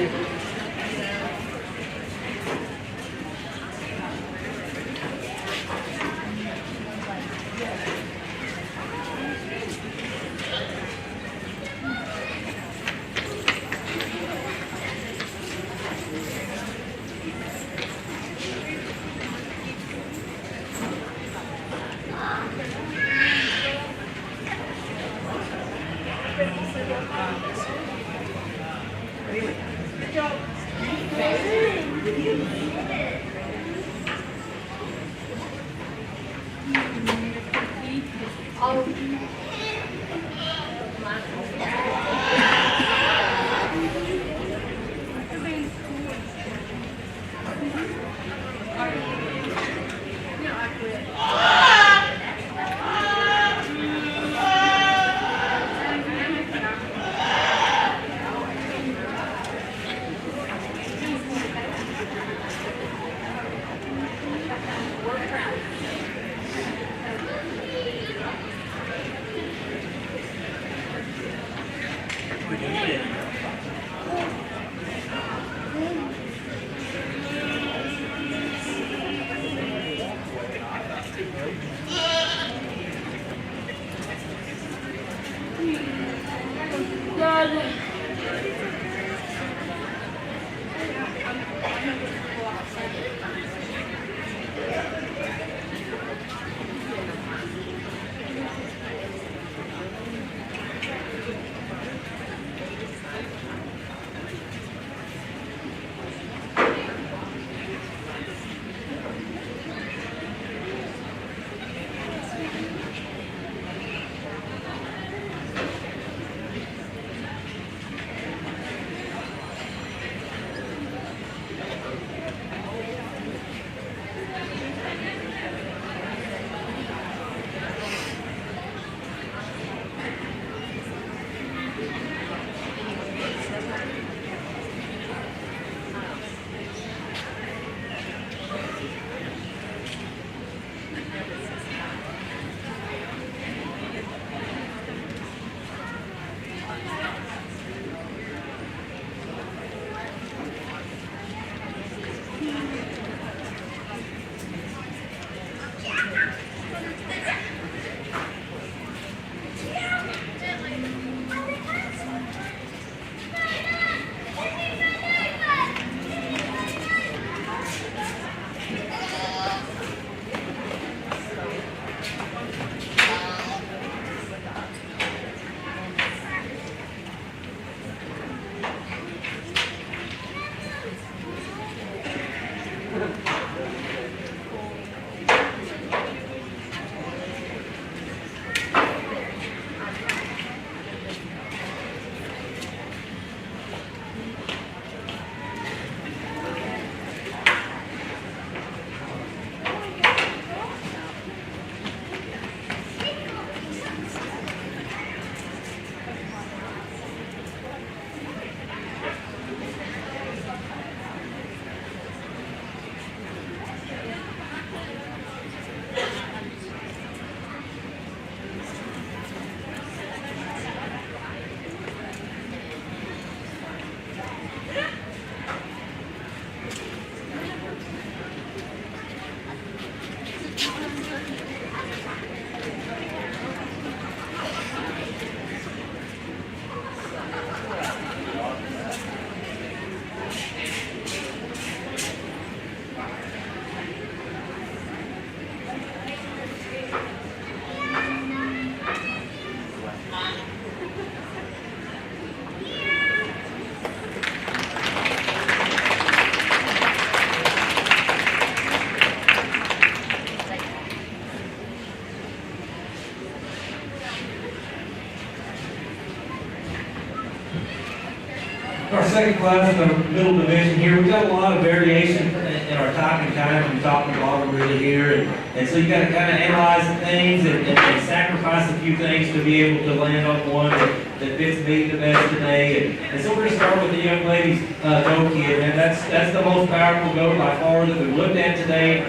second class in the middle division here. We've got a lot of variation in our top and kind from top to bottom really here. And so you got to kind of analyze things and sacrifice a few things to be able to land on one that fits me the best today. And so we're going to start with the young lady's goat kid. And that's the most powerful goat by far that we've looked at today.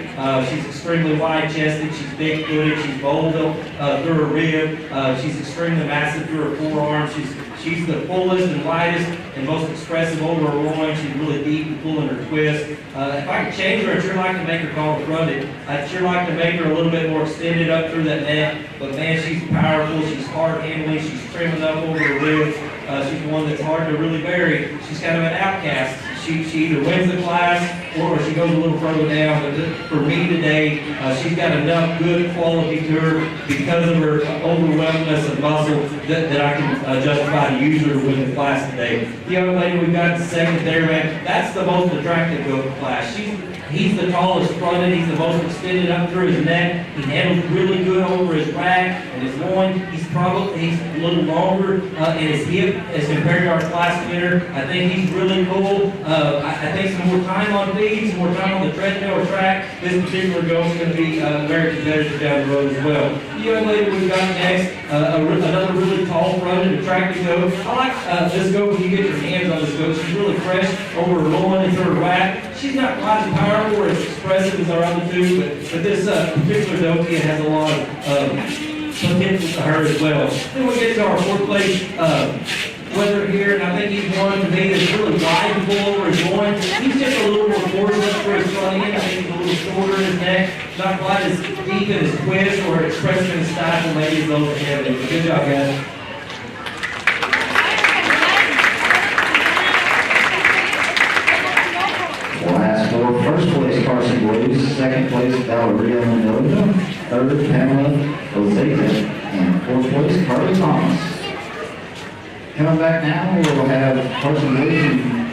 She's extremely wide-chested. She's big-footed. She's bold through her rib. She's extremely massive through her forearms. She's the fullest and widest and most expressive over her loin. She's really deep and full in her twist. If I could change her, I'd sure like to make her call fronted. I'd sure like to make her a little bit more extended up through that neck. But man, she's powerful. She's hard handling. She's trim up over her ribs. She's one that's hard to really bury. She's kind of an outcast. She either wins the class or she goes a little further down. But for me today, she's got enough good quality to her because of her overwhelmingness of muscle that I can justify to use her to win the class today. The young lady we've got in second there, man, that's the most attractive goat in class. He's the tallest fronted. He's the most extended up through his neck. He handles really good over his rack and his loin. He's a little longer in his hip as compared to our class winner. I think he's really cool. I think some more time on feed, some more time on the treadmill or track, this particular goat's going to be very competitive down the road as well. The young lady we've got next, another really tall fronted, attractive goat. I like this goat when you get your hands on this goat. She's really fresh over her loin and through her rack. She's not quite as powerful or as expressive as our other two, but this particular goat kid has a lot of potential to her as well. Then we get to our fourth place winner here, and I think he's one to me that's really wide and full over his loin. He's just a little more forward for his front end. I think he's a little shorter in his neck, not quite as deep in his twist or expressive in his style, maybe as those ahead of him. Good job, guys. Last four, first place Carson Blues, second place Valeria Mendoza, third Pamela Ozeta, and fourth place Carly Thomas. Coming back now, we'll have Carson Blues in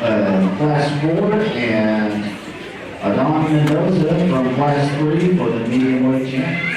class 4 and Adon Mendoza from class 3 for the medium weight champ.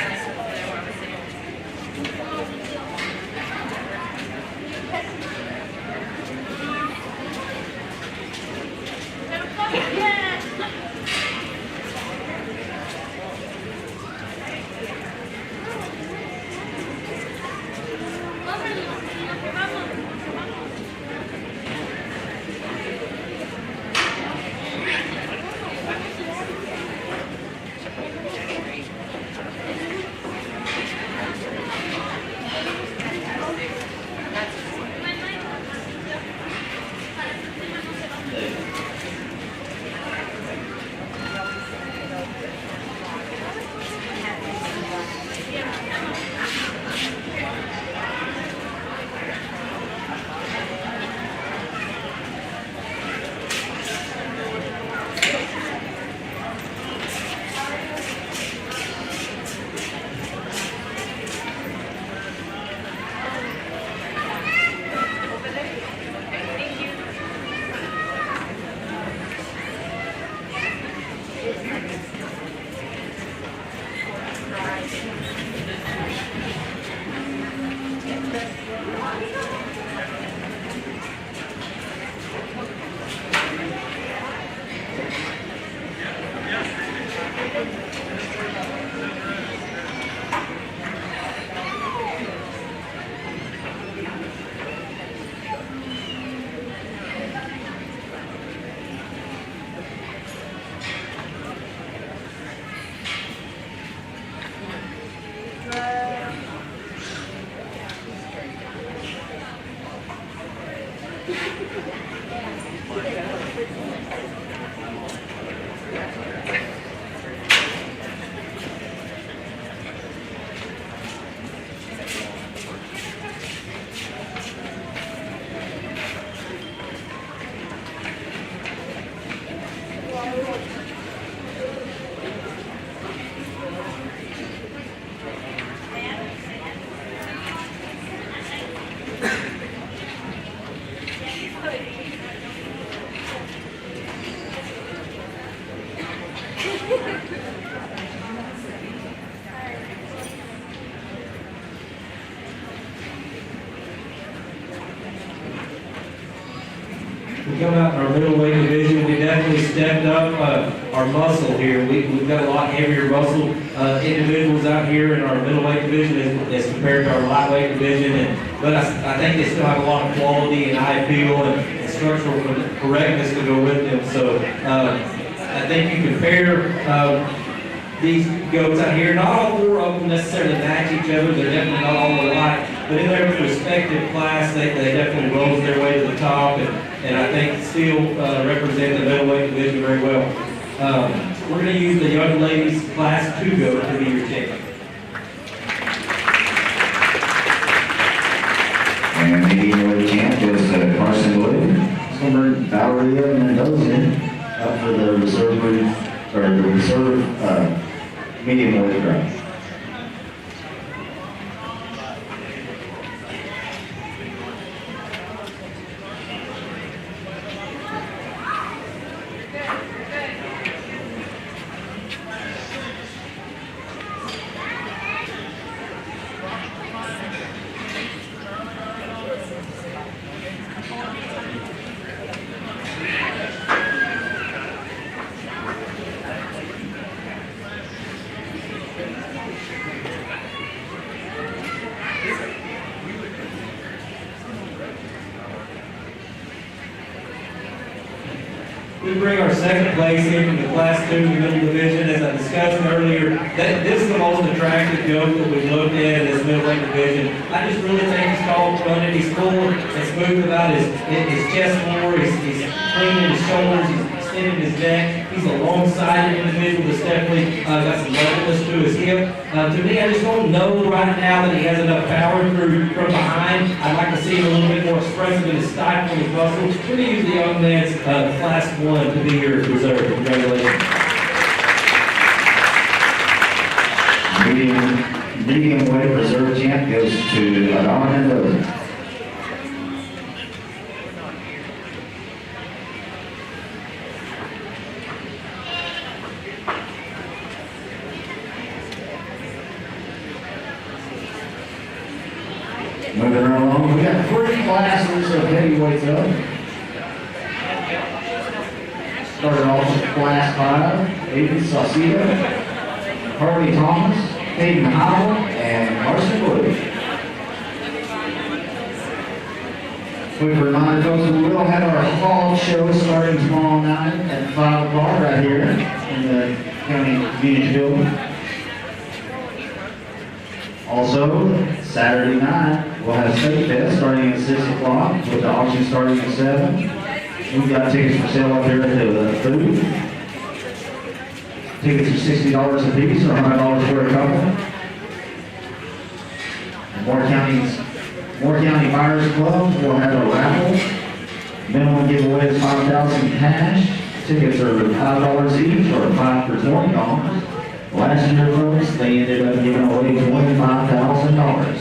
come out in our middleweight division, we definitely stepped up our muscle here. We've got a lot heavier muscle individuals out here in our middleweight division as compared to our lightweight division. But I think they still have a lot of quality and eye appeal and structural correctness to go with them. So I think you compare these goats out here. Not all four of them necessarily match each other. They're definitely not all alike. But in their respective class, they definitely rose their way to the top, and I think still represent the middleweight division very well. We're going to use the young ladies class 2 goat to be your champion. And the medium champ goes to Carson Wood. Summer Valeria Mendoza up for the reserve medium weight round. We bring our second place in from the Class 2 middle division. As I discussed earlier, this is the most attractive goat that we've looked at in this middleweight division. I just really think he's tall fronted, he's full and smooth about his chest more, he's clean in his shoulders, he's extending his neck. He's a long-sided individual that's definitely got some levelness to his hip. To me, I just don't know right now that he has enough power through from behind. I'd like to see him a little bit more expressive in his stifle and his muscles. We're going to use the young man's Class 1 to be your reserve. Congratulations. Medium weight reserve champ goes to Adama Mendoza. Moving right along, we got 3 classes of heavyweights up. Started off with Class 5, Aiden Saucedo, Harvey Thomas, Hayden Howell, and Carson Wood. Quick reminder, folks, we will have our fall show starting tomorrow night at 5 o'clock right here in the county community building. Also, Saturday night, we'll have State Fest starting at 6 o'clock with the auction starting at 7. We've got tickets for sale up here at the booth. Tickets are $60 a piece or $100 for a couple. Moore County Buyers Club will have a raffle. Minimum giveaway is $5,000 cash. Tickets are $5 each or 5 for $20. Last year, folks, they ended up giving away $25,000.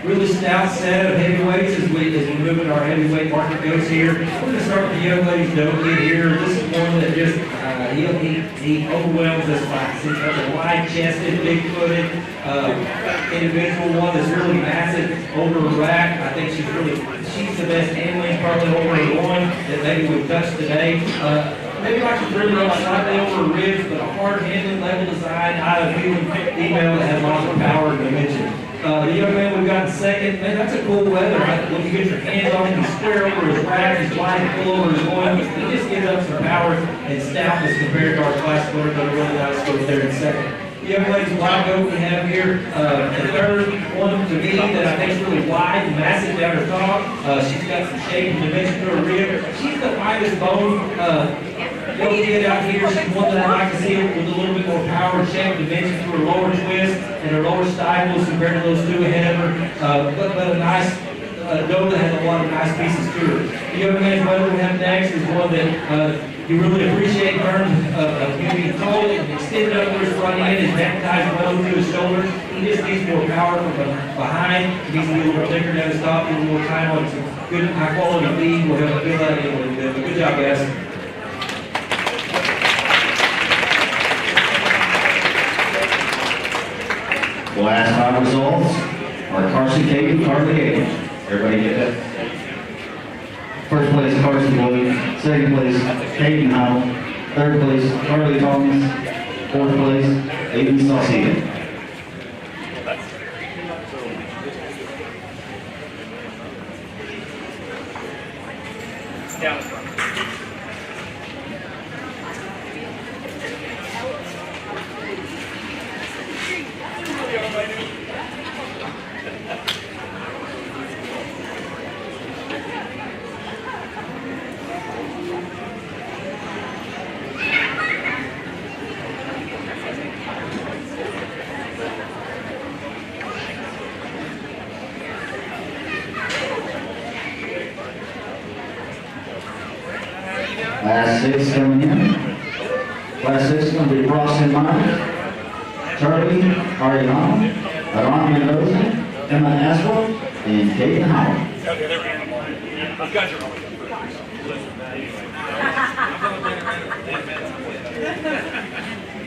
really stout set of heavyweights as we move into our heavyweight market goes here. We're going to start with the young lady's don't get here. This is one that just, he overwhelms us by he's a wide-chested, big-footed individual, one that's really massive over her rack. I think she's the best handling, probably over her one that maybe we've touched today. Maybe like a really slightly over her ribs, but a hard handling, level design, high appealing female that has lots of power and dimension. The young man we've got in second, man, that's a cool weather. When you get your hands on him, he's square over his rack, he's wide and full over his loin. He just gives up some power and stoutness compared to our class winner, but a really nice score there in second. The young lady's wide goat we have here. The third one to me that I think is really wide and massive down her top. She's got some shape and dimension to her rib. She's the finest bone young kid out here. She's one that I like to see with a little bit more power and shape and dimension to her lower twist and her lower stifles compared to those two ahead of her. But a nice doe that has a lot of nice pieces to her. The young man's brother we have next is one that you really appreciate in terms of him being tall and extended over his front end, his neck ties well to his shoulder. He just needs more power from behind. He needs to be a little thicker down his top, a little more time on some good high quality feed. We'll have to feel that in a little bit. But good job, guys. Last 5 results are Carson Cade, Carly Gage. Everybody get that? First place, Carson Blue. Second place, Caden Howell. Third place, Carly Thomas. Fourth place, Aiden Saucedo. Last 6 coming in. Last 6 is going to be Ross and Mike, Charlie, Ariana, Aron Mendoza, Emma Aswell, and Caden Howell. Okay, there we go. Those guys are all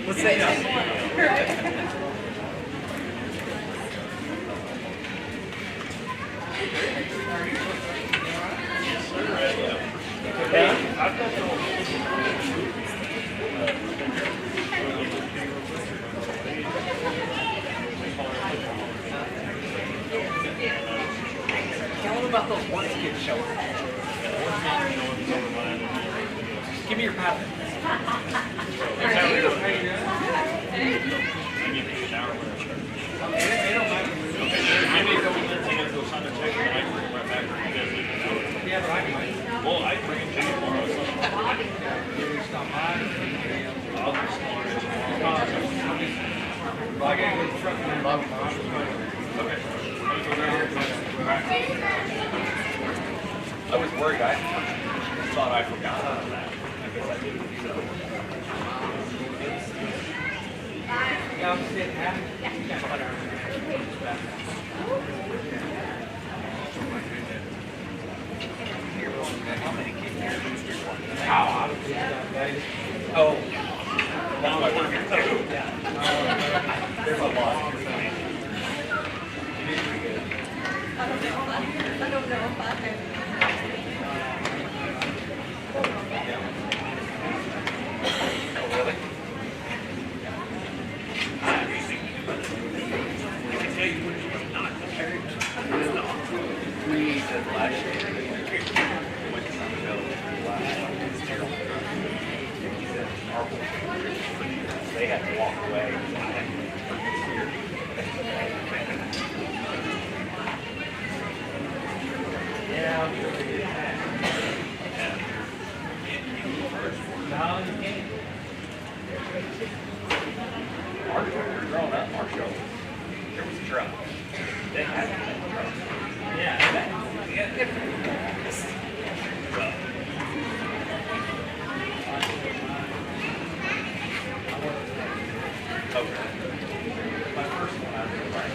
Let's say Tell them about those once kids show. Give me your pattern. Yeah, but I can. Well, I bring it to you tomorrow. Stop by. I'll just I gotta go to the truck and Okay. I was worried. I thought I forgot on that. I guess I didn't. Yeah, I'm sitting happy. Oh. Now I work here too. There's a lot. They had to walk away. Yeah. No, you can't. Growing up, our show, there was a truck. They had a truck. Okay. My first one, I was like,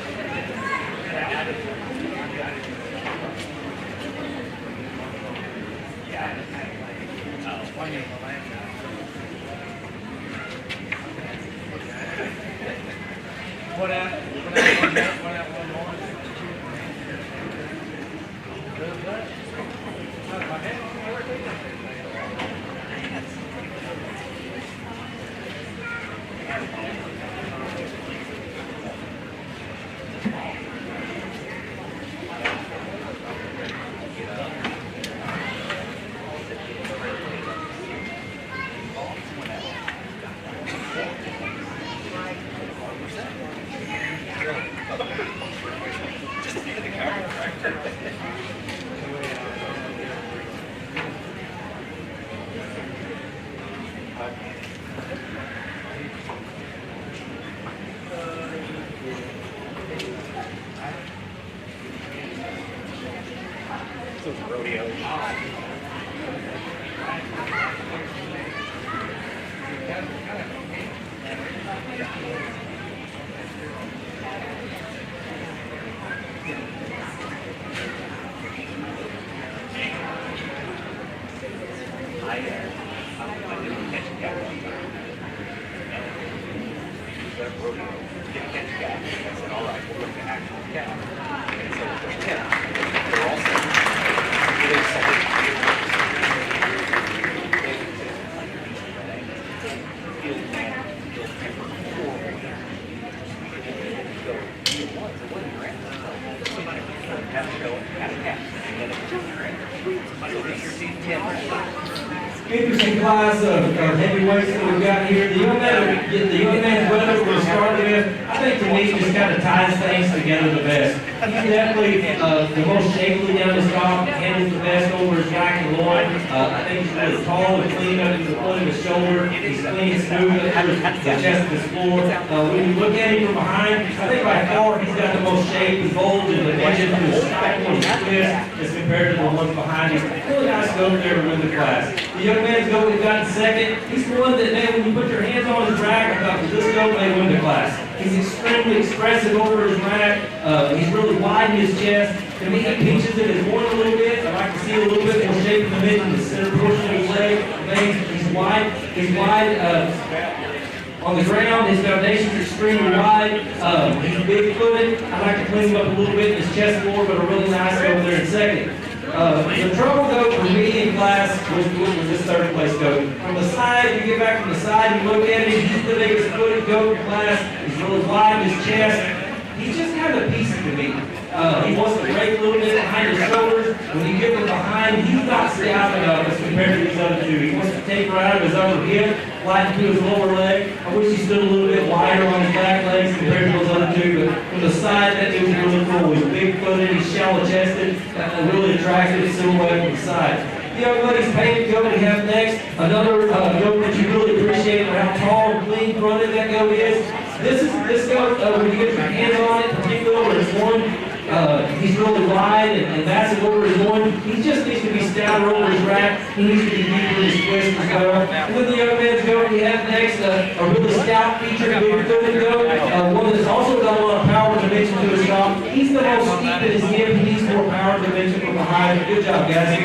went out one morning. Interesting class of heavyweights that we've got here. The young man's brother we're starting with, I think to me just kind of ties things together the best. He's definitely the most shapely down his stock, handles the best over his back and loin. I think he's really tall and clean up to the point of his shoulder. He's clean and smooth up to the chest of his floor. When you look at him from behind, I think by far he's got the most shape and bulge and dimension to his spine and his twist as compared to the ones behind him. Really nice to go over there and win the class. The young man's goat we got in second. He's the one that, man, when you put your hands on his rack, I thought, this goat may win the class. He's extremely expressive over his rack. He's really wide in his chest. To me, he pinches in his horn a little bit. I like to see a little bit more shape in the mid and the center portion of his leg. He's wide. On the ground, his foundation's extremely wide. He's big-footed. I like to clean him up a little bit in his chest floor, but a really nice over there in second. The trouble goat for me in class was this third place goat. From the side, you get back from the side, you look at him, he's the biggest footed goat in class. He's really wide in his chest. He's just kind of a piece to me. He wants to break a little bit behind his shoulders. When you get from behind, he's not stout enough as compared to these other two. He wants to taper out of his upper hip, flatten to his lower leg. I wish he stood a little bit wider on his back legs compared to those other two, but from the side, that dude's really cool. He's big-footed, he's shallow-chested, really attractive silhouette from the side. The young lady's painted goat we have next, another goat that you really appreciate for how tall and clean fronted that goat is. This goat, when you get your hands on it, particularly over his horn, he's really wide and massive over his horn. He just needs to be stouter over his rack. He needs to be deeper in his twist as well. And then the young man's goat we have next, a really stout featured big-footed goat, one that's also got a lot of power and dimension to his top. He's the most steep in his hip. He needs more power and dimension from behind. Good job, guys.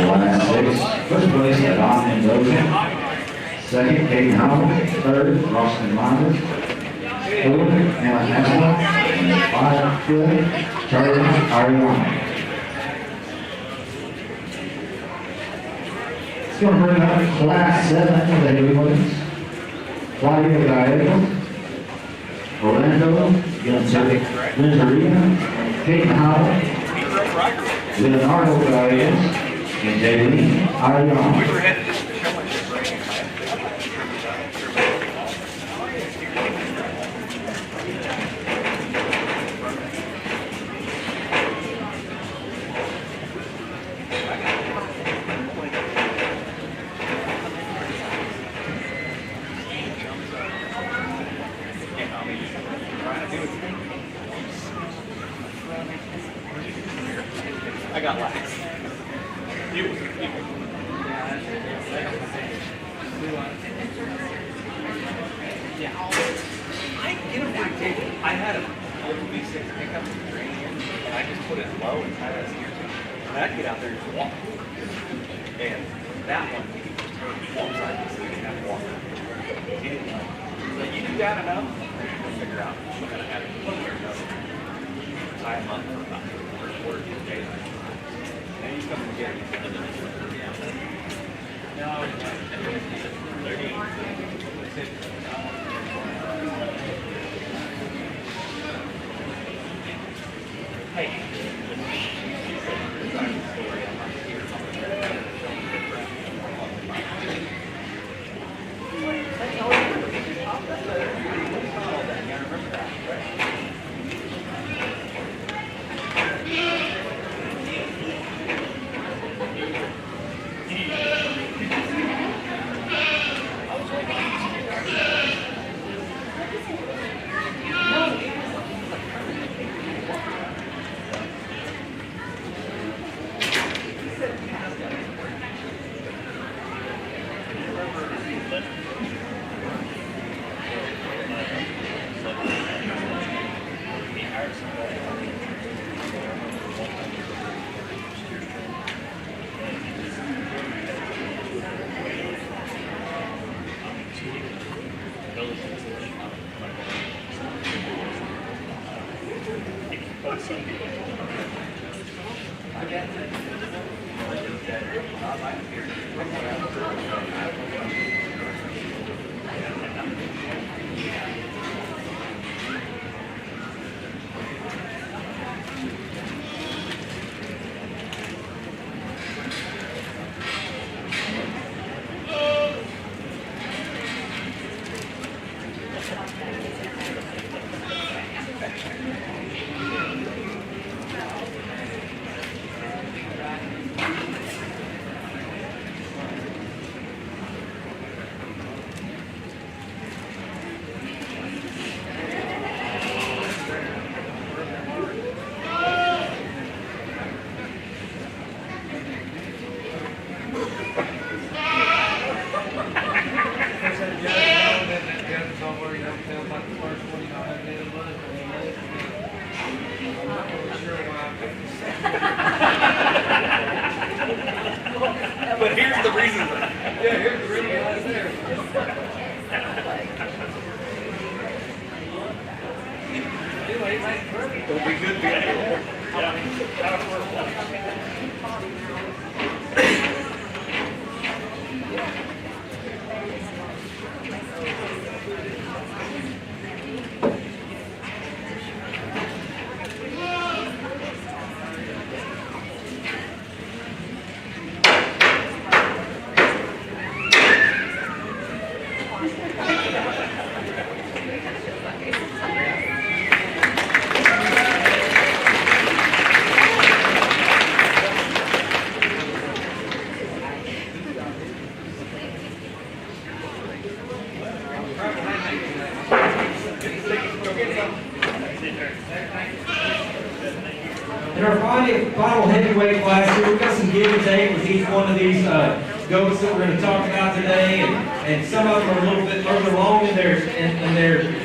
Last six. First place, Don Mendoza. Second, Kate Howell. Third, Roston Myers. Fourth, Alan Hassel. And fifth, Charlie Ariana. It's going to bring up Class 7 of the heavyweights. Claudia Gallego, Orlando Venturina, Kate Howell, Leonardo Gallego, and J.D. Ariana. I got lax. Yeah. I get a black table. I had an old V6 pickup from the and I just put it low and tied it steer to. And I'd get out there and just walk. And that one, one side of the city and have water. So you do that enough, you'll figure out what kind of habit you want or another. Tie them up for about 3/4 of the day. Then you come together. But here's the reason. Yeah, here's the reason why it's there. Don't be good to In our final heavyweight class here, we've got some give and take with each one of these goats that we're going to talk about today, and some of them are a little bit further along in their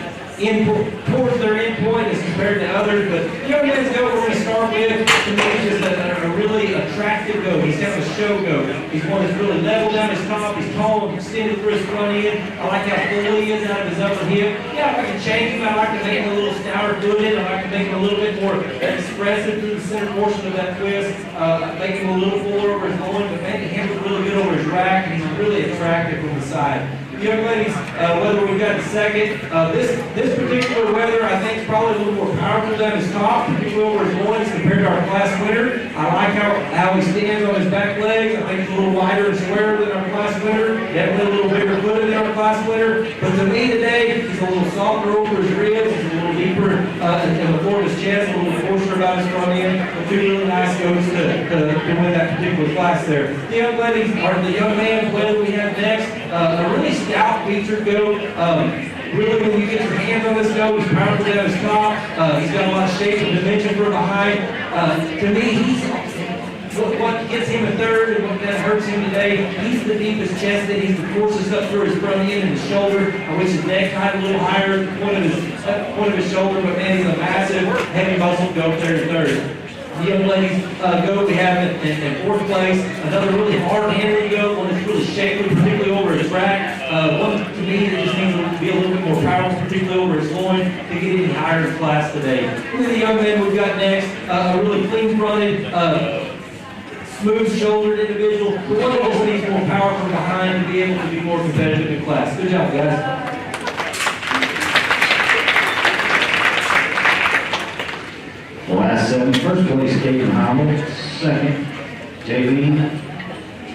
towards their endpoint as compared to others. But the young man's goat we're going to start with, to me, is just a really attractive goat. He's kind of a show goat. He's one that's really level down his top. He's tall and extended through his front end. I like how full he is out of his upper hip. Yeah, if I can change him, I like to make him a little stouter footed. I like to make him a little bit more expressive through the center portion of that twist. Make him a little fuller over his loin, but make him look really good over his rack. And he's really attractive from the side. Young ladies, whether we've got the second, this particular weather, I think, is probably a little more powerful down his top, particularly over his loins compared to our class winner. I like how he stands on his back legs. I think he's a little wider and squarer than our class winner. Definitely a little bigger footed than our class winner. But to me today, he's a little softer over his ribs. He's a little deeper in the floor of his chest, a little coarser about his front end. But two really nice goats to win that particular class there. The young ladies, or the young man player we have next, a really stout featured goat. Really, when you get your hands on this goat, he's powerful down his top. He's got a lot of shape and dimension from behind. To me, he's what gets him a third and what kind of hurts him today. He's the deepest chested. He's the coarsest up through his front end and his shoulder. I wish his neck tied a little higher at the point of his shoulder, but man, he's a massive, heavy muscle goat there in third. The young ladies goat we have in fourth place. Another really hard handling goat, one that's really shapely, particularly over its rack. One to me that just needs to be a little bit more powerful, particularly over its loin, to get any higher in class today. Look at the young man we've got next, a really clean-fronted, smooth-shouldered individual, but one that just needs more power from behind to be able to be more competitive in class. Good job, guys. The last seven, first place, Caden Howell. Second, JV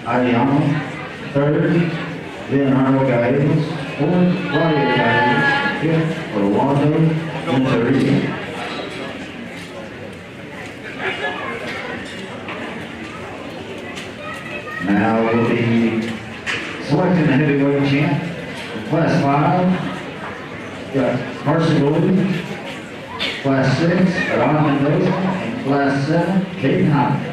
Ayano. Third, Leonardo Gallegos. Fourth, Claudia Gallegos. Fifth, Orlando Monterrey. Now we'll be selecting the heavyweight champ. In Class 5, got Carson Golden. Class 6, Ron Mendoza, and Class 7, Caden Howell.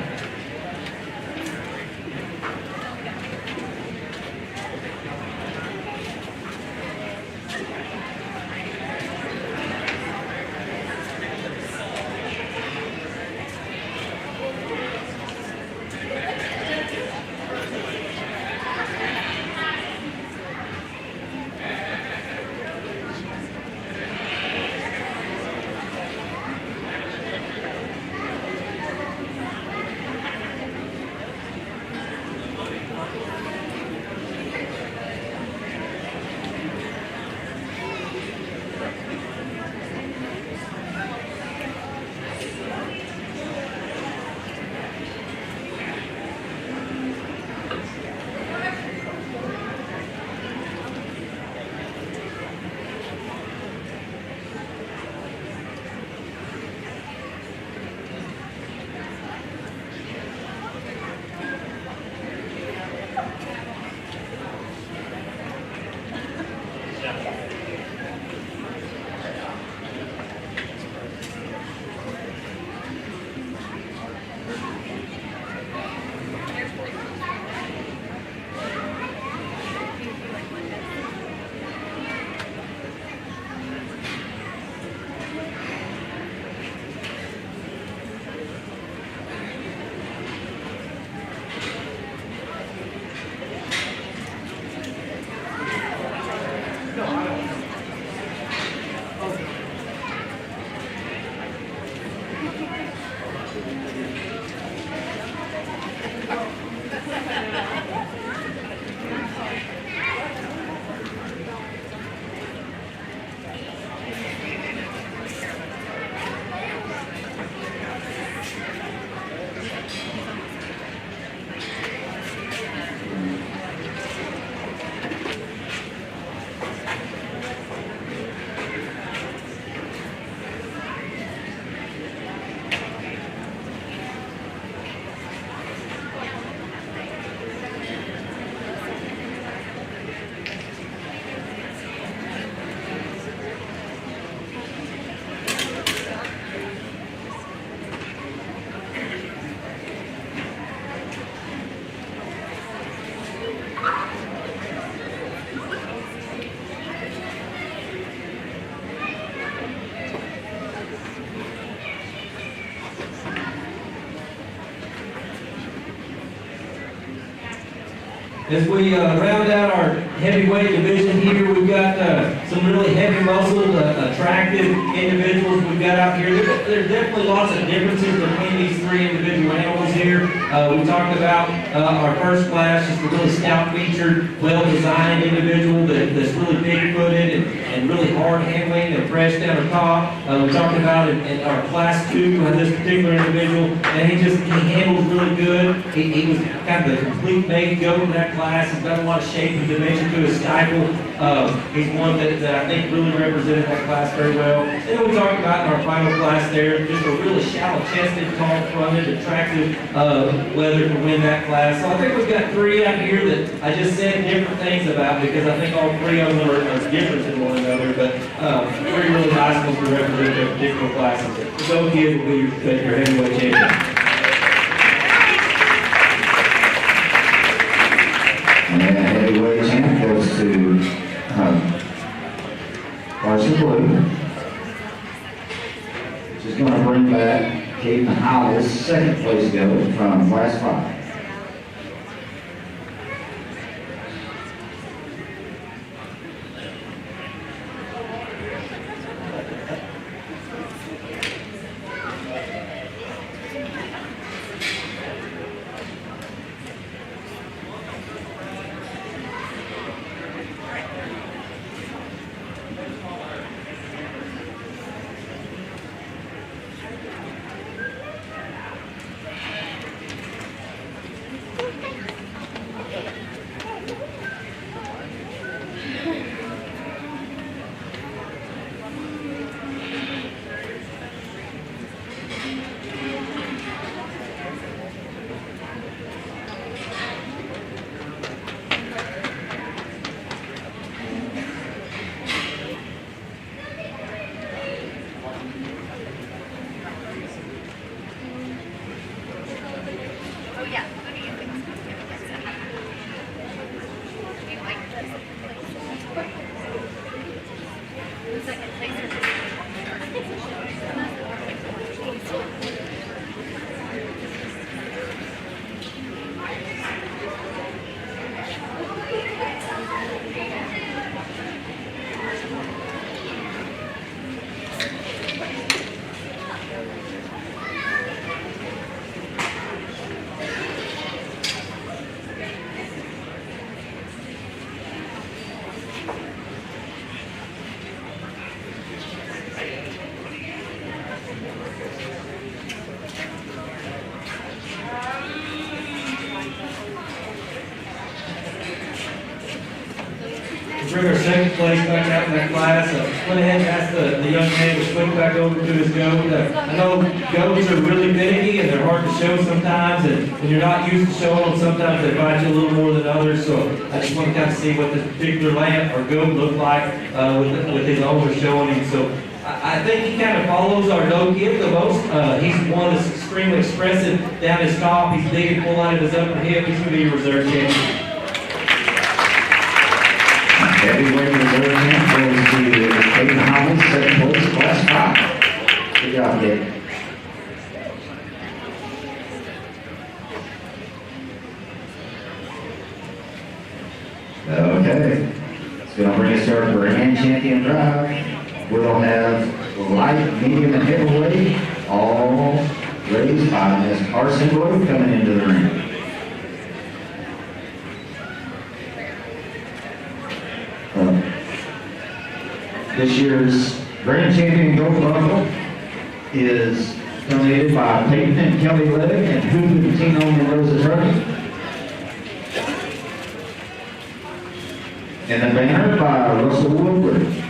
As we round out our heavyweight division here, we've got some really heavy muscled, attractive individuals we've got out here. There's definitely lots of differences between these three individual animals here. We talked about our first class, just a really stout-featured, well-designed individual that's really big-footed and really hard handling and fresh down the top. We talked about in our class 2, this particular individual, and he handles really good. He was kind of the complete made goat in that class. He's got a lot of shape and dimension to his stifle. He's one that I think really represented that class very well. And then we talked about in our final class there, just a really shallow-chested, tall-fronted, attractive leather to win that class. So I think we've got three out here that I just said different things about because I think all three of them are different than one another, but three really nice ones to represent their particular classes. So kids will be your heavyweight champion. And then the heavyweight champ goes to Carson Blue. She's going to bring back Caden Howell's second place goat from Class 5. Oh, yeah. Go to you. You like this? The second Bring our second place back out in that class. Went ahead and asked the young man to swing back over to his goat. I know goats are really finicky and they're hard to show sometimes, and when you're not used to showing them, sometimes they bite you a little more than others. So I just want to kind of see what this particular lamb or goat looked like with his owner showing him. So I think he kind of follows our no give the most. He's one that's extremely expressive down his top. He's big and full out of his upper hip. He's going to be a reserve champion. Heavyweight reserve champ goes to Caden Howell, second place, Class 5. Good job, Caden. Okay, it's going to bring us to our grand champion drive. We'll have light, medium, and heavyweight, all raised by Ms. Carson Boyd coming into the ring. This year's grand champion gold bundle is donated by Peyton and Kelly Legg and Hoop Tino and Rosa Trucking. And the banner by Russell Woodward.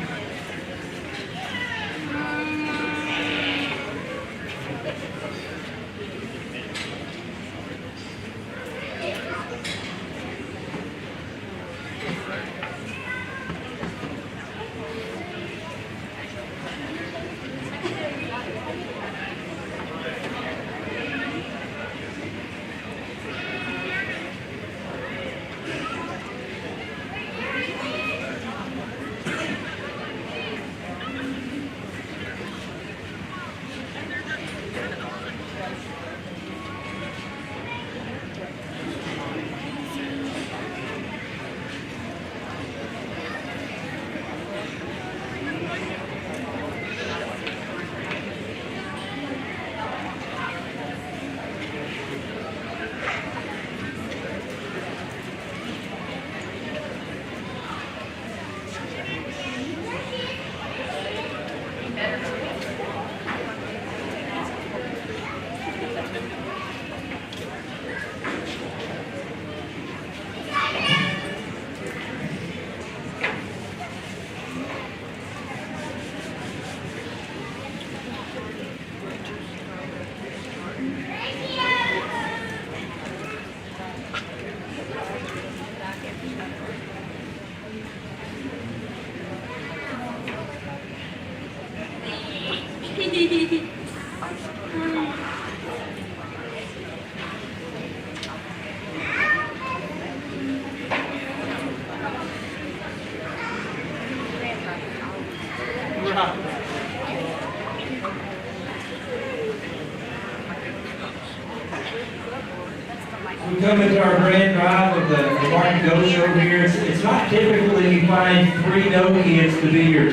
come into our grand drive of the Martin Goat Show here, it's not typical that you find 3 no kids to be your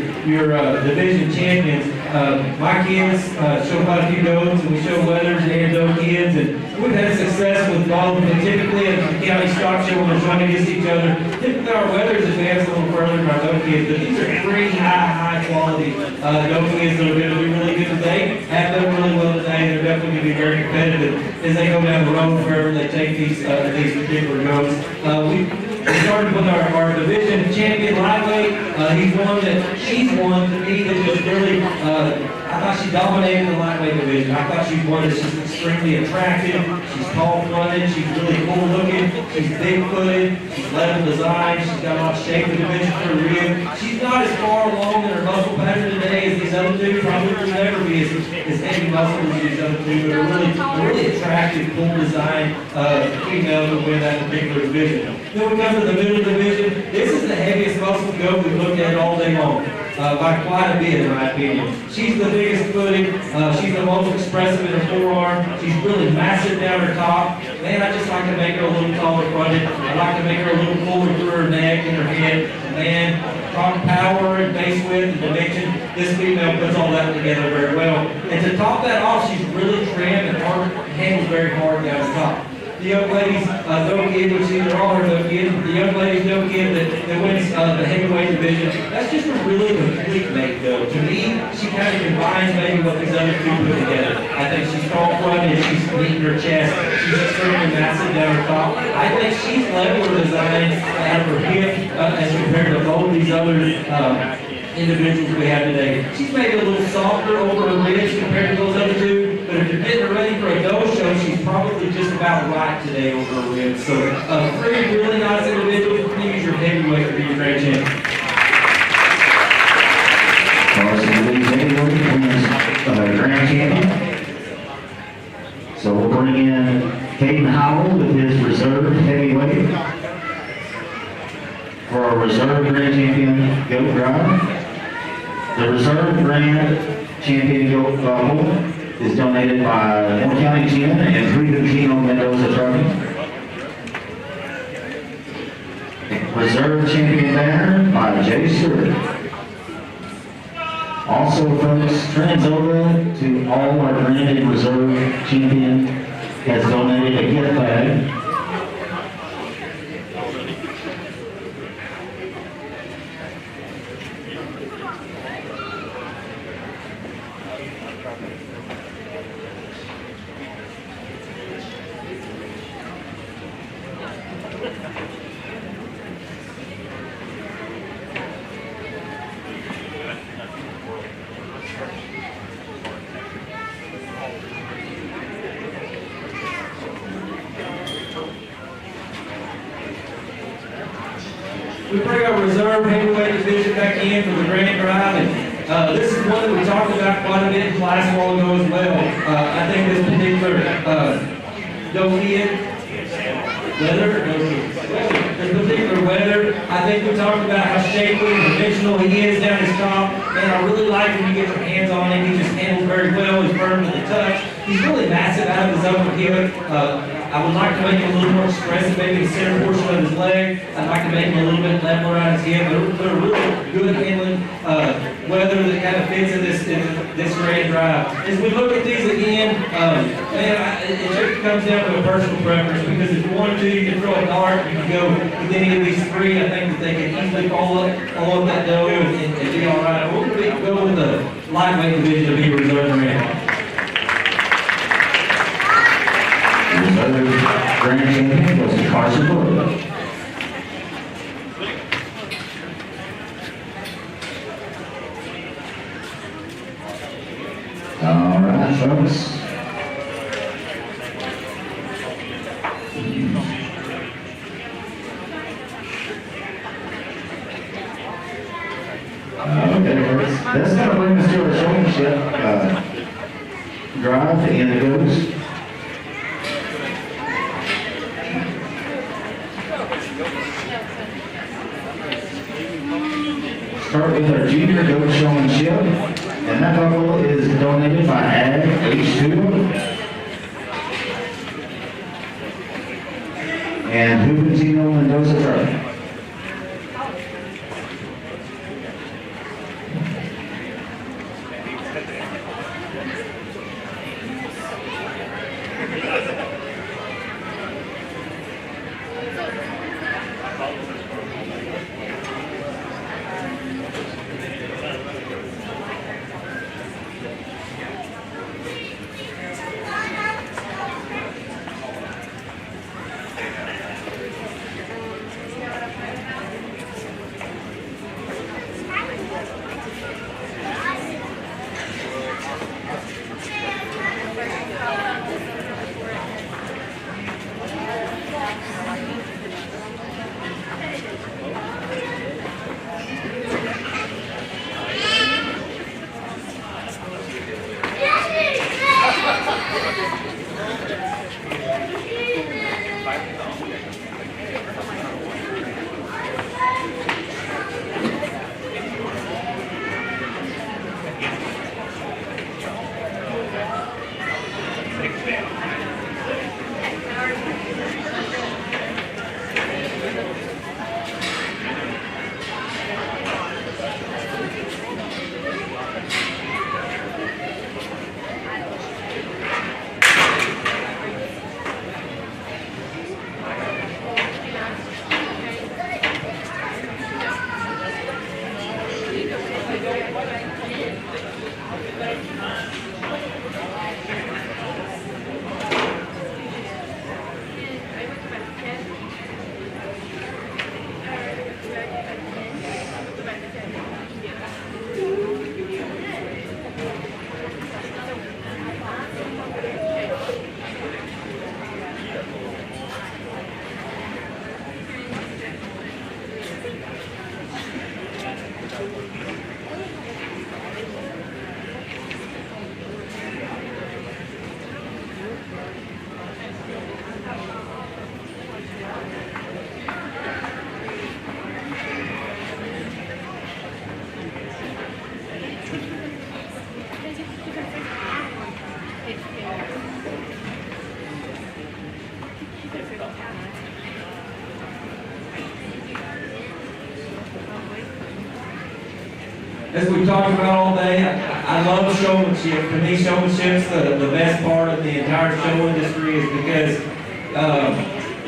division champions. My kids show quite a few goats, and we show Weathers and no kids, and we've had success with both. And typically at the county stock show when they're trying against each other, typically our Weathers advance a little further than our no kids, but these are 3 high quality no kids that are going to do really good today, have done really well today. They're definitely going to be very competitive as they go down the road wherever they take these particular goats. We started with our division champion lightweight. She's one to me that just really, I thought she dominated the lightweight division. I thought she's one that's just extremely attractive. She's tall-fronted, she's really cool-looking, she's big-footed, she's level designed, she's got a lot of shape in the division for her rib. She's not as far along in her muscle pattern today as these other two, probably will never be as heavy muscle as these other two, but a really attractive, cool design female to win that particular division. Then we come to the middle division. This is the heaviest muscle goat we've looked at all day long. By quite a bit, in my opinion. She's the biggest footed. She's the most expressive in her forearm. She's really massive down her top. Man, I just like to make her a little taller fronted. I like to make her a little fuller through her neck and her head. Man, talk power and base width and dimension. This female puts all that together very well. And to top that off, she's really trim and handles very hard down the top. The young lady's no kid, which these are all her no kids, the young lady's no kid that wins the heavyweight division, that's just a really complete make though. To me, she kind of combines maybe what these other two put together. I think she's tall fronted, she's neat in her chest, she's extremely massive down her top. I think she's level designed out of her hip as compared to both these other individuals we have today. She's maybe a little softer over her ribs compared to those other two, but if you're getting her ready for a doe show, she's probably just about right today over her ribs. So, 3 really nice individuals. Please, your heavyweight for your grand champion. Grand champion. So we'll bring in Caden Howell with his reserve heavyweight for our reserve grand champion goat drive. The reserve grand champion goat bull is donated by Moore County Gin and Freedom Mendoza Trucking. Reserve champion banner by Jay Stewart. Also, folks, Transoba, to all our branded reserve champion, has donated a gift bag. We bring our reserve heavyweight division back in for the grand drive, and this is one that we talked about quite a bit in class a while ago as well. I think this particular Weather, I think we talked about how shapely and dimensional he is down his top, and I really like when you get your hands on him. He just handles very well, he's firm to the touch. He's really massive out of his upper hip. I would like to make him a little more expressive, maybe the center portion of his leg. I'd like to make him a little bit level around his hip, but a really good handling Weather that kind of fits in this grand drive. As we look at these again, it just comes down to a personal preference, because if you wanted to, you can throw a dart, you can go with any of these 3. I think that they can easily follow up that dough and be all right. We're going to go with the lightweight division to be reserved around. Reserve grand champion goes to Carson Wood. All right, folks. Okay, that's going to bring us to our showmanship drive to end the goes. Start with our junior goat showmanship, and that buckle is donated by Ag H2. and Hupentino Mendoza Truck. As we've talked about all day, I love showmanship. For me, showmanship's the best part of the entire show industry, is because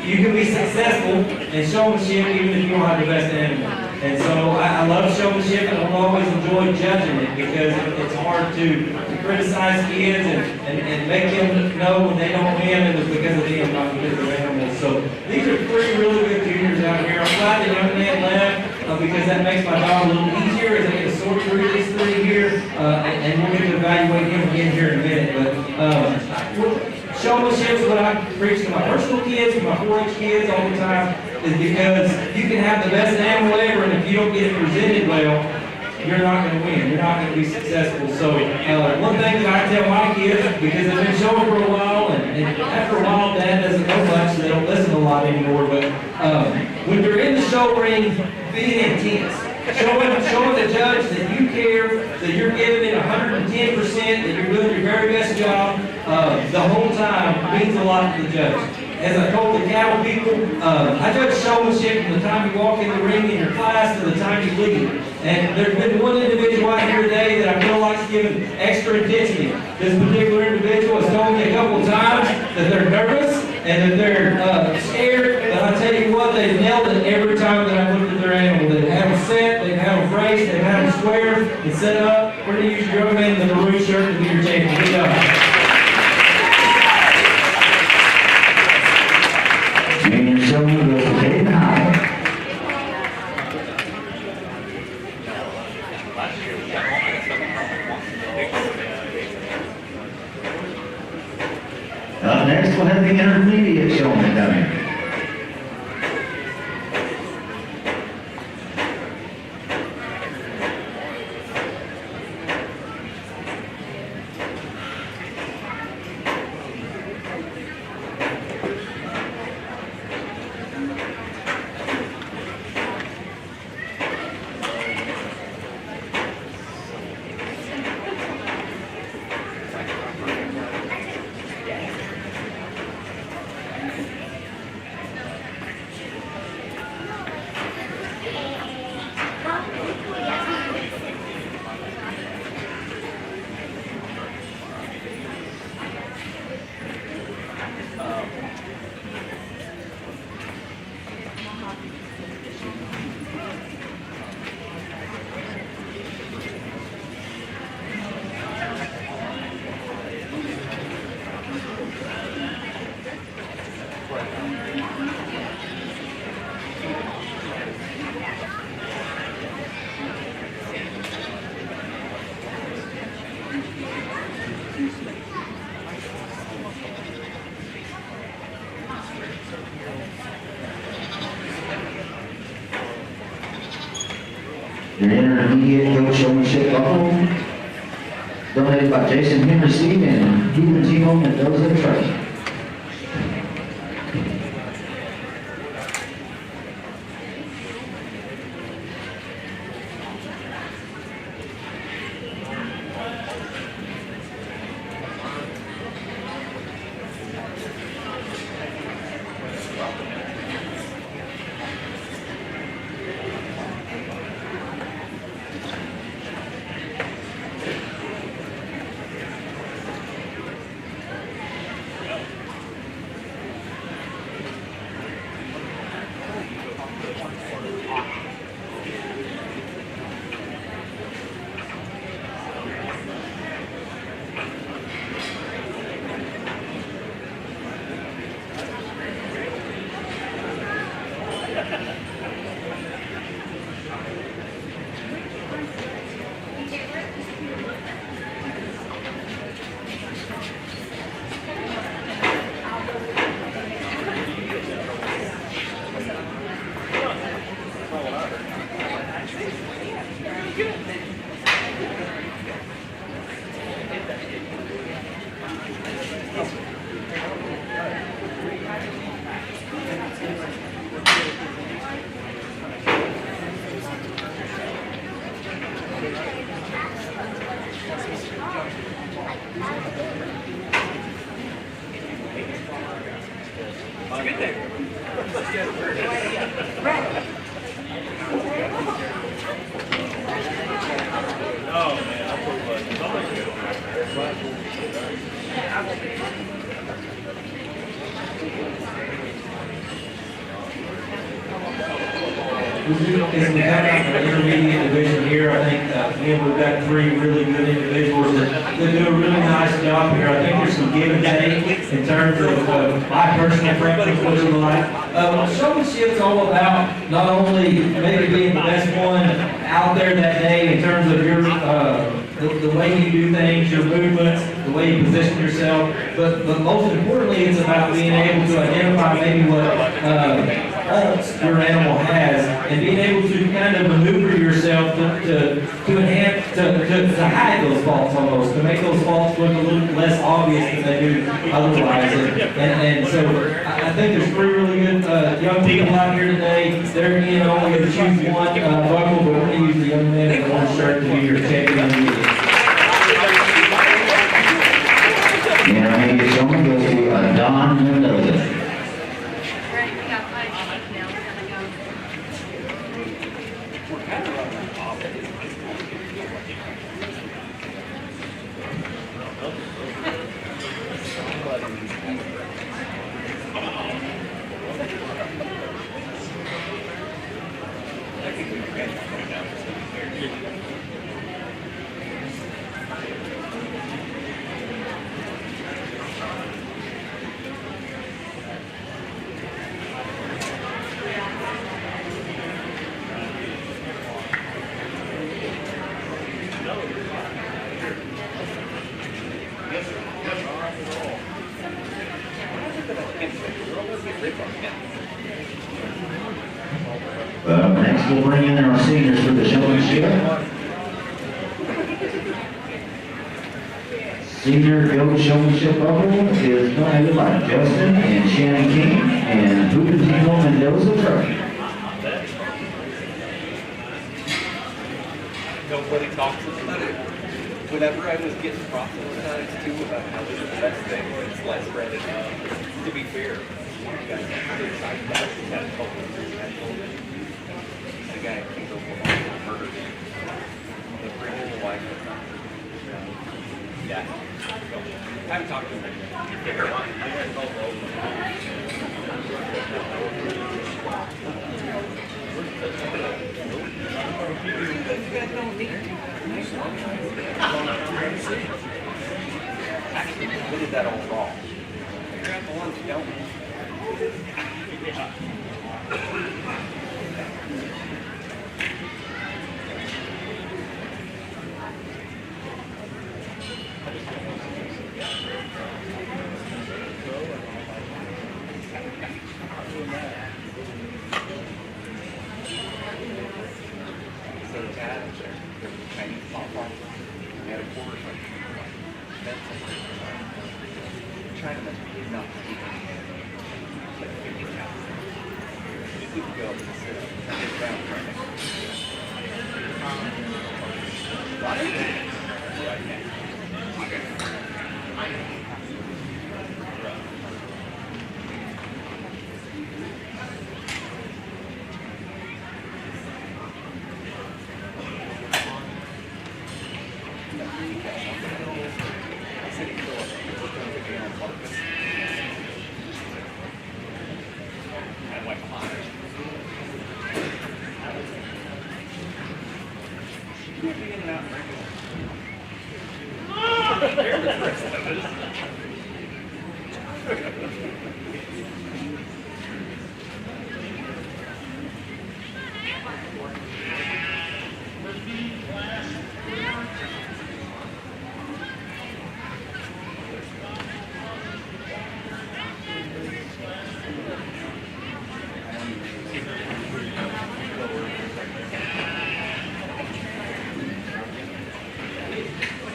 you can be successful in showmanship even if you don't have the best animal. And so I love showmanship, and I always enjoy judging it, because it's hard to criticize kids and make them know when they don't win it was because of them, not because of their animals. So these are three really good juniors out here. I'm glad the young man left, because that makes my job a little easier as I get to sort through these three here, and we'll get to evaluate him again here in a minute. But showmanship is what I preach to my personal kids, to my 4-H kids all the time, is because you can have the best animal ever, and if you don't get it presented well, you're not going to win. You're not going to be successful. So one thing that I tell my kids, because they've been showing for a while, and after a while, Dad doesn't know much, so they don't listen a lot anymore. But when you're in the show ring, being intense, showing the judge that you care, that you're giving it 110%, that you're doing your very best job the whole time, means a lot to the judge. As I told the cattle people, I judge showmanship from the time you walk in the ring in your class to the time you leave. And there's been one individual out here today that I feel like's given extra intensity. This particular individual has told me a couple of times that they're nervous and that they're scared, but I tell you what, they've nailed it every time that I've looked at their animal. They've had them set, they've had them raced, they've had them square and set up. We're going to use your young man in the maroon shirt to be your champion. Good job. Junior silver goes to Caden Howell. Up next, we'll have the intermediate showman coming. Your intermediate goat showmanship buckle, donated by Jason Henry Steve and Hugh Mendoza Trust. As we come out of the intermediate division here, I think, again, we've got three really good individuals that do a really nice job here. I think there's some give and take in terms of my personal preference, what you like. Showmanship's all about not only maybe being the best one out there that day in terms of your, the way you do things, your movements, the way you position yourself, but most importantly, it's about being able to identify maybe what, faults your animal has, and being able to kind of maneuver yourself to enhance, to hide those faults almost, to make those faults look a little less obvious than they do otherwise. And so I think there's three really good young people out here today. They're again only going to choose one buckle, but we're going to use the young man in the orange shirt to be your champion of the meeting. And I think it's only goes to Don Mendoza. Next, we'll bring in our seniors for the showmanship. Senior goat showmanship buckle is donated by Justin and Shannon King and Hugh Mendoza Trust. Nobody talks about it. Whenever I was getting proselytized too about how this is the best thing, it's less Brandon. To be fair, you guys had a couple of years. The guy came over and murdered him. The previous wife. Yeah. I haven't talked to him. Actually, we did that all wrong. Figure out the ones you don't. So Tad there. There was a chain pop off. They had a quarter section. Chinaman not even like 50 pounds. You could go up and sit up and get down right next to it. Right now.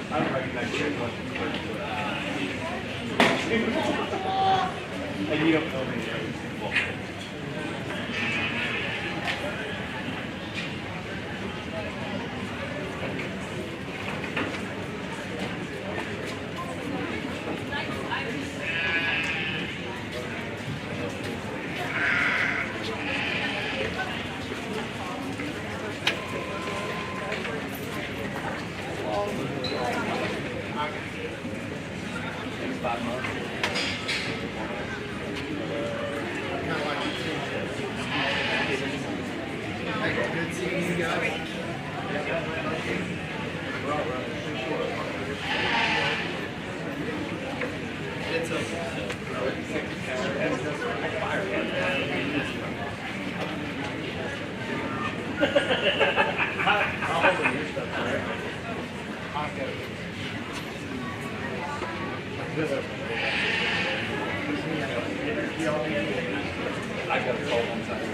I don't recognize you as much and you don't know me. Next 5 months. Good seeing you guys. It's I got a cold one time.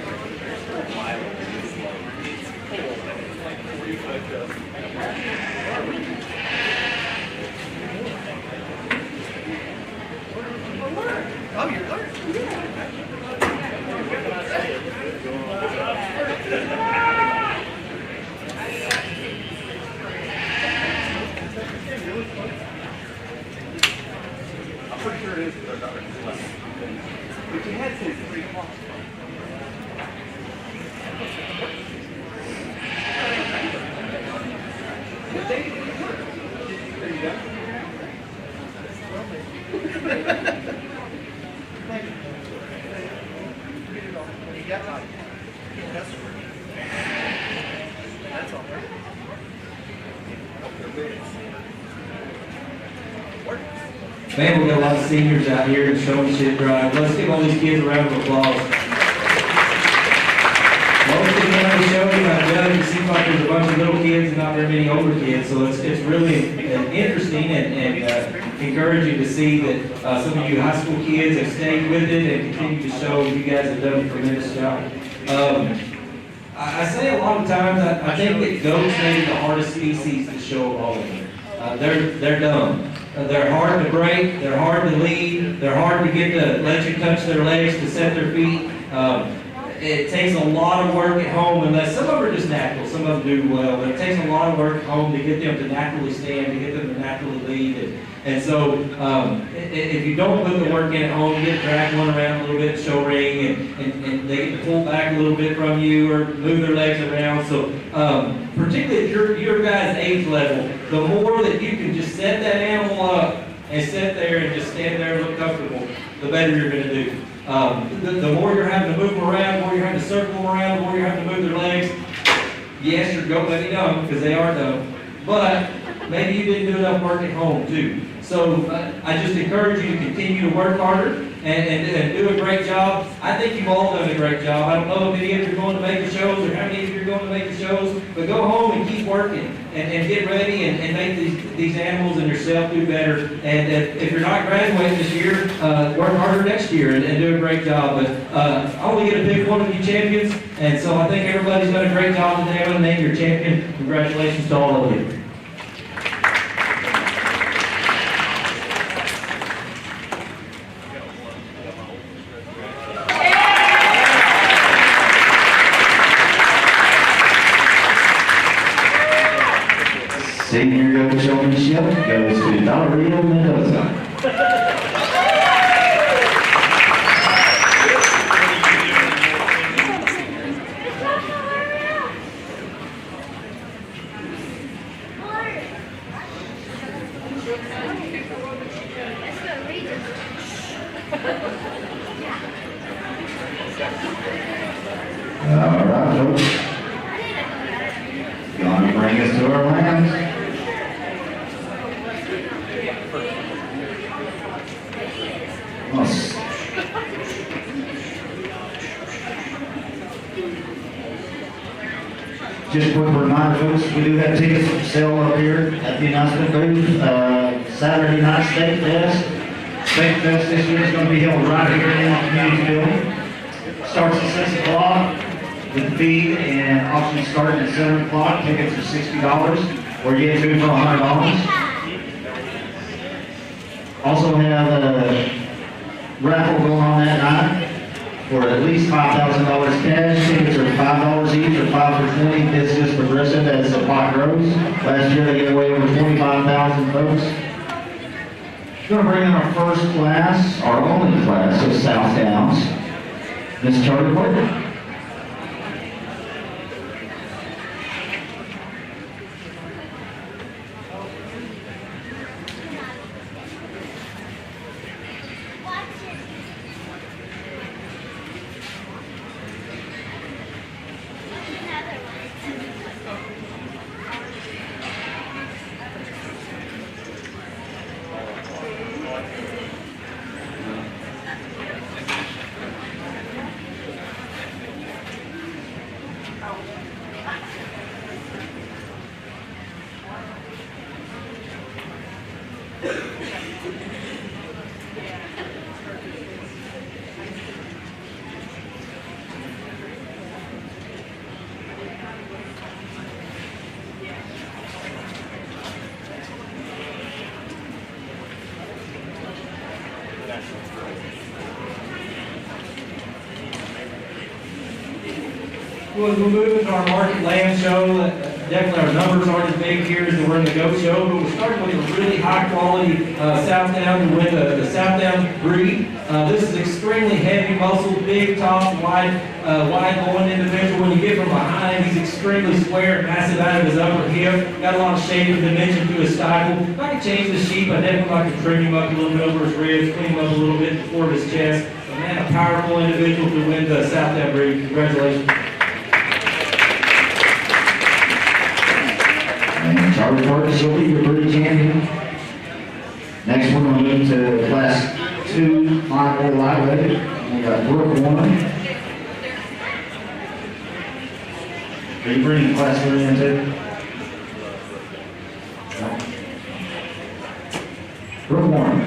Mile is slow. It's cold and it's like 45 oh, you're learning. I'm pretty sure it is, but they're not really left. But you had to 3 o'clock. What day did you work? There you go. You got like customer. That's all right. Man, we got a lot of seniors out here in Showmanship Drive. Let's give all these kids a round of applause. Most of the county show, I've done, it seems like there's a bunch of little kids and not very many older kids, so it's really interesting and encouraging to see that some of you high school kids have stayed with it and continue to show. You guys have done a tremendous job. I say a lot of times, I think that goats may be the hardest species to show of all of them. They're dumb. They're hard to break, they're hard to lead, they're hard to get to let you touch their legs, to set their feet. It takes a lot of work at home, unless some of them are just natural, some of them do well, but it takes a lot of work at home to get them to naturally stand, to get them to naturally lead. And so, if you don't put the work in at home, you get to drag one around a little bit, show ring, and they get to pull back a little bit from you or move their legs around. So, particularly at your guys' age level, the more that you can just set that animal up and sit there and just stand there and look comfortable, the better you're going to do. The more you're having to move them around, the more you're having to circle them around, the more you're having to move their legs. Yes, your goat may be dumb, because they are dumb, but maybe you didn't do enough work at home too. So I just encourage you to continue to work harder, and do a great job. I think you've all done a great job. I don't know if any of you are going to make the shows or how many of you are going to make the shows, but go home and keep working and get ready and make these animals and yourself do better. And if you're not graduating this year, work harder next year and do a great job. But I only get to pick one of you champions, and so I think everybody's done a great job today. I'm going to name your champion. Congratulations to all of you. Senior goat showmanship goes to Daria Mendoza. All right, folks. Gonna bring us to our lambs. Just a quick reminder, folks, we do have tickets for sale up here at the announcement booth. Saturday night Steak Fest. Steak Fest this year is going to be held right here in the community building. Starts at 6 o'clock with the feed and auction starting at 7 o'clock. Tickets are $60 or you get two for $100. Also have a raffle going on that night for at least $5,000 cash. Tickets are $5 each or 5 for 20. This is progressive as the pot grows. Last year they gave away over 25,000 folks. We're going to bring in our first class, our only class of South Downs. Miss Charlie Porter. Well, as we move into our market land show, definitely our numbers aren't as big here as they were in the goat show, but we're starting with a really high quality South Down with the South Down breed. This is extremely heavy muscle, big top, wide going individual. When you get from behind, he's extremely square and massive out of his upper hip. Got a lot of shape and dimension to his stifle. If I could change the sheep, I'd definitely like to trim him up a little bit over his ribs, clean him up a little bit before his chest. But man, a powerful individual to win the South Down breed. Congratulations. And Charlie Parker will be your breed champion. Next we're going to move to class 2, 5-4 lightweight. We got Brooke Warren. Are you bringing class 3 in too? No. Brooke Warren.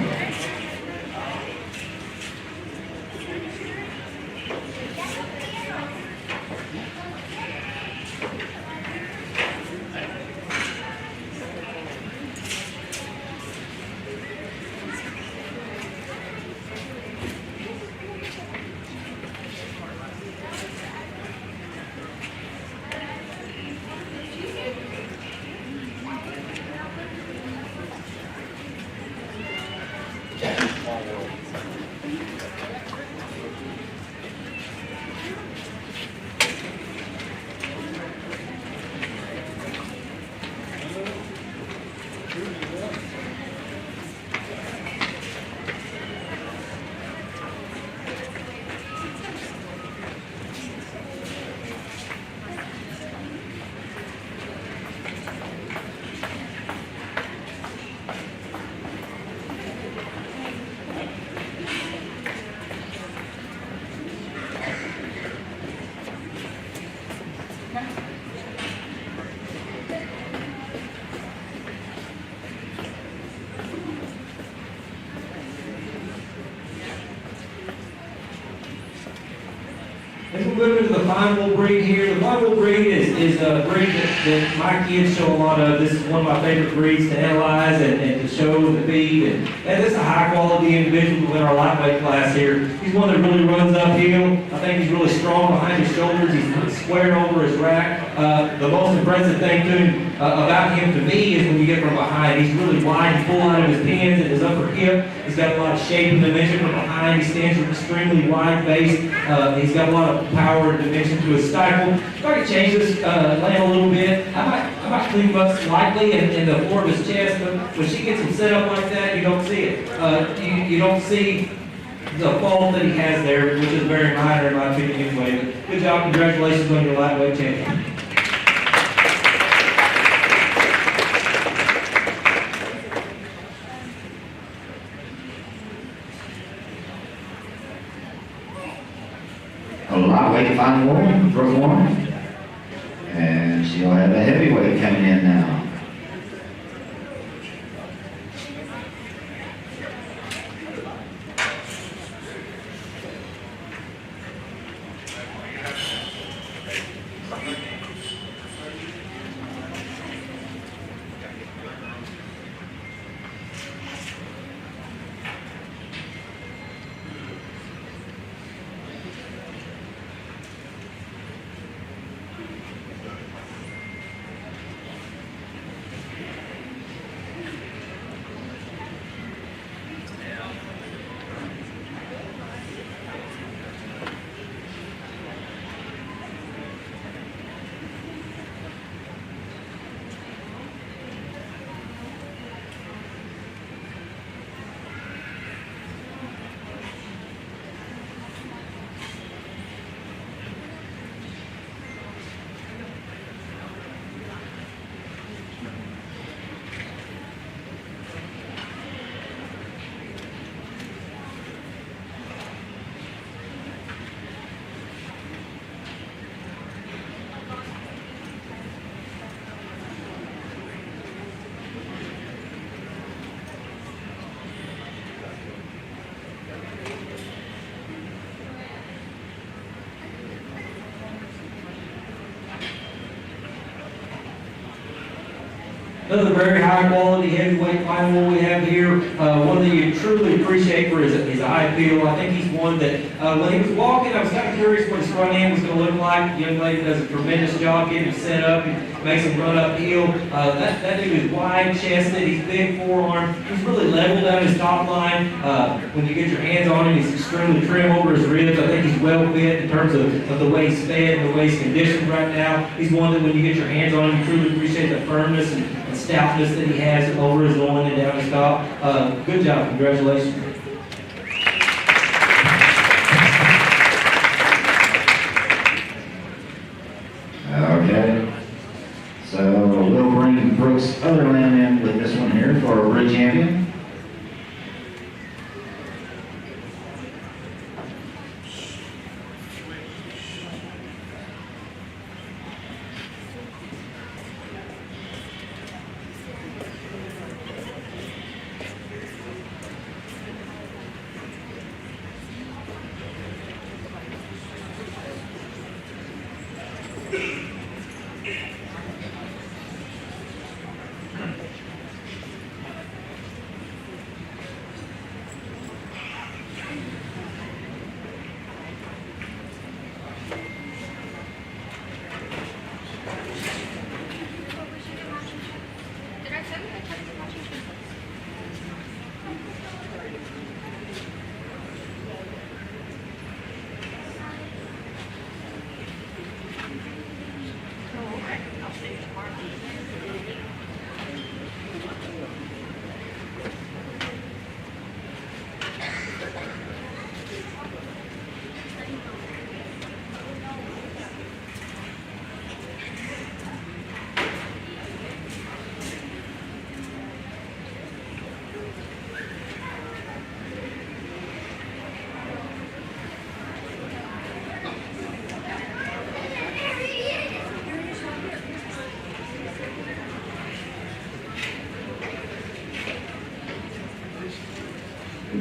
move into the fine wool breed here. The fine wool breed is a breed that my kids show a lot of. This is one of my favorite breeds to analyze and to show the feed. And this is a high quality individual within our lightweight class here. He's one that really runs uphill. I think he's really strong behind his shoulders. He's square over his rack. The most impressive thing about him to me is when you get from behind. He's really wide and full out of his pins and his upper hip. He's got a lot of shape and dimension from behind. He stands with extremely wide base. He's got a lot of power and dimension to his stifle. Started to change this lamb a little bit. I might clean him up slightly in the floor of his chest, but when she gets him set up like that, you don't see it. You don't see the fault that he has there, which is very minor in my opinion anyway. But good job, congratulations on your lightweight champion. A lightweight fine wool perform. And she'll have a heavyweight coming in now. Another very high quality heavyweight fine wool we have here. One that you truly appreciate for his eye appeal. I think he's one that when he was walking, I was kind of curious what his front end was going to look like. The young lady does a tremendous job getting him set up and makes him run uphill. That dude is wide chested. He's big forearm. He's really level down his top line. When you get your hands on him, he's extremely trim over his ribs. I think he's well fit in terms of the way he's fed and the way he's conditioned right now. He's one that when you get your hands on him, you truly appreciate the firmness and stoutness that he has over his loin and down his top. Good job. Congratulations. Okay. So we'll bring Brooks' other lamb in with this one here for a red champion.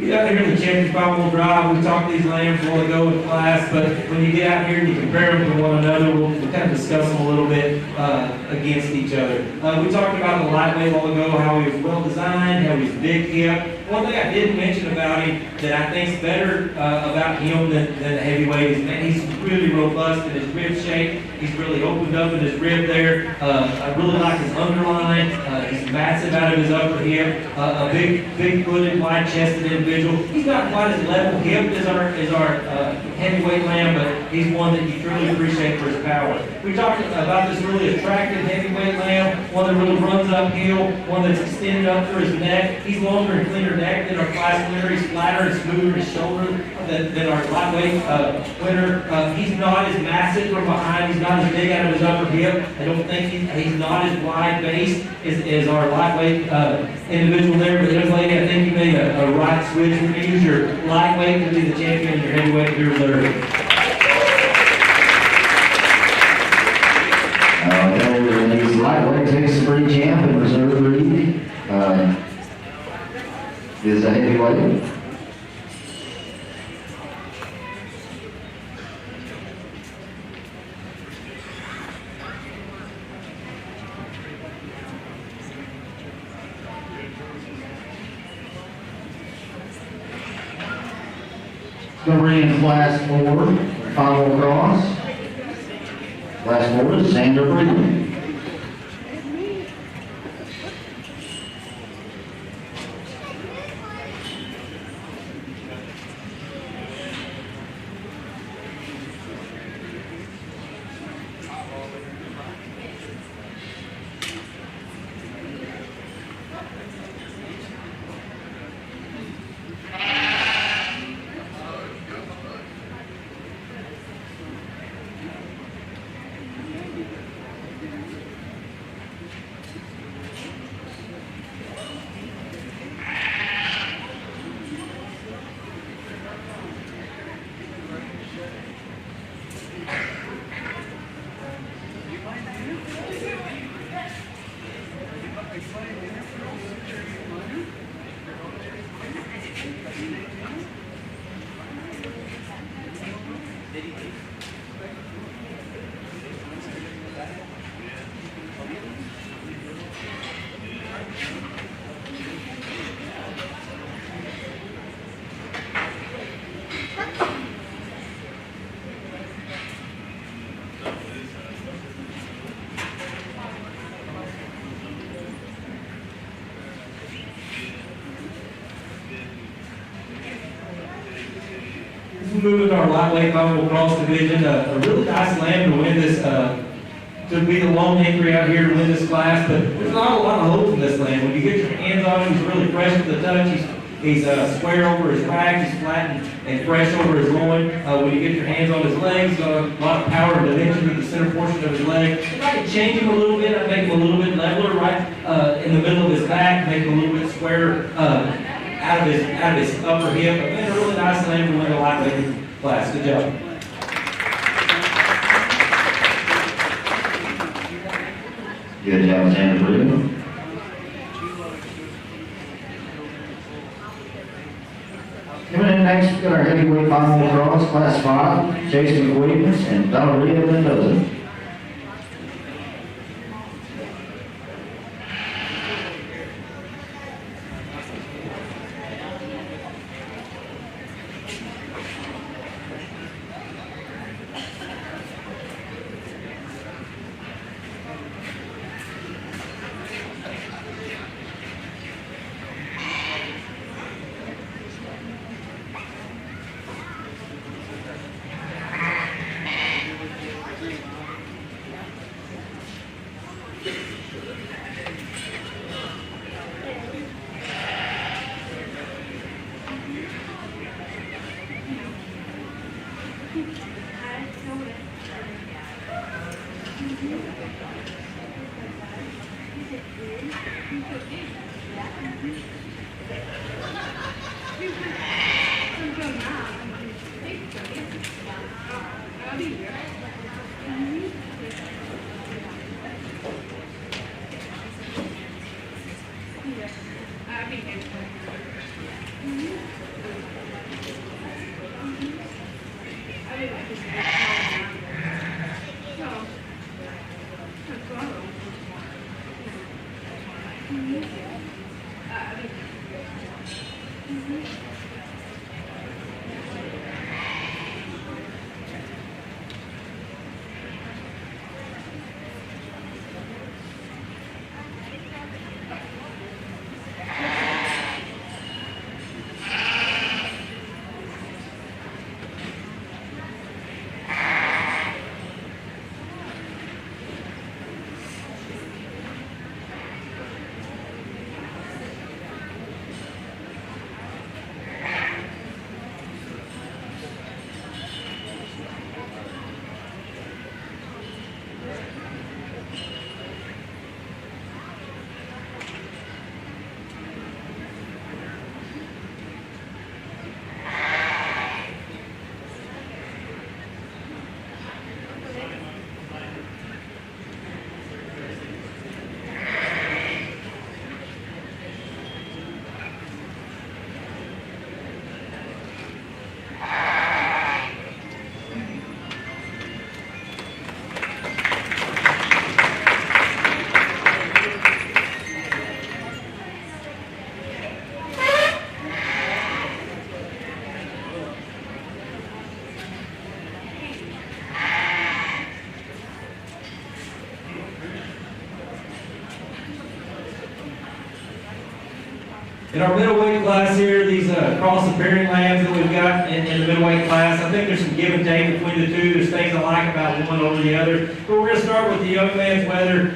get out here in the Champions 5-wheel drive, we talked these lambs a while ago in class, but when you get out here and you compare them to one another, we'll kind of discuss them a little bit against each other. We talked about the lightweight a while ago, how he was well designed, how he's big hip. One thing I didn't mention about him that I think is better about him than the heavyweight is that he's really robust in his rib shape. He's really opened up in his rib there. I really like his underline. He's massive out of his upper hip. A big-footed, wide-chested individual. He's not quite as level hipped as our heavyweight lamb, but he's one that you truly appreciate for his power. We talked about this really attractive heavyweight lamb, one that really runs uphill, one that's extended up through his neck. He's longer and cleaner neck than our class winner. He's flatter and smoother in his shoulder than our lightweight winner. He's not as massive from behind. He's not as big out of his upper hip. I don't think he's not as wide based as our lightweight individual there. But young lady, I think you made a right switch. We're going to use your lightweight to be the champion and your heavyweight to be reserved. Okay, these lightweight takes for each champ and reserve breed is a heavyweight. Going in class 4, final cross. Class 4 is Sandra Breeden. Moving to our lightweight buffalo cross division, a really nice lamb to win this, to be the lone entry out here to win this class, but there's not a lot of holes in this lamb. When you get your hands on him, he's really fresh to the touch. He's square over his back, he's flat and fresh over his loin. When you get your hands on his legs, he's got a lot of power and dimension in the center portion of his leg. If I could change him a little bit, I'd make him a little bit leveler right in the middle of his back, make him a little bit square out of his upper hip. But man, a really nice lamb to win the lightweight class. Good job. Good job, Sandra Breeden. Coming in next, we've got our heavyweight final cross, class 5, Jason McWilliams and Valeria Mendoza. In our middleweight class here, these cross and pairing lambs that we've got in the middleweight class, I think there's some give and take between the two. There's things I like about one over the other. But we're going to start with the young man's weather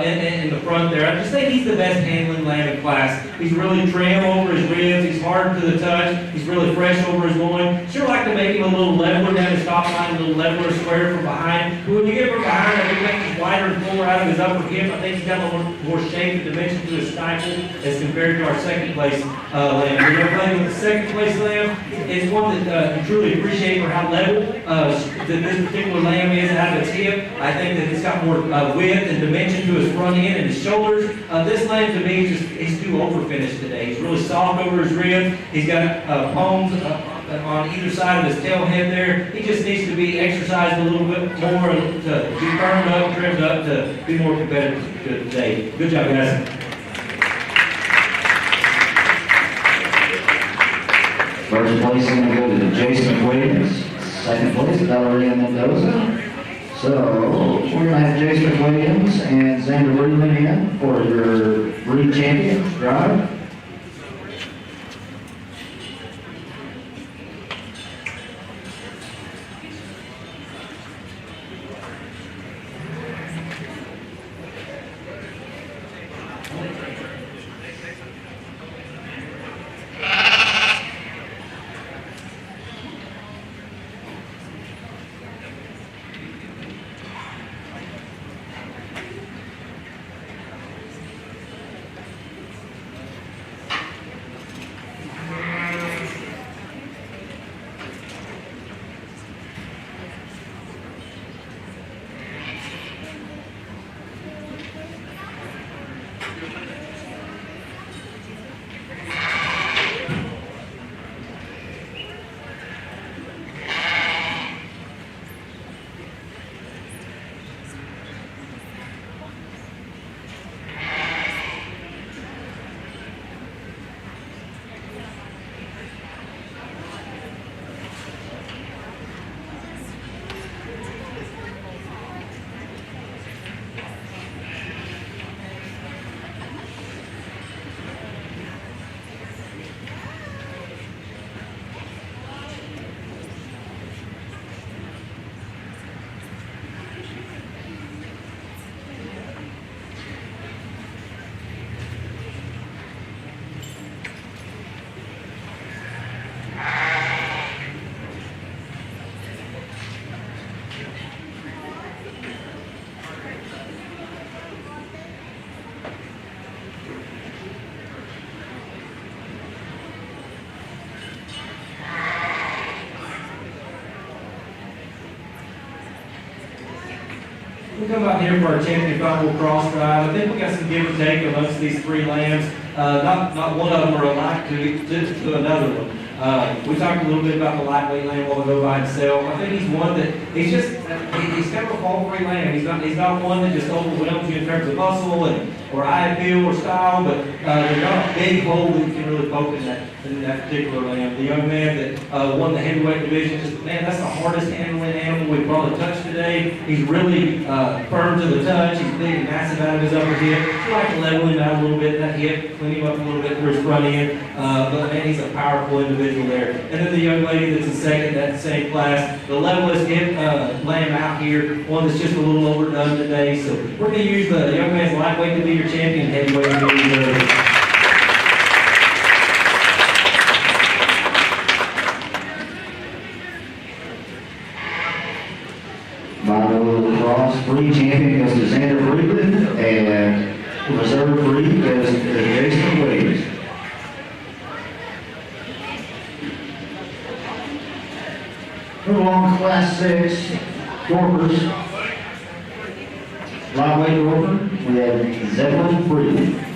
in the front there. I just think he's the best handling lamb in class. He's really trim over his ribs. He's hard to the touch. He's really fresh over his loin. Sure like to make him a little leveler down his top line, a little leveler square from behind. But when you get him from behind, I think he's wider and fuller out of his upper hip. I think he's got a little more shape and dimension to his stifle as compared to our second place lamb. We're going to play with the second place lamb. It's one that you truly appreciate for how level that this particular lamb is out of its hip. I think that it's got more width and dimension to his front end and his shoulders. This lamb to me, he's too over finished today. He's really soft over his ribs. He's got pomes on either side of his tail head there. He just needs to be exercised a little bit more to be firmed up, trimmed up to be more competitive today. Good job, guys. First place is going to go to Jason Williams. Second place, Valeria Mendoza. So we're going to have Jason Williams and Xander Reedman in for your breed champions drive. We come out here for our champion final cross drive. I think we got some give and take amongst these three lambs. Not one of them are alike to another one. We talked a little bit about the lightweight lamb while ago by himself. I think he's one that, he's kind of a fall-free lamb. He's not one that just overwhelms you in terms of muscle or eye appeal or style, but there's not a big hole that you can really poke in that particular lamb. The young man that won the heavyweight division, just, man, that's the hardest handling animal we've probably touched today. He's really firm to the touch. He's big and massive out of his upper hip. You like to level him out a little bit, that hip, clean him up a little bit through his front end. But man, he's a powerful individual there. And then the young lady that's in second, that same class, the levelest hip lamb out here, one that's just a little overdone today. So we're going to use the young man's lightweight to be your champion, heavyweight to be your Cross free champion goes to Xander Friedland, and reserve free goes to Jason Williams. Move along, class 6, Dorpers. Lightweight Dorper, we have Zebulon Friedland.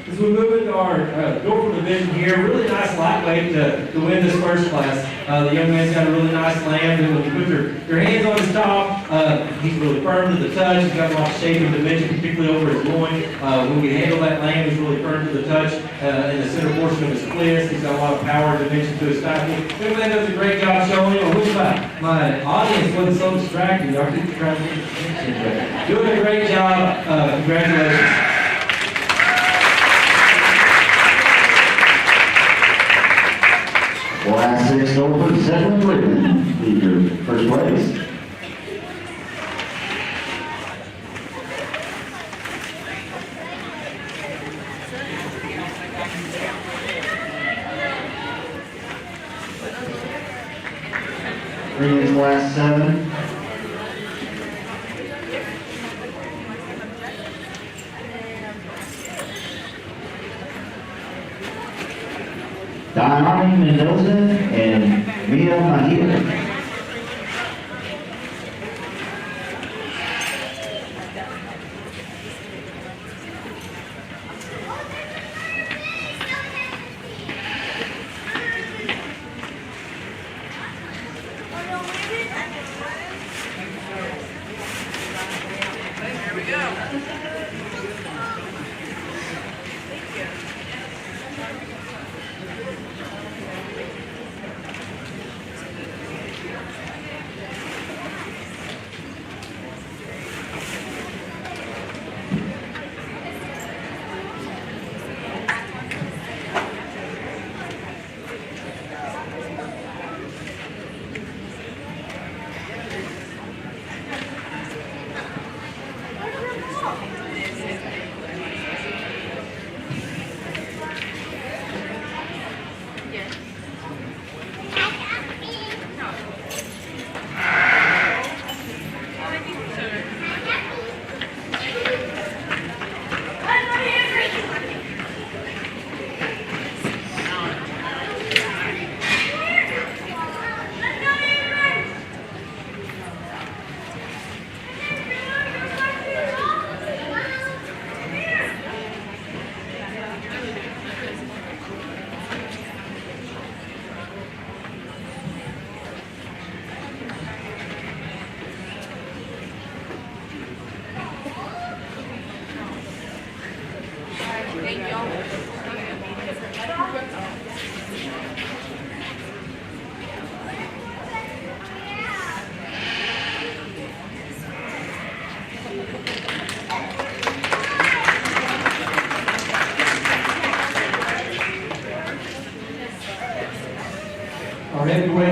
As we move into our Dorper division here, really nice lightweight to win this first class. The young man's got a really nice lamb, and when you put your hands on his top, he's really firm to the touch. He's got a lot of shape and dimension, particularly over his loin. When we handle that lamb, he's really firm to the touch in the center portion of his cliffs. He's got a lot of power and dimension to his stifle. The young man does a great job showing. I wish my audience wasn't so distracted. Y'all keep trying to get attention, but doing a great job. Congratulations. Class 6 Dorper, Zebulon Friedland, leader, first place. Friedland's class 7. Diana Mendoza and Mia Mahia.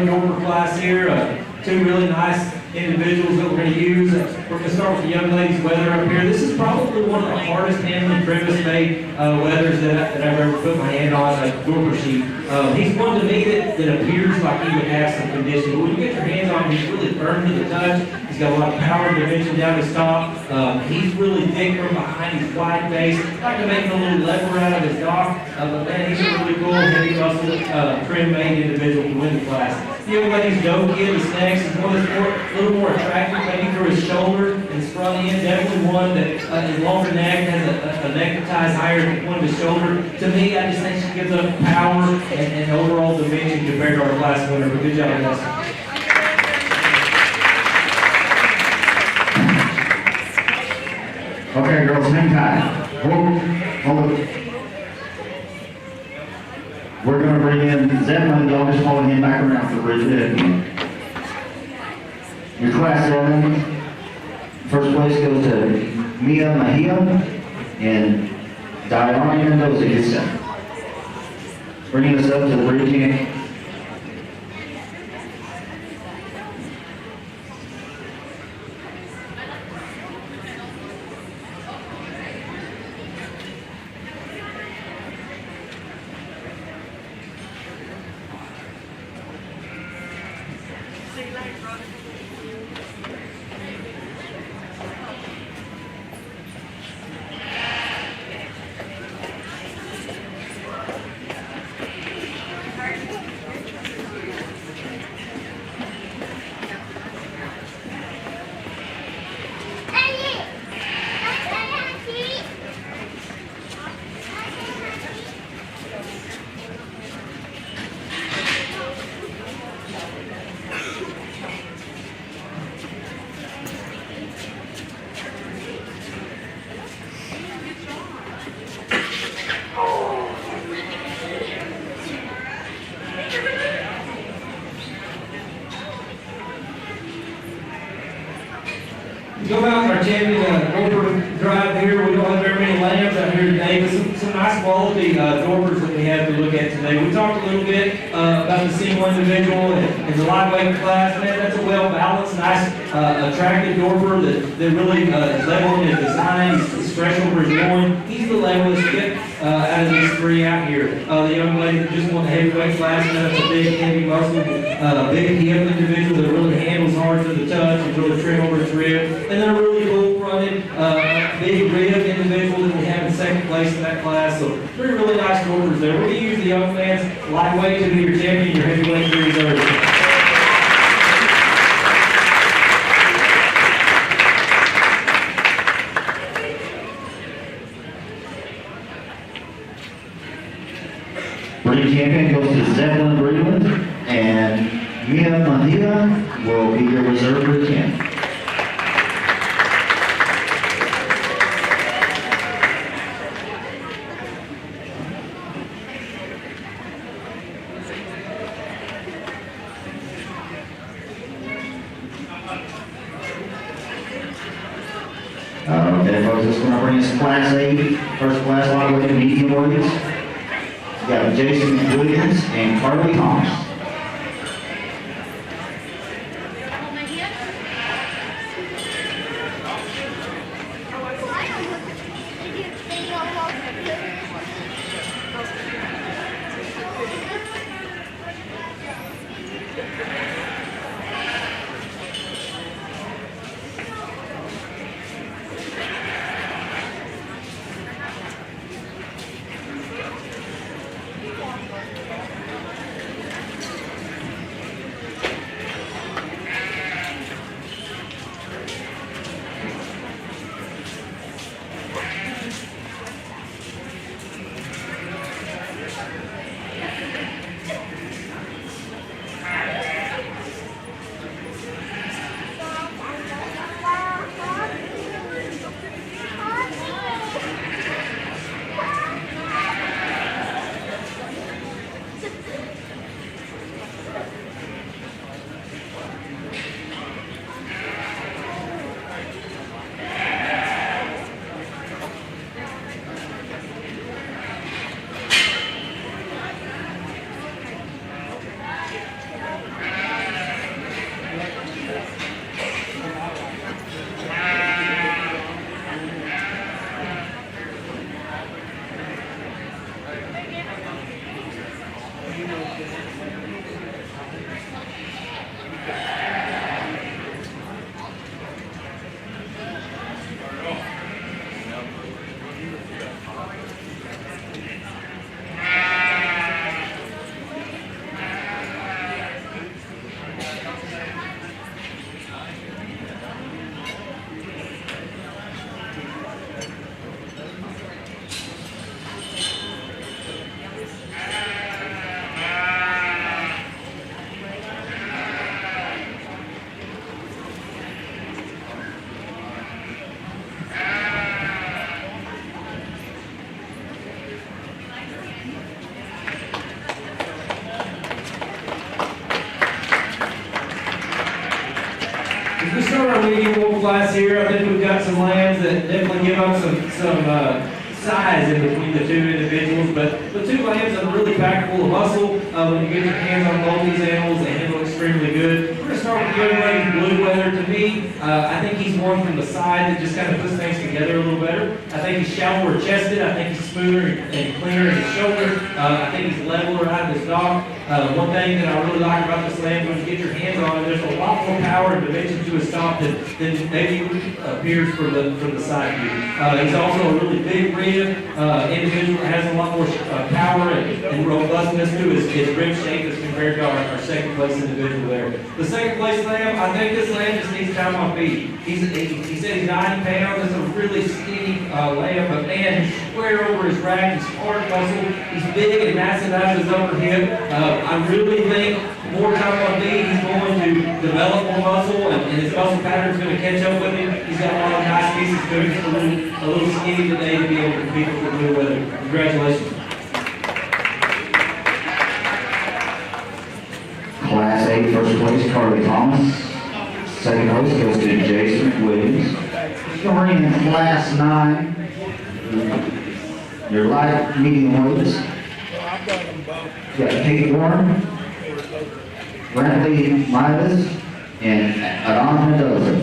lightweight dormer class here. Two really nice individuals that we're going to use. We're going to start with the young lady's weather up here. This is probably one of the hardest handling premise-made weathers that I've ever put my hand on, a dormer sheet. He's one to me that appears like he would have some condition. But when you get your hands on him, he's really firm to the touch. He's got a lot of power and dimension down his top. He's really thick from behind. He's wide base. I like to make a little lever out of his dock. But man, he's a really cool, heavy muscle, trim-made individual to win the class. The young lady's doe kid is next. He's one that's a little more attractive, maybe through his shoulder and his front end. Definitely one that is longer neck, has a neck that ties higher than the point of his shoulder. To me, I just think she gives up power and overall dimension compared to our class winner. But good job, guys. Okay, girls, hang tight. Hold it. We're going to bring in Zeppelin. Y'all just follow him back around for the bridge again. Your class 7, first place goes to Mia Mahia, and Diana Mendoza gets 7. Bringing us up to the bridge again. Go out our champion dorper drive here. We don't have very many lambs out here today, but some nice quality dorpers that we have to look at today. We talked a little bit about the single individual and the lightweight class. Man, that's a well-balanced, nice, attractive dorper that really is level in his design. He's fresh over his loin. He's the levelest fit out of these three out here. The young lady that just won the heavyweight class, that's a big, heavy muscle, big hip individual that really handles hard to the touch and really trim over his rib. And then a really full-fronted, big rib individual that we have in second place in that class. So three really nice dorpers there. We're going to use the young man's lightweight to be your champion, your heavyweight to reserve. Bridge champion goes to Zeppelin Breland, and Mia Mahia will be your reserve bridge champion. Okay, folks, this is going to bring us Class 8, first class lightweight medium weights. We got Jason Williams and Carly Thomas. class here. I think we've got some lambs that definitely give up some size in between the two individuals, but the two lambs are really packed full of muscle. When you get your hands on both these animals, they handle extremely good. We're going to start with the young lady, Blue Weather. To me, I think he's one from the side that just kind of puts things together a little better. I think he's shallower chested. I think he's smoother and cleaner in his shoulder. I think he's leveler out of his dock. One thing that I really like about this lamb, when you get your hands on him, there's a lot more power and dimension to his stomach than maybe appears from the side view. He's also a really big rib individual that has a lot more power and robustness to his rib shape as compared to our second place individual there. The second place lamb, I think this lamb just needs time on feed. He said he's 90 pounds. It's a really skinny lamb, but man, he's square over his rack. He's hard muscle. He's big and massive out of his upper hip. I really think more time on feed, he's going to develop more muscle, and his muscle pattern is going to catch up with him. He's got a lot of nice pieces to him. He's a little skinny today to be able to compete with the Blue Weather. Congratulations. Class 8 first place, Carly Thomas. Second place goes to Jason Williams. Going in Class 9, your light medium weights. You got Kate Warren, Brantley Midas, and Adam Mendoza.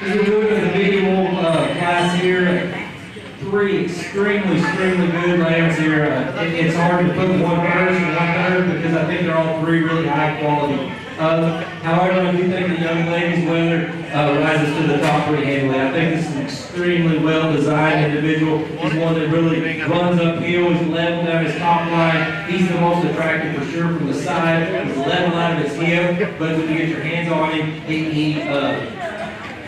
As we move to the visual class here, three extremely good lambs here. It's hard to put one first and one third because I think they're all three really high quality. However, I do think the young lady's winner rises to the top pretty handily. I think this is an extremely well designed individual. He's one that really runs uphill. He's level down his top line. He's the most attractive for sure from the side. He's level out of his hip, but when you get your hands on him, he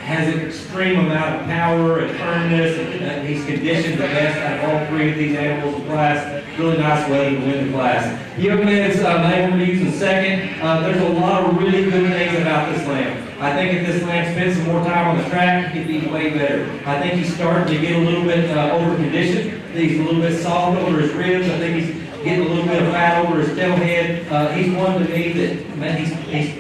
has an extreme amount of power and firmness, and he's conditioned the best out of all three of these animals in class. Really nice way to win the class. The young man's name we're using second. There's a lot of really good things about this lamb. I think if this lamb spends some more time on the track, he'd be way better. I think he's starting to get a little bit over-conditioned. He's a little bit soft over his ribs. I think he's getting a little bit of fat over his tail head. He's one to me that, man, he's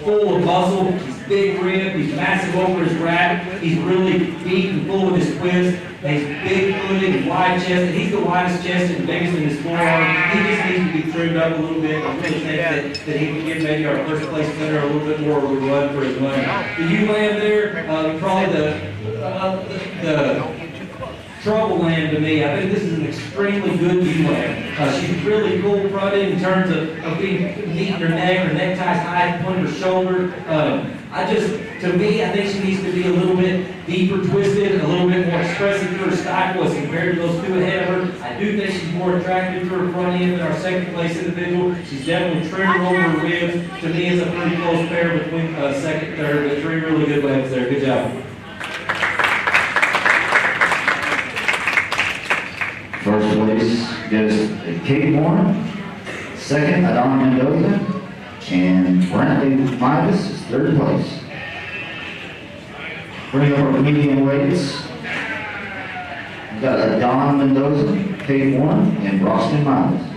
full of muscle. He's big ribbed. He's massive over his rack. He's really deep and full of his twist. He's big footed and wide chested. He's the widest chested and biggest in his forearm. He just needs to be trimmed up a little bit. I really think that he can give maybe our first place winner a little bit more of a run for his money. The ewe lamb there, probably the trouble lamb to me. I think this is an extremely good ewe lamb. She's really cool fronted in terms of being neat in her neck. Her neckties high at the point of her shoulder. To me, I think she needs to be a little bit deeper twisted, a little bit more expressive to her stifle as compared to those two ahead of her. I do think she's more attractive to her front end than our second place individual. She's definitely trimmer over her ribs. To me, it's a pretty close pair between second and third, but three really good lambs there. Good job. First place goes to Kate Moore. Second, Adon Mendoza. And Brantley Midas is third place. Bring up our medium weights. We've got Adon Mendoza, Kate Moore, and Roston Midas.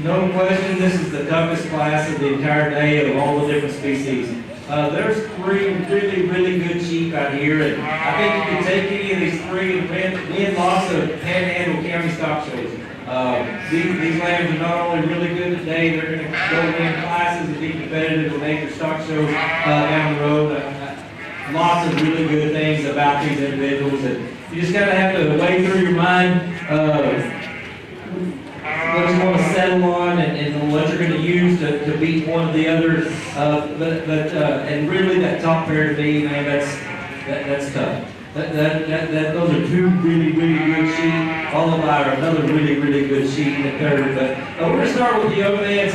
No question, this is the toughest class of the entire day of all the different species. There's 3 really good sheep out here, and I think you can take any of these 3 and win lots of Panhandle County stock shows. These lambs are not only really good today, they're going to go win classes and be competitive with major stock shows down the road. Lots of really good things about these individuals, and you just kind of have to weigh through your mind what you want to settle on and what you're going to use to beat one of the others. And really that top pair to me, man, that's tough. Those are 2 really good sheep, followed by another really good sheep in the third. But we're going to start with the young man's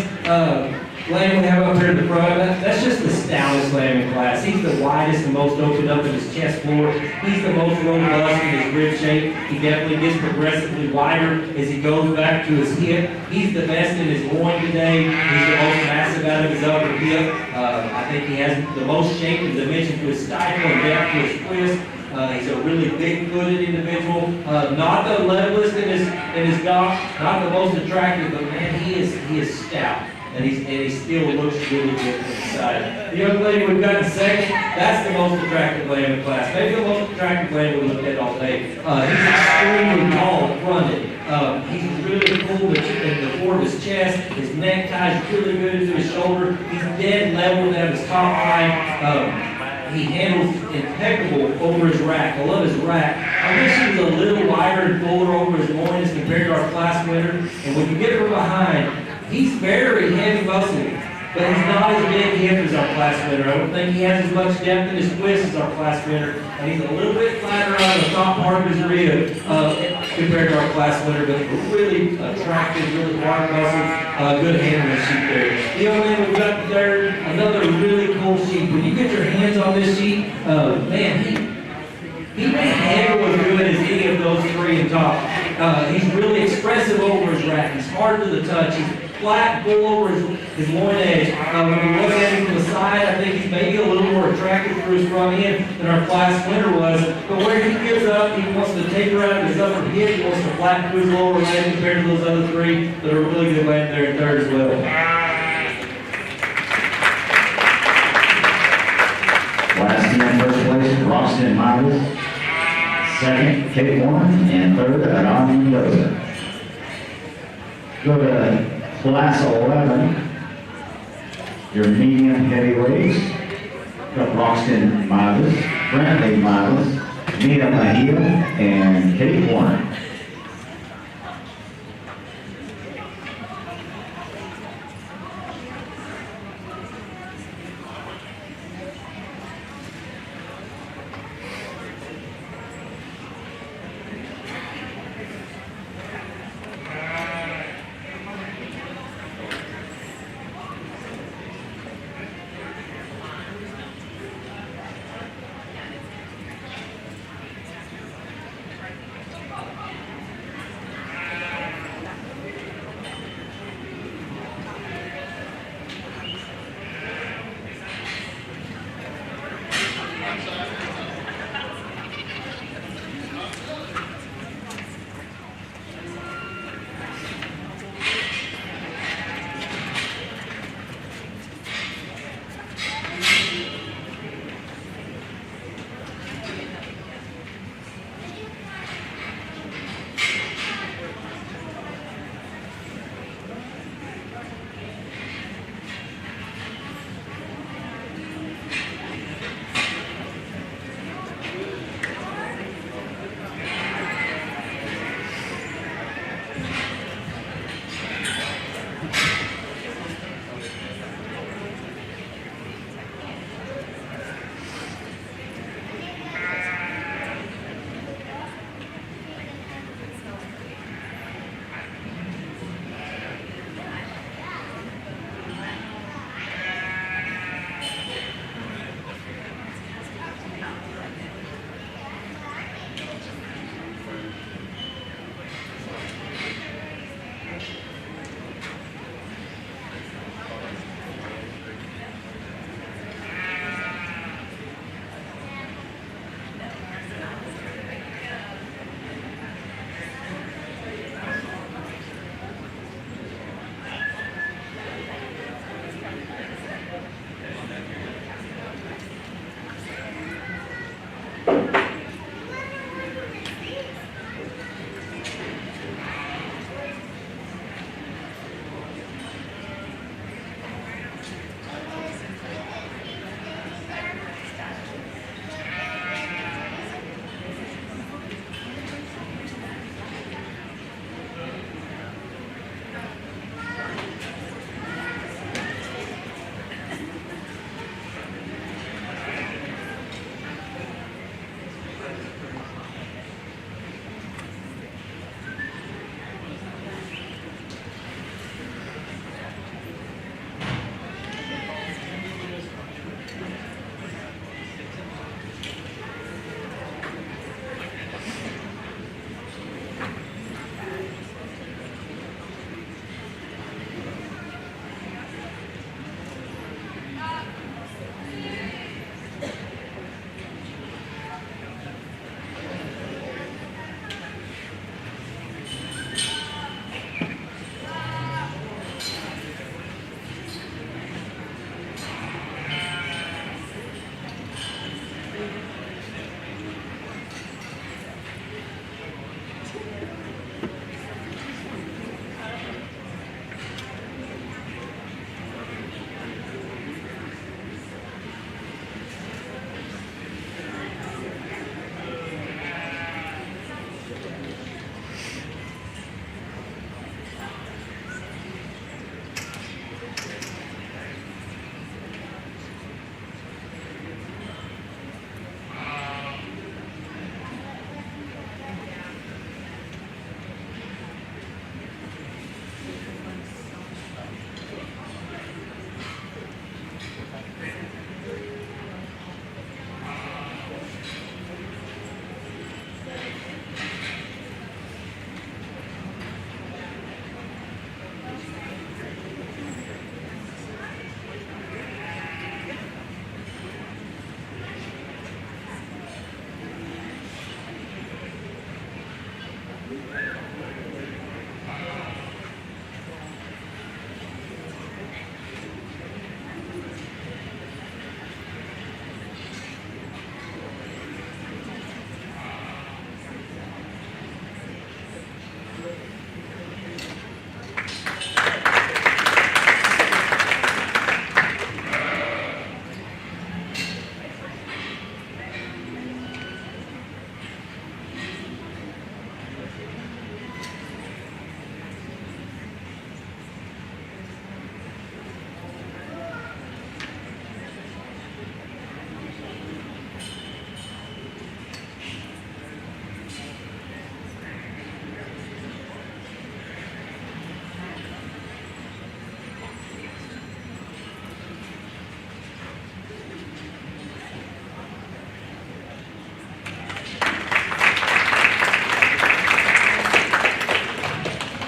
lamb we have up here in the front. That's just the stoutest lamb in class. He's the widest and most opened up in his chest floor. He's the most robust in his rib shape. He definitely gets progressively wider as he goes back to his hip. He's the best in his loin today. He's the most massive out of his upper hip. I think he has the most shape and dimension to his stifle and depth to his twist. He's a really big-footed individual. Not the levelest in his gawk, not the most attractive, but man, he is stout. And he still looks really good inside. The young lady we've got in second, that's the most attractive lamb in class. Maybe the most attractive lamb we looked at all day. He's extremely tall, fronted. He's really cool in the form of his chest. His neck ties really good into his shoulder. He's dead level down his top line. He handles impeccable over his rack. I love his rack. I wish he was a little wider and fuller over his loins compared to our class winner. And when you get from behind, he's very heavy muscle, but he's not as big hip as our class winner. I don't think he has as much depth in his twist as our class winner, and he's a little bit flatter on the top part of his rib compared to our class winner, but really attractive, really hard muscles, good handling sheep there. The other man we've got there, another really cool sheep. When you get your hands on this sheep, man, he may handle as good as any of those 3 in top. He's really expressive over his rack. He's hard to the touch. He's flat, full over his loin edge. When you look at him from the side, I think he's maybe a little more attractive through his front end than our class winner was. But where he gives up, he wants to taper out his upper hip. He wants to flatten through his lower leg compared to those other 3 that are really good land there in third as well. Last in first place, Roxton Miles. Second, Kate Warren. And third, Don Mendoza. Go to Class 11, your medium heavyweights, got Roxton Miles, Brantley Miles, Mia Mahia, and Kate Warren.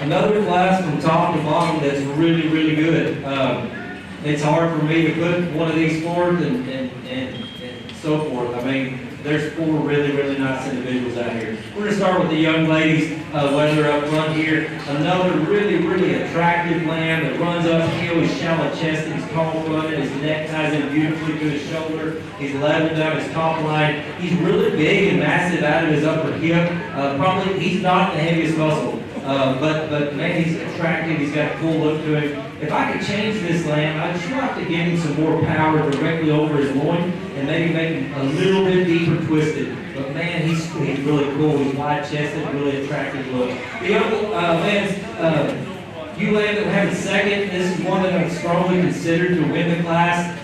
another class from top to bottom that's really, really good. It's hard for me to put one of these forward and so forth. I mean, there's 4 really, really nice individuals out here. We're going to start with the young ladies, whether up front here. Another really, really attractive lamb that runs uphill. He's shallow chested, he's tall fronted, his neck ties in beautifully to his shoulder. He's level down his top line. He's really big and massive out of his upper hip. Probably, he's not the heaviest muscle. But man, he's attractive. He's got a cool look to him. If I could change this lamb, I'd just like to give him some more power directly over his loin and maybe make him a little bit deeper twisted. But man, he's really cool. He's wide-chested, really attractive look. The other man's ewe lamb that we have in second. This is one that I'm strongly considered to win the class.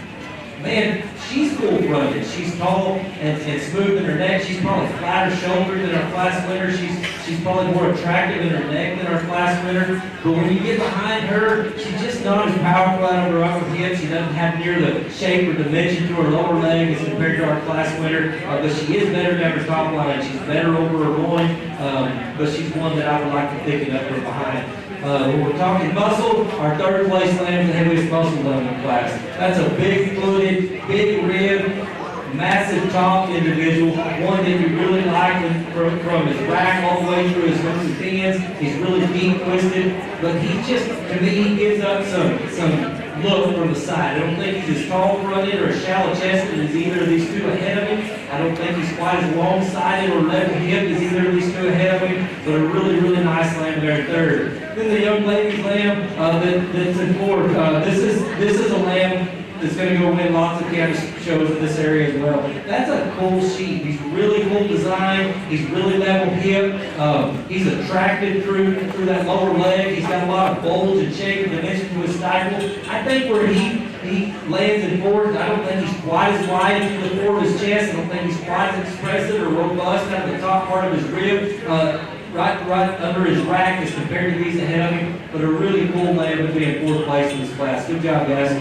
Man, she's full-fronted. She's tall and smooth in her neck. She's probably flatter shouldered than our class winner. She's probably more attractive in her neck than our class winner. But when you get behind her, she's just not as powerful out of her upper hip. She doesn't have near the shape or dimension to her lower leg as compared to our class winner. But she is better down her top line. She's better over her loin. But she's one that I would like to pick it up from behind. When we're talking muscle, our third place lamb is the heaviest muscle lamb in the class. That's a big-footed, big-ribbed, massive top individual, one that you really like from his back all the way through his hooks and pins. He's really deep twisted, but he just, to me, he gives up some look from the side. I don't think he's as tall fronted or as shallow chested as either of these 2 ahead of him. I don't think he's quite as long sided or level hipped as either of these 2 ahead of him, but a really, really nice lamb there in third. Then the young lady's lamb that's in fourth. This is a lamb that's going to go win lots of county shows in this area as well. That's a cool sheep. He's really cool design. He's really level hip. He's attracted through that lower leg. He's got a lot of bulge and shape and dimension to his stifle. I think where he lands in fourth, I don't think he's quite as wide into the floor of his chest. I don't think he's quite as expressive or robust out of the top part of his rib. Right under his rack as compared to these ahead of him, but a really cool lamb to be in fourth place in this class. Good job, guys.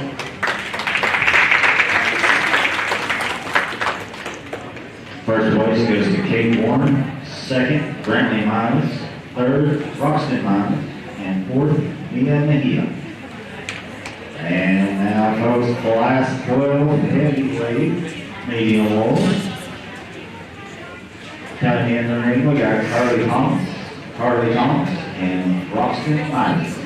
First place goes to Kate Warren, second, Brantley Miles, third, Roxton Miles, and fourth, Mia Mejia. And now, folks, class 12 heavyweight medium awards. Coming in the ring, we got Carly Thomas, and Roxton Miles.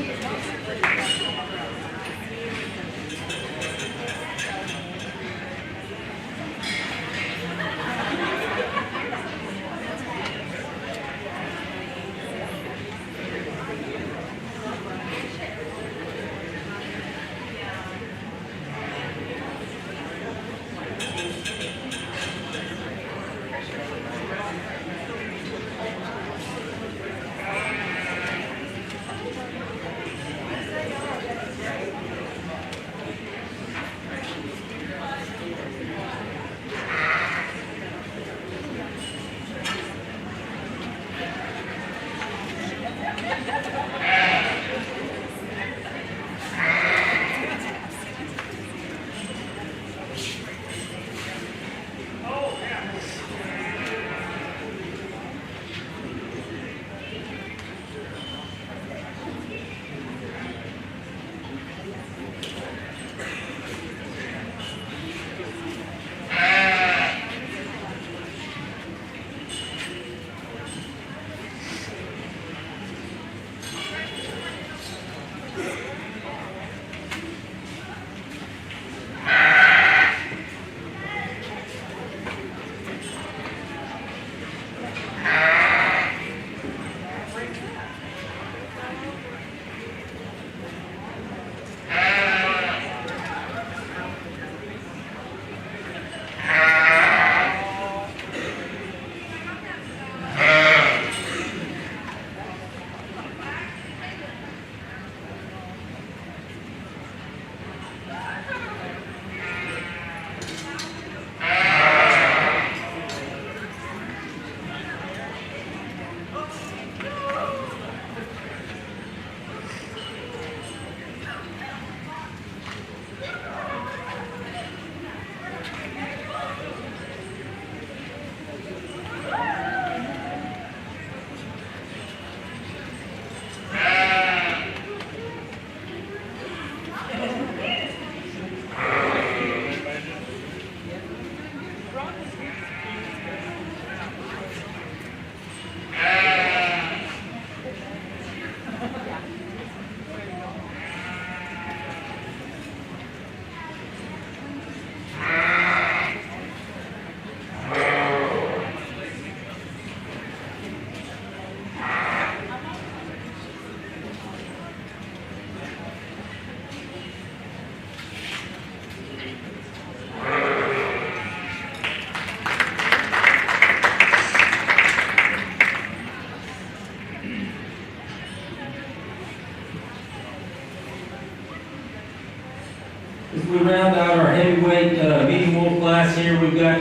As we round out our heavyweight medium wolf class here, we've got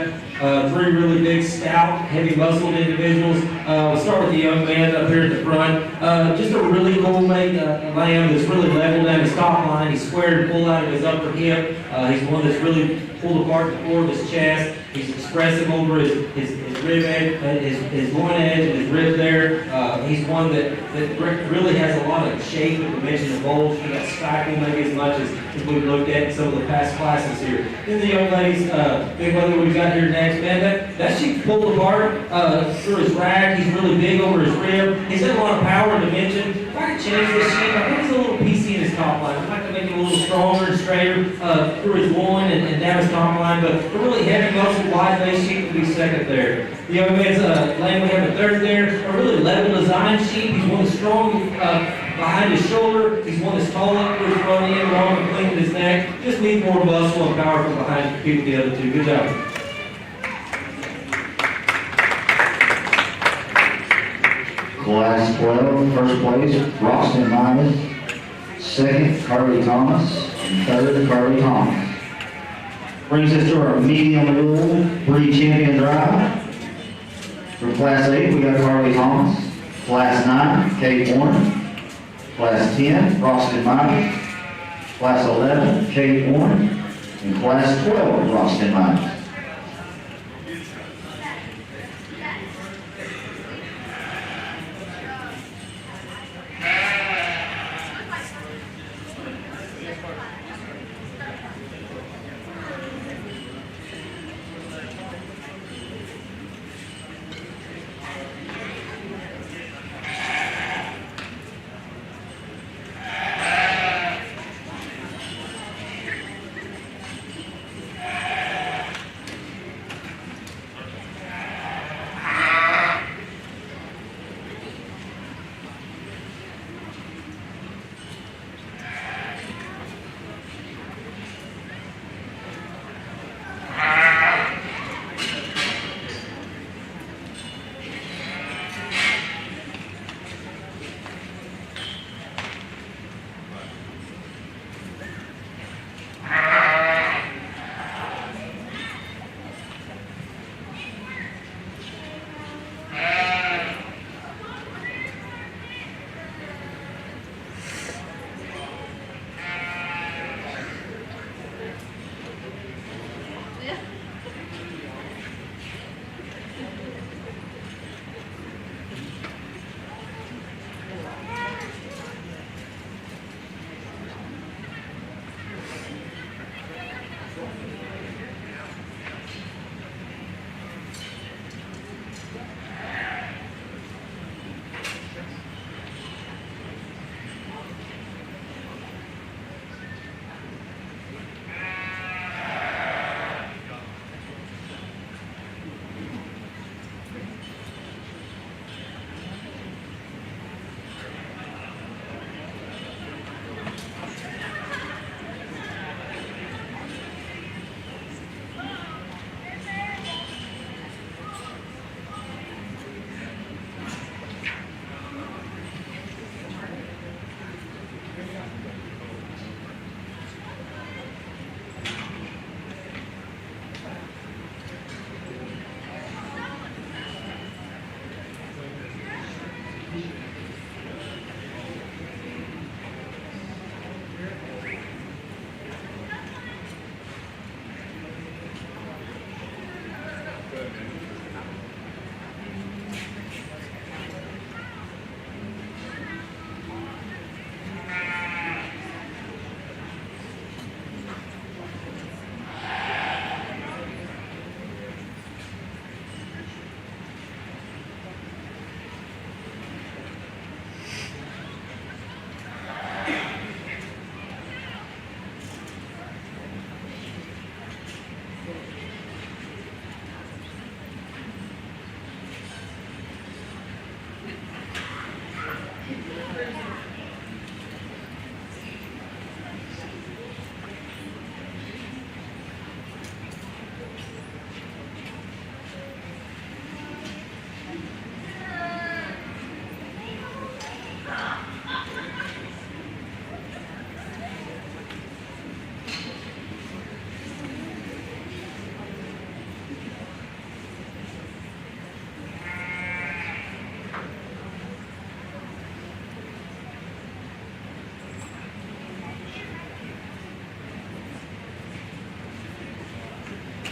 three really big, stout, heavy-muscled individuals. We'll start with the young man up here at the front. Just a really cool lamb that's really level down his top line. He's squared and pulled out of his upper hip. He's one that's really pulled apart the floor of his chest. He's expressive over his rib edge, his loin edge, and his rib there. He's one that really has a lot of shape and dimension of bulge. He got spackle maybe as much as we've looked at in some of the past classes here. Then the young lady's big brother we've got here next, man, that sheep's pulled apart through his rack. He's really big over his rib. He's got a lot of power and dimension. If I could change this sheep, I think he's a little piecey in his top line. I'd like to make it a little stronger and straighter through his loin and down his top line, but a really heavy muscle, wide-faced sheep would be second there. The young man's lamb we have a third there, a really level design sheep. He's one that's strong behind his shoulder. He's one that's tall up through his front end, long and clean in his neck. Just needs more muscle and power from behind to compete with the other two. Good job. Class 12, first place, Roxton Miles. Second, Carly Thomas. And third, Carly Thomas. Brings us to our medium rule breed champion drive. For Class 8, we got Carly Thomas. Class 9, Kate Warren. Class 10, Roxton Miles. Class 11, Kate Warren. And Class 12, Roxton Miles.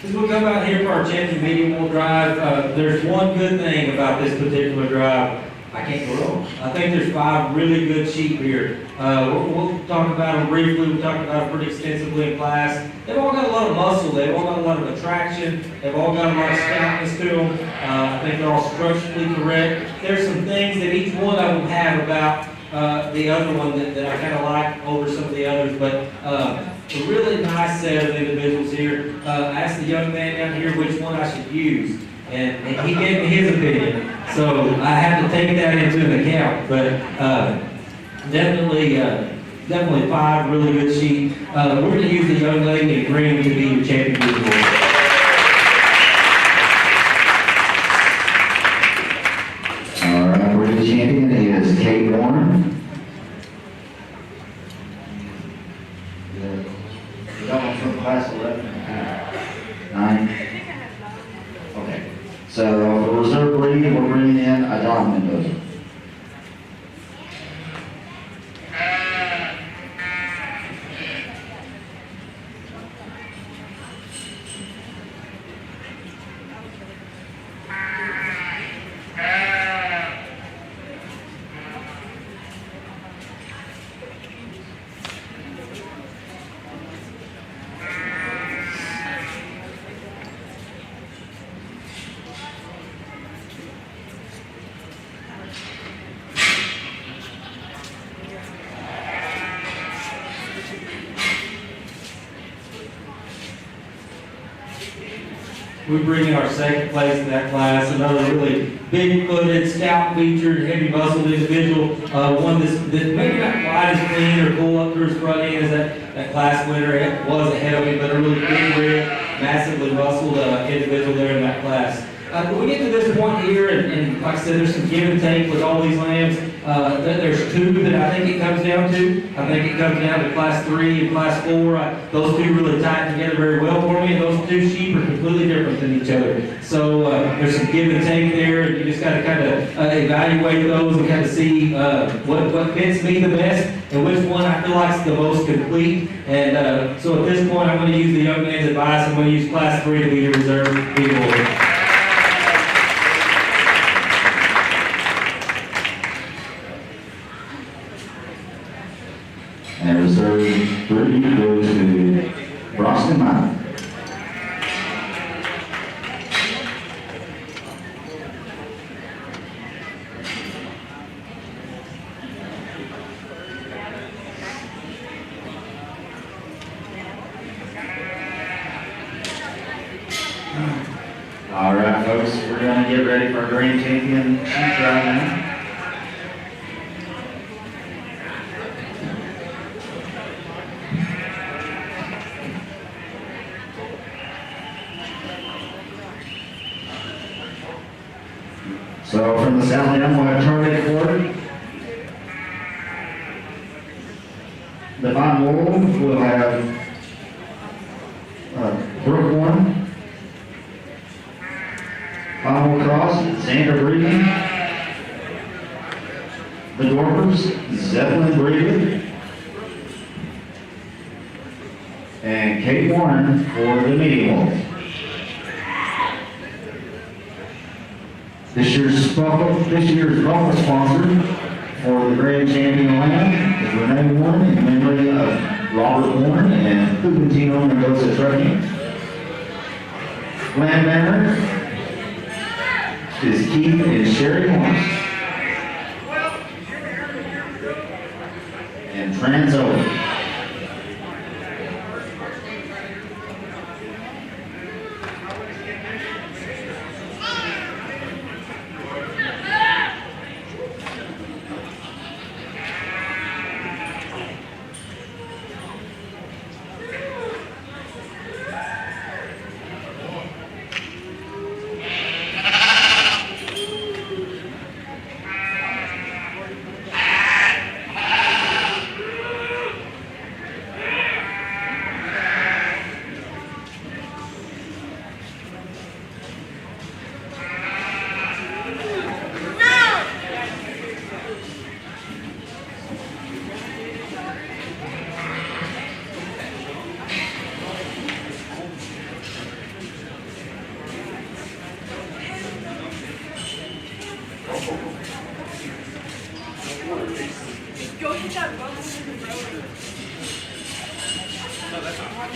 As we come out here for our champion medium wall drive, there's one good thing about this particular drive. I can't go wrong. I think there's 5 really good sheep here. We'll talk about them briefly. We'll talk about them pretty extensively in class. They've all got a lot of muscle. They've all got a lot of attraction. They've all got a lot of stoutness to them. I think they're all structurally correct. There's some things that each one of them have about the other one that I kind of like over some of the others. But a really nice set of individuals here. I asked the young man down here which one I should use. And he gave me his opinion, so I had to take that into account. But definitely 5 really good sheep. We're going to use the young lady in green to be your champion medium wall. All right, our new champion is Kate Warner. That one's from class 11. 9. Okay. So for reserve breed, we're bringing in a dominant Mendoza. We bring in our second place in that class, another really big-footed, stout-featured, heavy-muscled individual. One that's maybe not quite as clean or cool up through his front end as that class winner was ahead of him, but a really big rig, massively muscled individual there in that class. When we get to this point here, and like I said, there's some give and take with all these lambs. There's 2 that I think it comes down to. I think it comes down to class 3 and class 4. Those 2 really tie together very well for me, and those 2 sheep are completely different than each other. So there's some give and take there, and you just got to kind of evaluate those and kind of see what fits me the best and which one I feel like is the most complete. And so at this point, I'm going to use the young man's advice. I'm going to use class 3 to be the reserve medium wall. And reserve 3 goes to Broston Mine. All right, folks, we're going to get ready for our grand champion sheep drive now. So from the south end, we'll have Charlie Ford. The Von Wolves will have Brooke Warren. Von Cross, Xander Breeden. The Dorpers, Zeppelin Breeden. And Kate Warren for the medium wolves. This year's bumper sponsor for the grand champion lamb is Renee Warren in memory of Robert Warren and Cugantino Mendoza Trucking. Land banner is Keith and Sherry Morris. And Transover.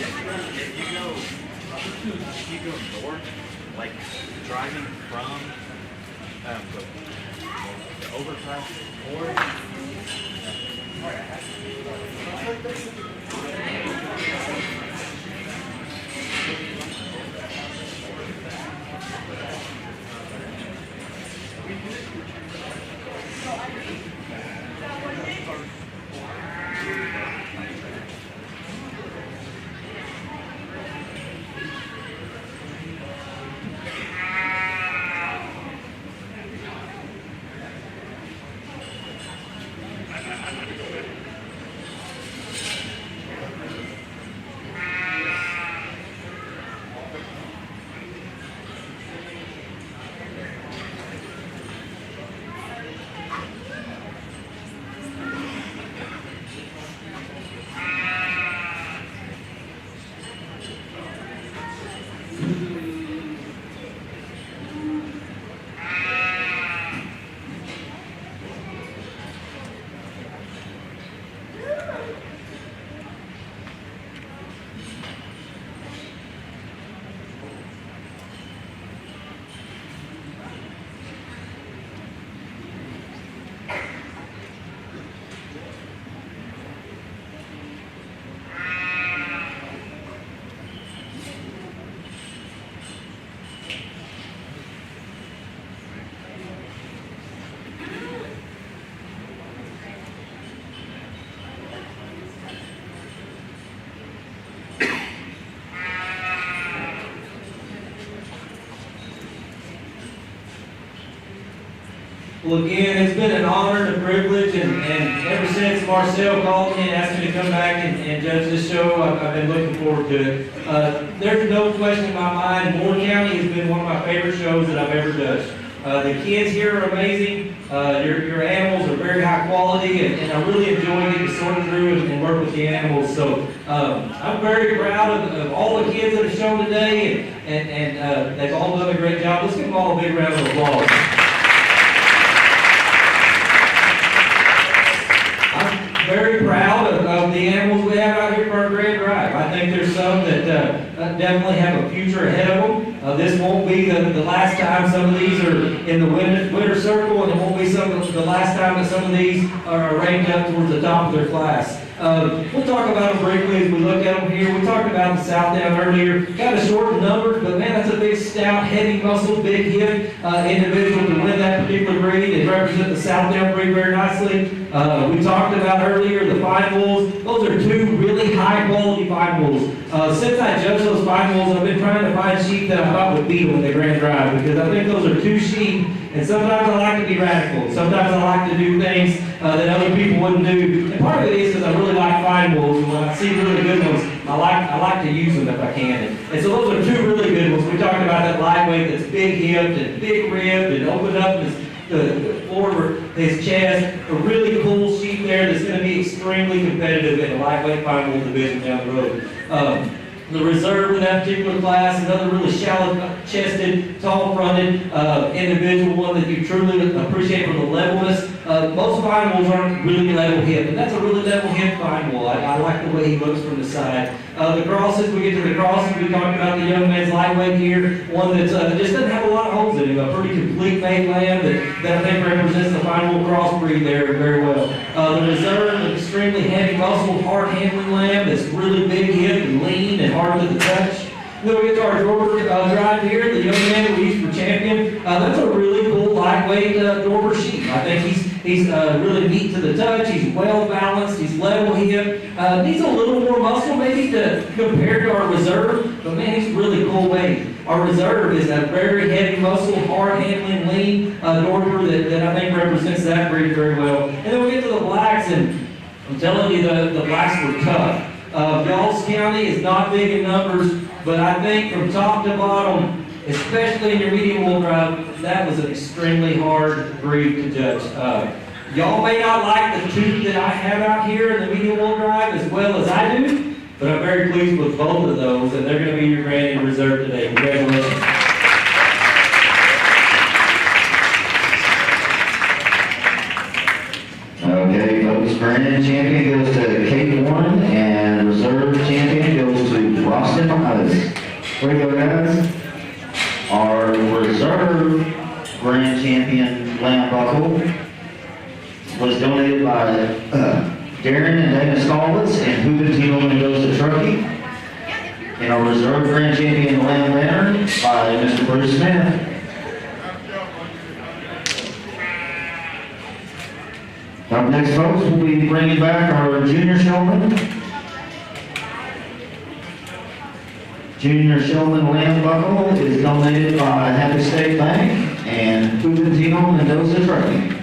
If you go north, like driving from the overpass or Well, again, it's been an honor and a privilege, and ever since Marcel called me and asked me to come back and judge this show, I've been looking forward to it. There's no question in my mind, Moore County has been one of my favorite shows that I've ever judged. The kids here are amazing. Your animals are very high quality, and I really enjoy getting to sort through and work with the animals. So I'm very proud of all the kids that have shown today, and they've all done a great job. Let's give them all a big round of applause. Very proud of the animals we have out here for our Grand Drive. I think there's some that definitely have a future ahead of them. This won't be the last time some of these are in the winter circle, and it won't be the last time that some of these are ranked up towards the top of their class. We'll talk about them briefly as we look at them here. We talked about the Southdown earlier. Kind of short in numbers, but man, that's a big, stout, heavy muscle, big hip individual to win that particular breed and represent the Southdown breed very nicely. We talked about earlier the fine wools. Those are two really high quality fine wools. Since I judged those fine wools, I've been trying to find sheep that I thought would beat them in the Grand Drive, because I think those are two sheep. And sometimes I like to be radical. Sometimes I like to do things that other people wouldn't do. And part of it is because I really like fine wools, and when I see really good ones, I like to use them if I can. And so those are two really good ones. We talked about that lightweight that's big hipped and big ribbed and opened up the floor of his chest. A really cool sheep there that's going to be extremely competitive in the lightweight fine wool division down the road. The reserve in that particular class, another really shallow-chested, tall-fronted individual, one that you truly appreciate for the levelness. Most fine wools aren't really level-hipped, and that's a really level-hipped fine wool. I like the way he looks from the side. The crosses, we get to the crosses, we talked about the young man's lightweight here, one that just doesn't have a lot of holes in him, a pretty complete made lamb that I think represents the fine wool crossbreed there very well. The reserve, an extremely heavy muscle, hard handling lamb that's really big hipped and lean and hard to the touch. Then we get to our Dorper drive here, the young man we used for champion. That's a really cool lightweight Dorper sheep. I think he's really neat to the touch. He's well balanced. He's level hipped. Needs a little more muscle maybe to compare to our reserve, but man, he's really cool weight. Our reserve is a very heavy muscle, hard handling, lean Dorper that I think represents that breed very well. And then we get to the blacks, and I'm telling you, the blacks were tough. Y'all's County is not big in numbers, but I think from top to bottom, especially in your medium wool drive, that was an extremely hard breed to judge. Y'all may not like the two that I have out here in the medium wool drive as well as I do, but I'm very pleased with both of those, and they're going to be your grand in reserve today. Congratulations. Okay, folks, grand champion goes to K1, and reserve champion goes to Whereas our reserve grand champion lamb buckle was donated by Darren and Dana Stallwitz and Hubentino Mendoza Truckee. And our reserve grand champion lamb banner by Mr. Bruce Smith. Up next, folks, we'll be bringing back our junior showman. Junior showman lamb buckle is donated by Happy State Bank and Hubentino Mendoza Trucking.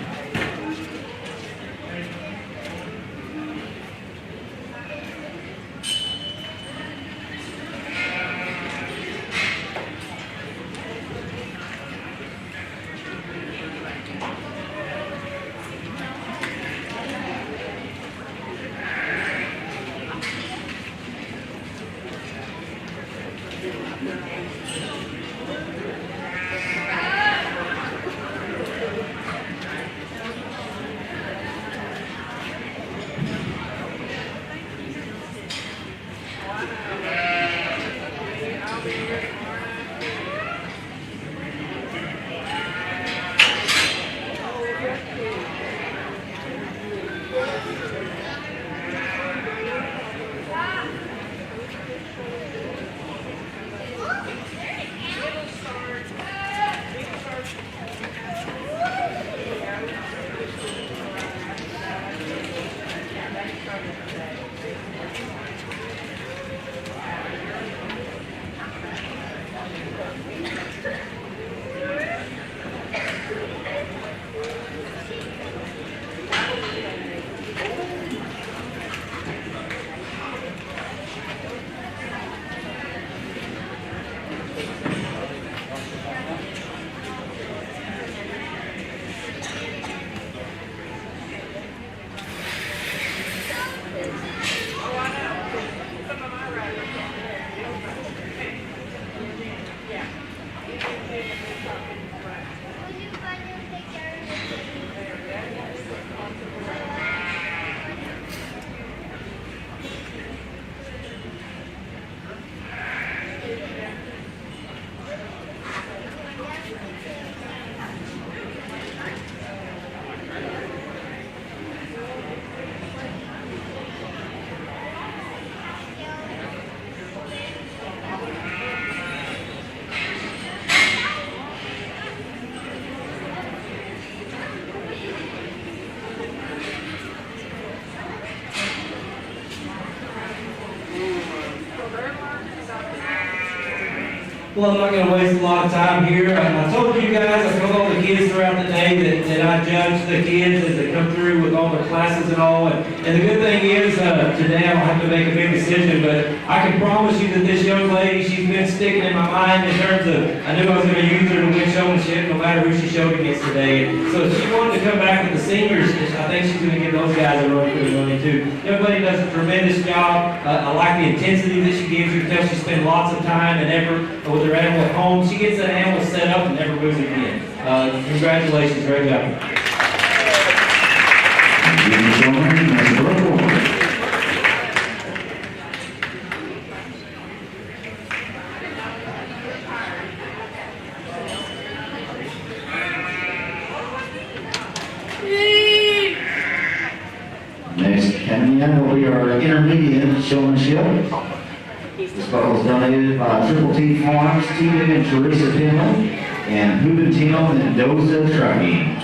Well, I'm not going to waste a lot of time here. I told you guys, I told all the kids throughout the day that I judge the kids as they come through with all their classes and all. And the good thing is, today I don't have to make a big decision, but I can promise you that this young lady, she's been sticking in my mind in terms of, I knew I was going to use her to win showmanship no matter who she showed against today. And so if she wanted to come back with the seniors, I think she's going to give those guys a run for the money too. Everybody does a tremendous job. I like the intensity that she gives. You can tell she spends lots of time and effort with her animal at home. She gets that animal set up and never moves again. Congratulations, great job. Next coming in will be our intermediate showmanship. This buckle is donated by Triple T Farms, Stephen and Teresa Pinley, and Hubentino Mendoza Trucking.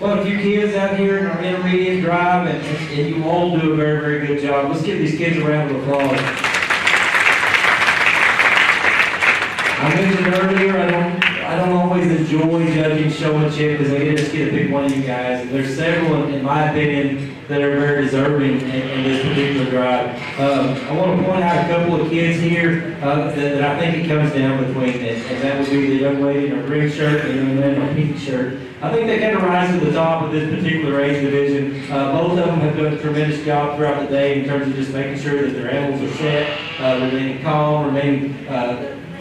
Well, a few kids out here in our intermediate drive, and you all do a very, very good job. Let's give these kids a round of applause. I mentioned earlier, I don't always enjoy judging showmanship because I just get to pick one of you guys. And there's several, in my opinion, that are very deserving in this particular drive. I want to point out a couple of kids here that I think it comes down between, and that would be the young lady in her green shirt and the young man in her pink shirt. I think they kind of rise to the top of this particular age division. Both of them have done a tremendous job throughout the day in terms of just making sure that their animals are set, remaining calm, remaining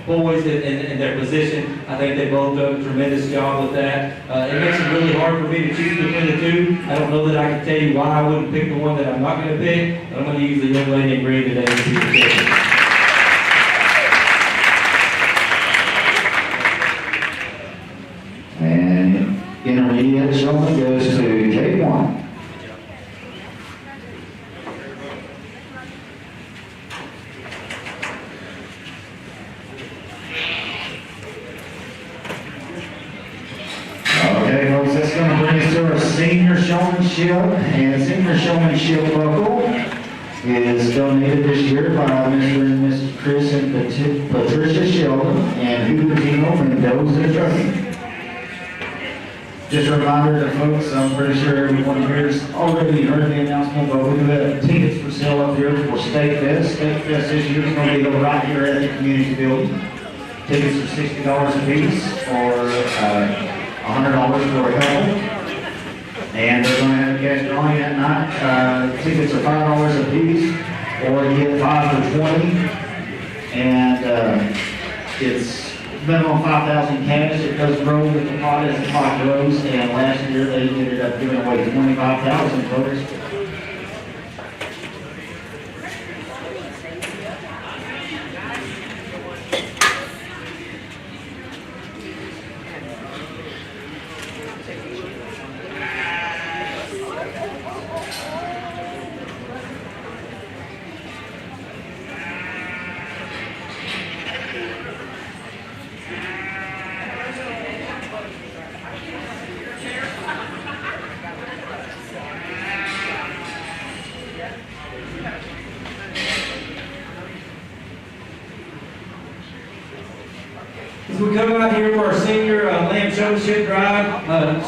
poised in their position. I think they both done a tremendous job with that. It makes it really hard for me to choose between the two. I don't know that I can tell you why I wouldn't pick the one that I'm not going to pick, but I'm going to use the young lady in green today to see the pick. And intermediate showman goes to J1. Okay, folks, that's going to bring us to our senior showmanship, and senior showmanship buckle is donated this year by Mr. and Mrs. Chris and Patricia Sheldon and Hugotino Mendoza Trucking. Just a reminder to folks, I'm pretty sure everyone here has already heard the announcement, but we do have tickets for sale up here for State Fest. State Fest this year is going to be right here at the community building. Tickets are $60 a piece, or $100 for a couple. And they're going to have a cash drawing that night. Tickets are $5 a piece, or you get 5 for 20. And it's minimum 5,000 cash. It does grow with the pot as the pot grows. And last year they ended up giving away 25,000 folks. As we come out here for our senior lamb showmanship drive,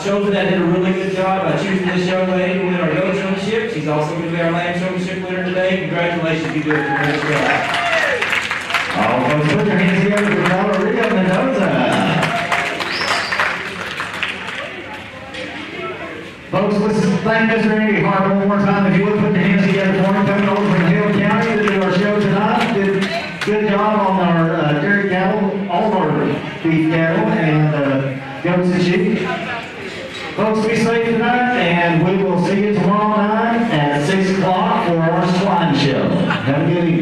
shows that did a really good job by choosing this young lady to win our goat showmanship. She's also going to be our lamb showmanship winner today. Congratulations, you did a tremendous job. All folks, put your hands together for Valeria Mendoza. Folks, let's thank Mr. Andy Hart one more time. If you would put your hands together for him, coming over from Hill County to do our show tonight. Did a good job on our dairy cattle, all of our beef cattle, and goats and sheep. Folks, be safe tonight, and we will see you tomorrow night at 6 o'clock for our swine show. Have a good evening.